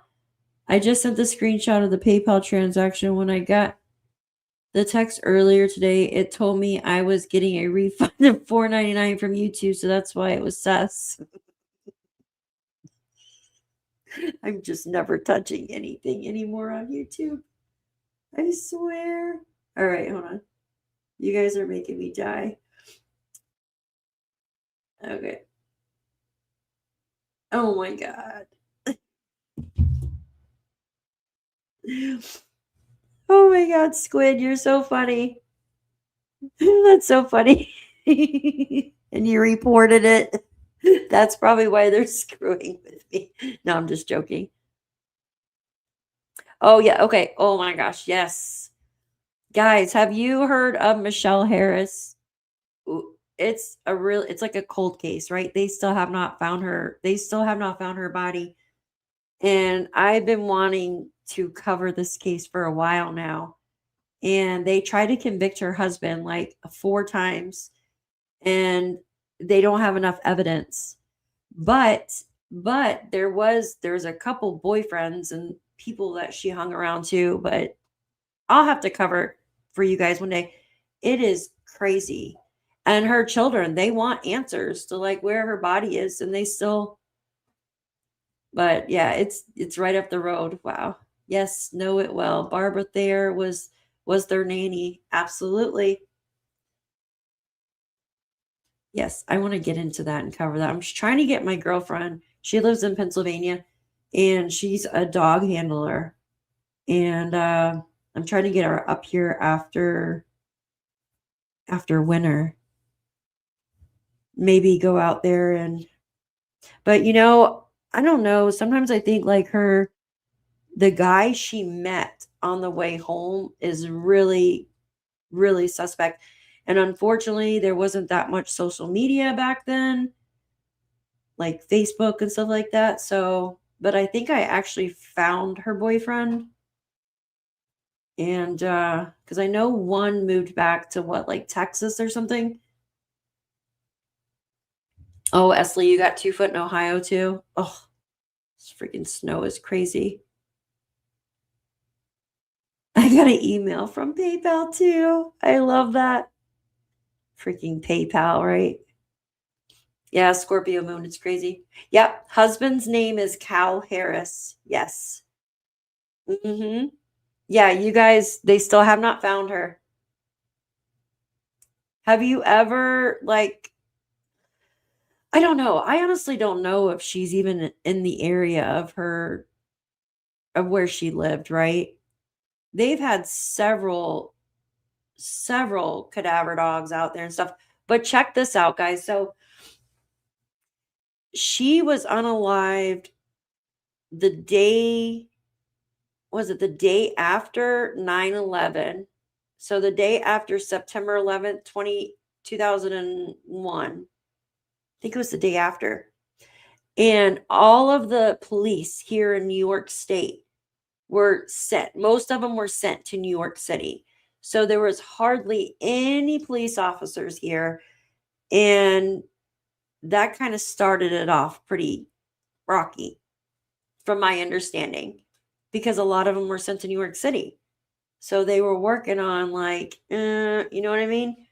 I just sent the screenshot of the PayPal transaction. When I got the text earlier today, it told me I was getting a refund of $4.99 from YouTube, so that's why it was sus. I'm just never touching anything anymore on YouTube. I swear. All right, hold on. You guys are making me die. Okay. Oh my God. Oh my God, Squid, you're so funny. That's so funny. And you reported it. That's probably why they're screwing with me. No, I'm just joking. Oh, yeah. Okay. Oh my gosh. Yes. Guys, have you heard of Michelle Harris? It's like a cold case, right? They still have not found her. They still have not found her body. And I've been wanting to cover this case for a while now. And they tried to convict her husband like 4 times, and they don't have enough evidence. But there's a couple boyfriends and people that she hung around to, but I'll have to cover it for you guys one day. It is crazy. And her children, they want answers to like where her body is, and they still, but yeah, it's right up the road. Wow. Yes, know it well. Barbara Thayer was their nanny. Absolutely. Yes, I want to get into that and cover that. I'm just trying to get my girlfriend. She lives in Pennsylvania, and she's a dog handler. And I'm trying to get her up here after winter. Maybe go out there but I don't know. Sometimes I think like the guy she met on the way home is really, really suspect. And unfortunately, there wasn't that much social media back then, like Facebook and stuff like that. So, but I think I actually found her boyfriend. And because I know one moved back to like Texas or something. Oh, Esley, you got 2 foot in Ohio too? Oh, this freaking snow is crazy. I got an email from PayPal too. I love that. Freaking PayPal, right? Yeah, Scorpio moon. It's crazy. Yep. Husband's name is Cal Harris. Yes. Mm-hmm. Yeah, you guys, they still have not found her. Have you ever, like, I don't know. I honestly don't know if she's even in the area of where she lived, right? they've had several cadaver dogs out there and stuff. But check this out, guys. So she was unalived the day, was it the day after 9/11? So the day after September 11th, 2001. I think it was the day after. And all of the police here in New York State were sent. Most of them were sent to New York City. So there was hardly any police officers here. And that kind of started it off pretty rocky, from my understanding, because a lot of them were sent to New York City. So they were working on like, you know what I mean?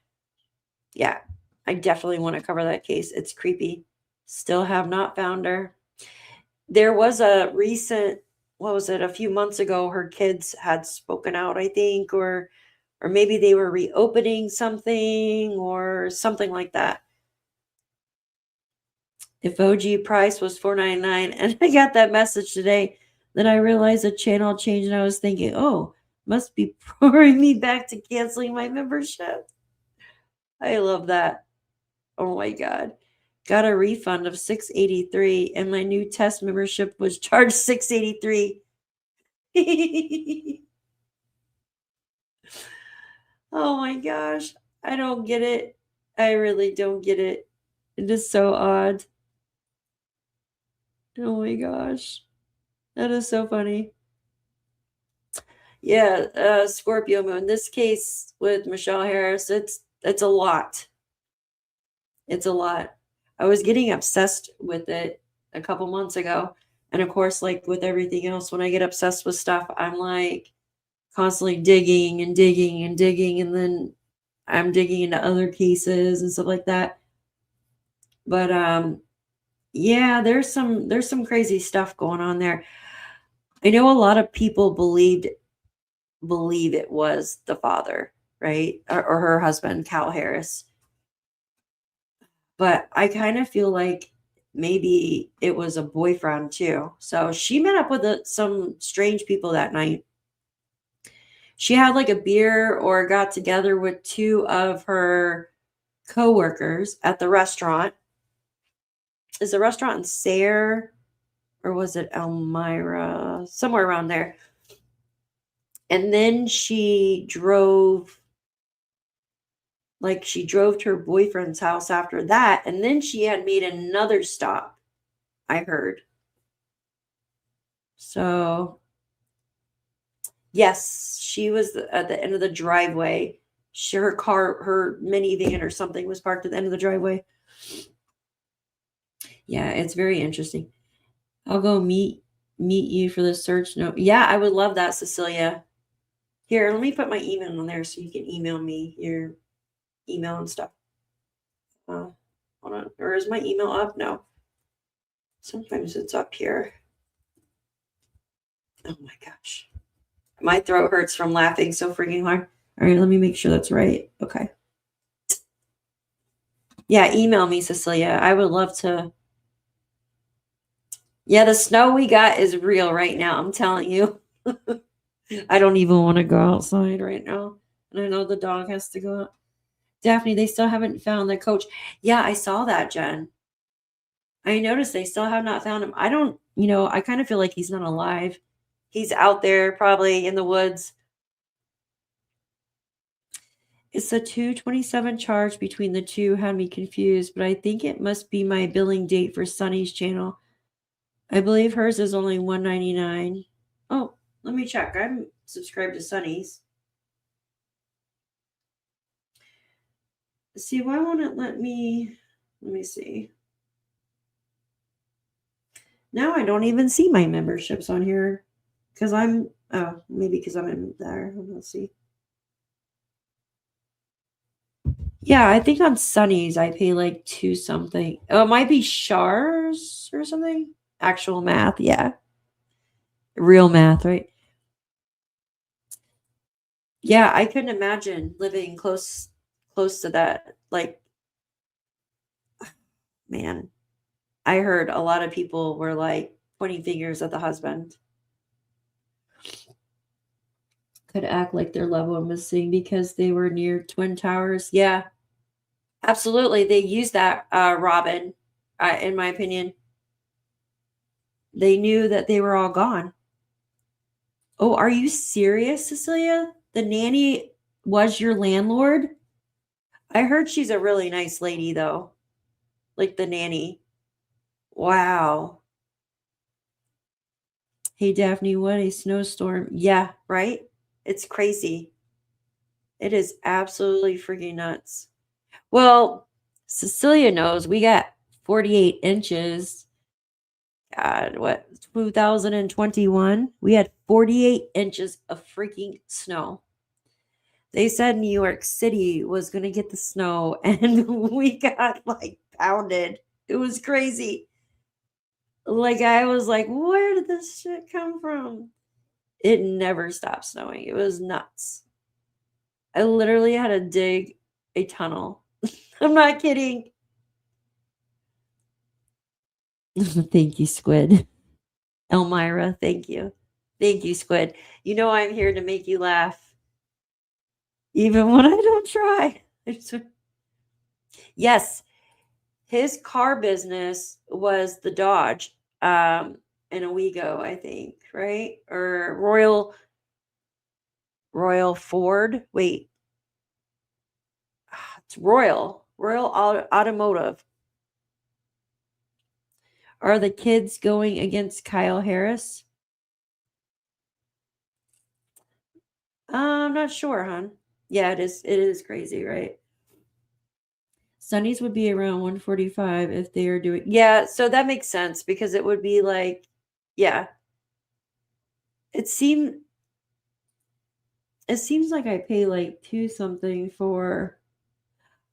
Yeah, I definitely want to cover that case. It's creepy. Still have not found her. There was a recent, what was it, a few months ago, her kids had spoken out, I think, or maybe they were reopening something or something like that. If OG price was $4.99, and I got that message today, then I realized the channel changed, and I was thinking, oh, must be pouring me back to canceling my membership. I love that. Oh my God. Got a refund of $6.83, and my new test membership was charged $6.83. Oh my gosh. I don't get it. I really don't get it. It is so odd. Oh my gosh. That is so funny. Yeah, Scorpio moon. This case with Michelle Harris, it's a lot. It's a lot. I was getting obsessed with it a couple months ago. And of course, like with everything else, when I get obsessed with stuff, I'm like constantly digging and digging and digging. And then I'm digging into other cases and stuff like that. But yeah, there's some crazy stuff going on there. I know a lot of people believe it was the father, right? Or her husband, Cal Harris. But I kind of feel like maybe it was a boyfriend too. So she met up with some strange people that night. She had like a beer or got together with two of her coworkers at the restaurant. Is the restaurant in Sayre, or was it Elmira? Somewhere around there. And then she drove to her boyfriend's house after that. And then she had made another stop, I heard. So, yes, she was at the end of the driveway. Her minivan or something was parked at the end of the driveway. Yeah, it's very interesting. I'll go meet you for the search note. Yeah, I would love that, Cecilia. Here, let me put my email on there so you can email me your email and stuff. Hold on. Or is my email up? No. Sometimes it's up here. Oh my gosh. My throat hurts from laughing so freaking hard. All right, let me make sure that's right. Okay. Yeah, email me, Cecilia. I would love to. Yeah, the snow we got is real right now. I'm telling you. I don't even want to go outside right now. And I know the dog has to go out. Daphne, they still haven't found the coach. Yeah, I saw that, Jen. I noticed they still have not found him. I don't, I kind of feel like he's not alive. He's out there probably in the woods. It's the 2/27 charge between the two had me confused, but I think it must be my billing date for Sunny's channel. I believe hers is only $1.99. Oh, let me check. I'm subscribed to Sunny's. See, why won't it let me see. Now I don't even see my memberships on here because maybe because I'm in there. Let's see. Yeah, I think on Sunny's I pay like $2 something. Oh, it might be Shars or something. Actual math, yeah. Real math, right? Yeah, I couldn't imagine living close to that. Like, man, I heard a lot of people were like pointing fingers at the husband. could act like their loved one was missing because they were near Twin Towers. Yeah, absolutely. They used that, Robin, in my opinion. They knew that they were all gone. Oh, are you serious, Cecilia? The nanny was your landlord? I heard she's a really nice lady, though. Like the nanny. Wow. Hey, Daphne, what a snowstorm. Yeah, right? It's crazy. It is absolutely freaking nuts. Well, Cecilia knows we got 48 inches. God, what, 2021? We had 48 inches of freaking snow. They said New York City was going to get the snow, and we got like pounded. It was crazy. Like, I was like, where did this shit come from? It never stopped snowing. It was nuts. I literally had to dig a tunnel. I'm not kidding. Thank you, Squid. Elmira, thank you. Thank you, Squid. You know I'm here to make you laugh. Even when I don't try. Yes, his car business was the Dodge and Owego, I think, right? Or Royal Ford. Wait. It's Royal Automotive. Are the kids going against Kyle Harris? I'm not sure, hon. Yeah, it is. It is crazy, right? Sundays would be around 145 if they are doing. Yeah, so that makes sense because it would be like, yeah. It seems like I pay like two something for.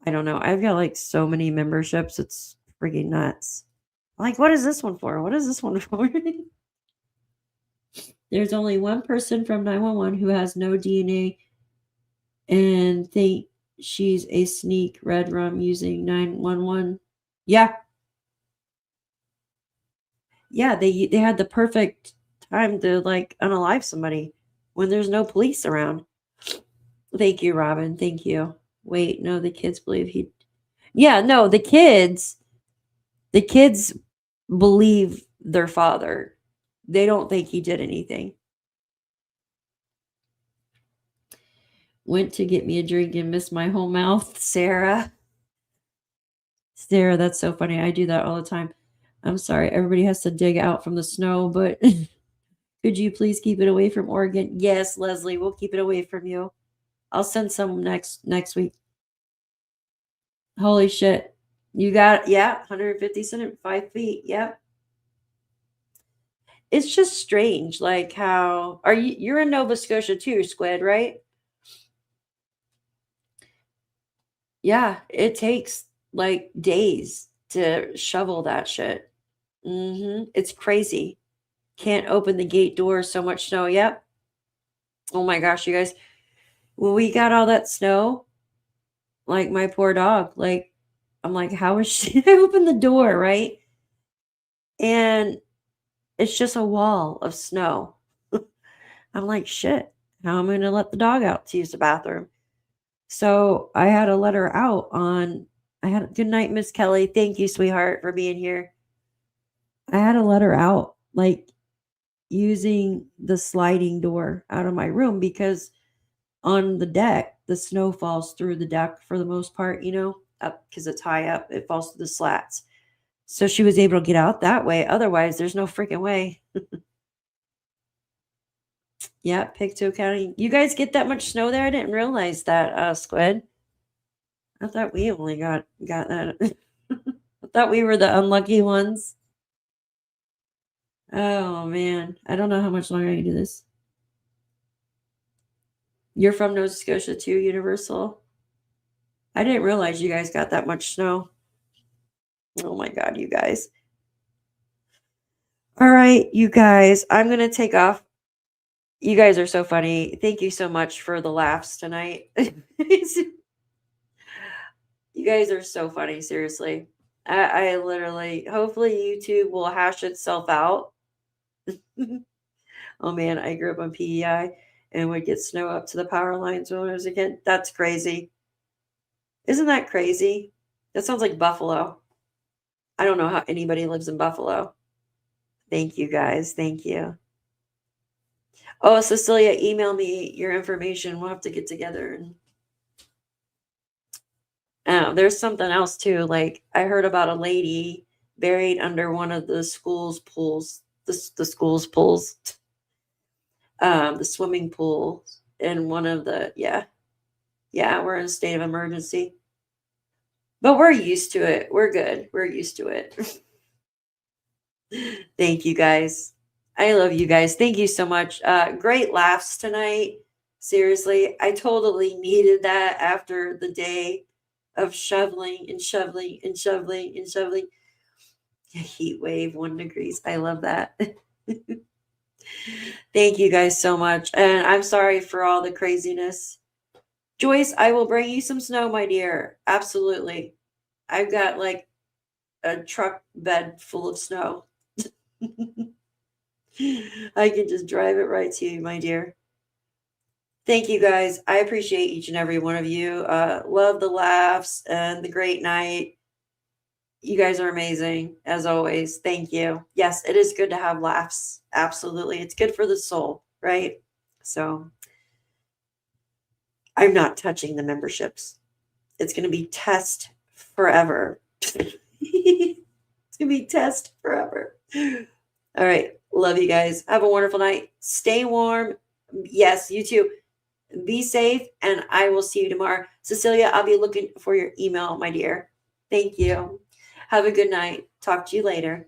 I don't know. I've got like so many memberships. It's freaking nuts. Like, what is this one for? What is this one for? There's only one person from 911 who has no DNA and think she's a sneak red rum using 911. Yeah. Yeah, they had the perfect time to like unalive somebody when there's no police around. Thank you, Robin. Thank you. Wait, no, the kids believe he. Yeah, no, the kids believe their father. They don't think he did anything. Went to get me a drink and missed my whole mouth, Sarah. Sarah, that's so funny. I do that all the time. I'm sorry. Everybody has to dig out from the snow, but could you please keep it away from Oregon? Yes, Leslie, we'll keep it away from you. I'll send some next week. Holy shit. You got, yeah, 150 centimeters, 5 feet. Yep. It's just strange, like how you're in Nova Scotia too, Squid, right? Yeah, it takes like days to shovel that shit. It's crazy. Can't open the gate door, so much snow. Yep. Oh my gosh, you guys. When we got all that snow, like my poor dog, like I'm like, how is she? I opened the door, right? And it's just a wall of snow. I'm like, shit, how am I going to let the dog out to use the bathroom? So I had to let her out good night, Miss Kelly. Thank you, sweetheart, for being here. I had to let her out, like using the sliding door out of my room because on the deck, the snow falls through the deck for the most part, up because it's high up. It falls through the slats. So she was able to get out that way. Otherwise, there's no freaking way. Yeah, Pictou County. You guys get that much snow there? I didn't realize that, Squid. I thought we only got that. I thought we were the unlucky ones. Oh, man. I don't know how much longer I can do this. You're from Nova Scotia too, Universal? I didn't realize you guys got that much snow. Oh, my God, you guys. All right, you guys. I'm going to take off. You guys are so funny. Thank you so much for the laughs tonight. You guys are so funny, seriously. I literally, hopefully YouTube will hash itself out. Oh man, I grew up on PEI. and would get snow up to the power lines owners again. That's crazy. Isn't that crazy? That sounds like Buffalo. I don't know how anybody lives in Buffalo. Thank you, guys. Thank you. Oh, Cecilia, email me your information. We'll have to get together. And there's something else too. Like I heard about a lady buried under one of the school's pools. The school's pools. The swimming pool in one of the yeah, we're in a state of emergency. But we're used to it. We're good. We're used to it. Thank you guys. I love you guys. Thank you so much. Great laughs tonight. Seriously, I totally needed that after the day of shoveling and shoveling and shoveling and shoveling. Heat wave, 1 degrees. I love that. Thank you guys so much. And I'm sorry for all the craziness. Joyce, I will bring you some snow, my dear. Absolutely. I've got like a truck bed full of snow. I can just drive it right to you, my dear. Thank you guys. I appreciate each and every one of you. Love the laughs and the great night. You guys are amazing as always. Thank you. Yes, it is good to have laughs. Absolutely. It's good for the soul, right? So I'm not touching the memberships. It's going to be test forever. It's going to be test forever. All right. Love you guys. Have a wonderful night. Stay warm. Yes, you too. Be safe, and I will see you tomorrow. Cecilia, I'll be looking for your email, my dear. Thank you. Have a good night. Talk to you later.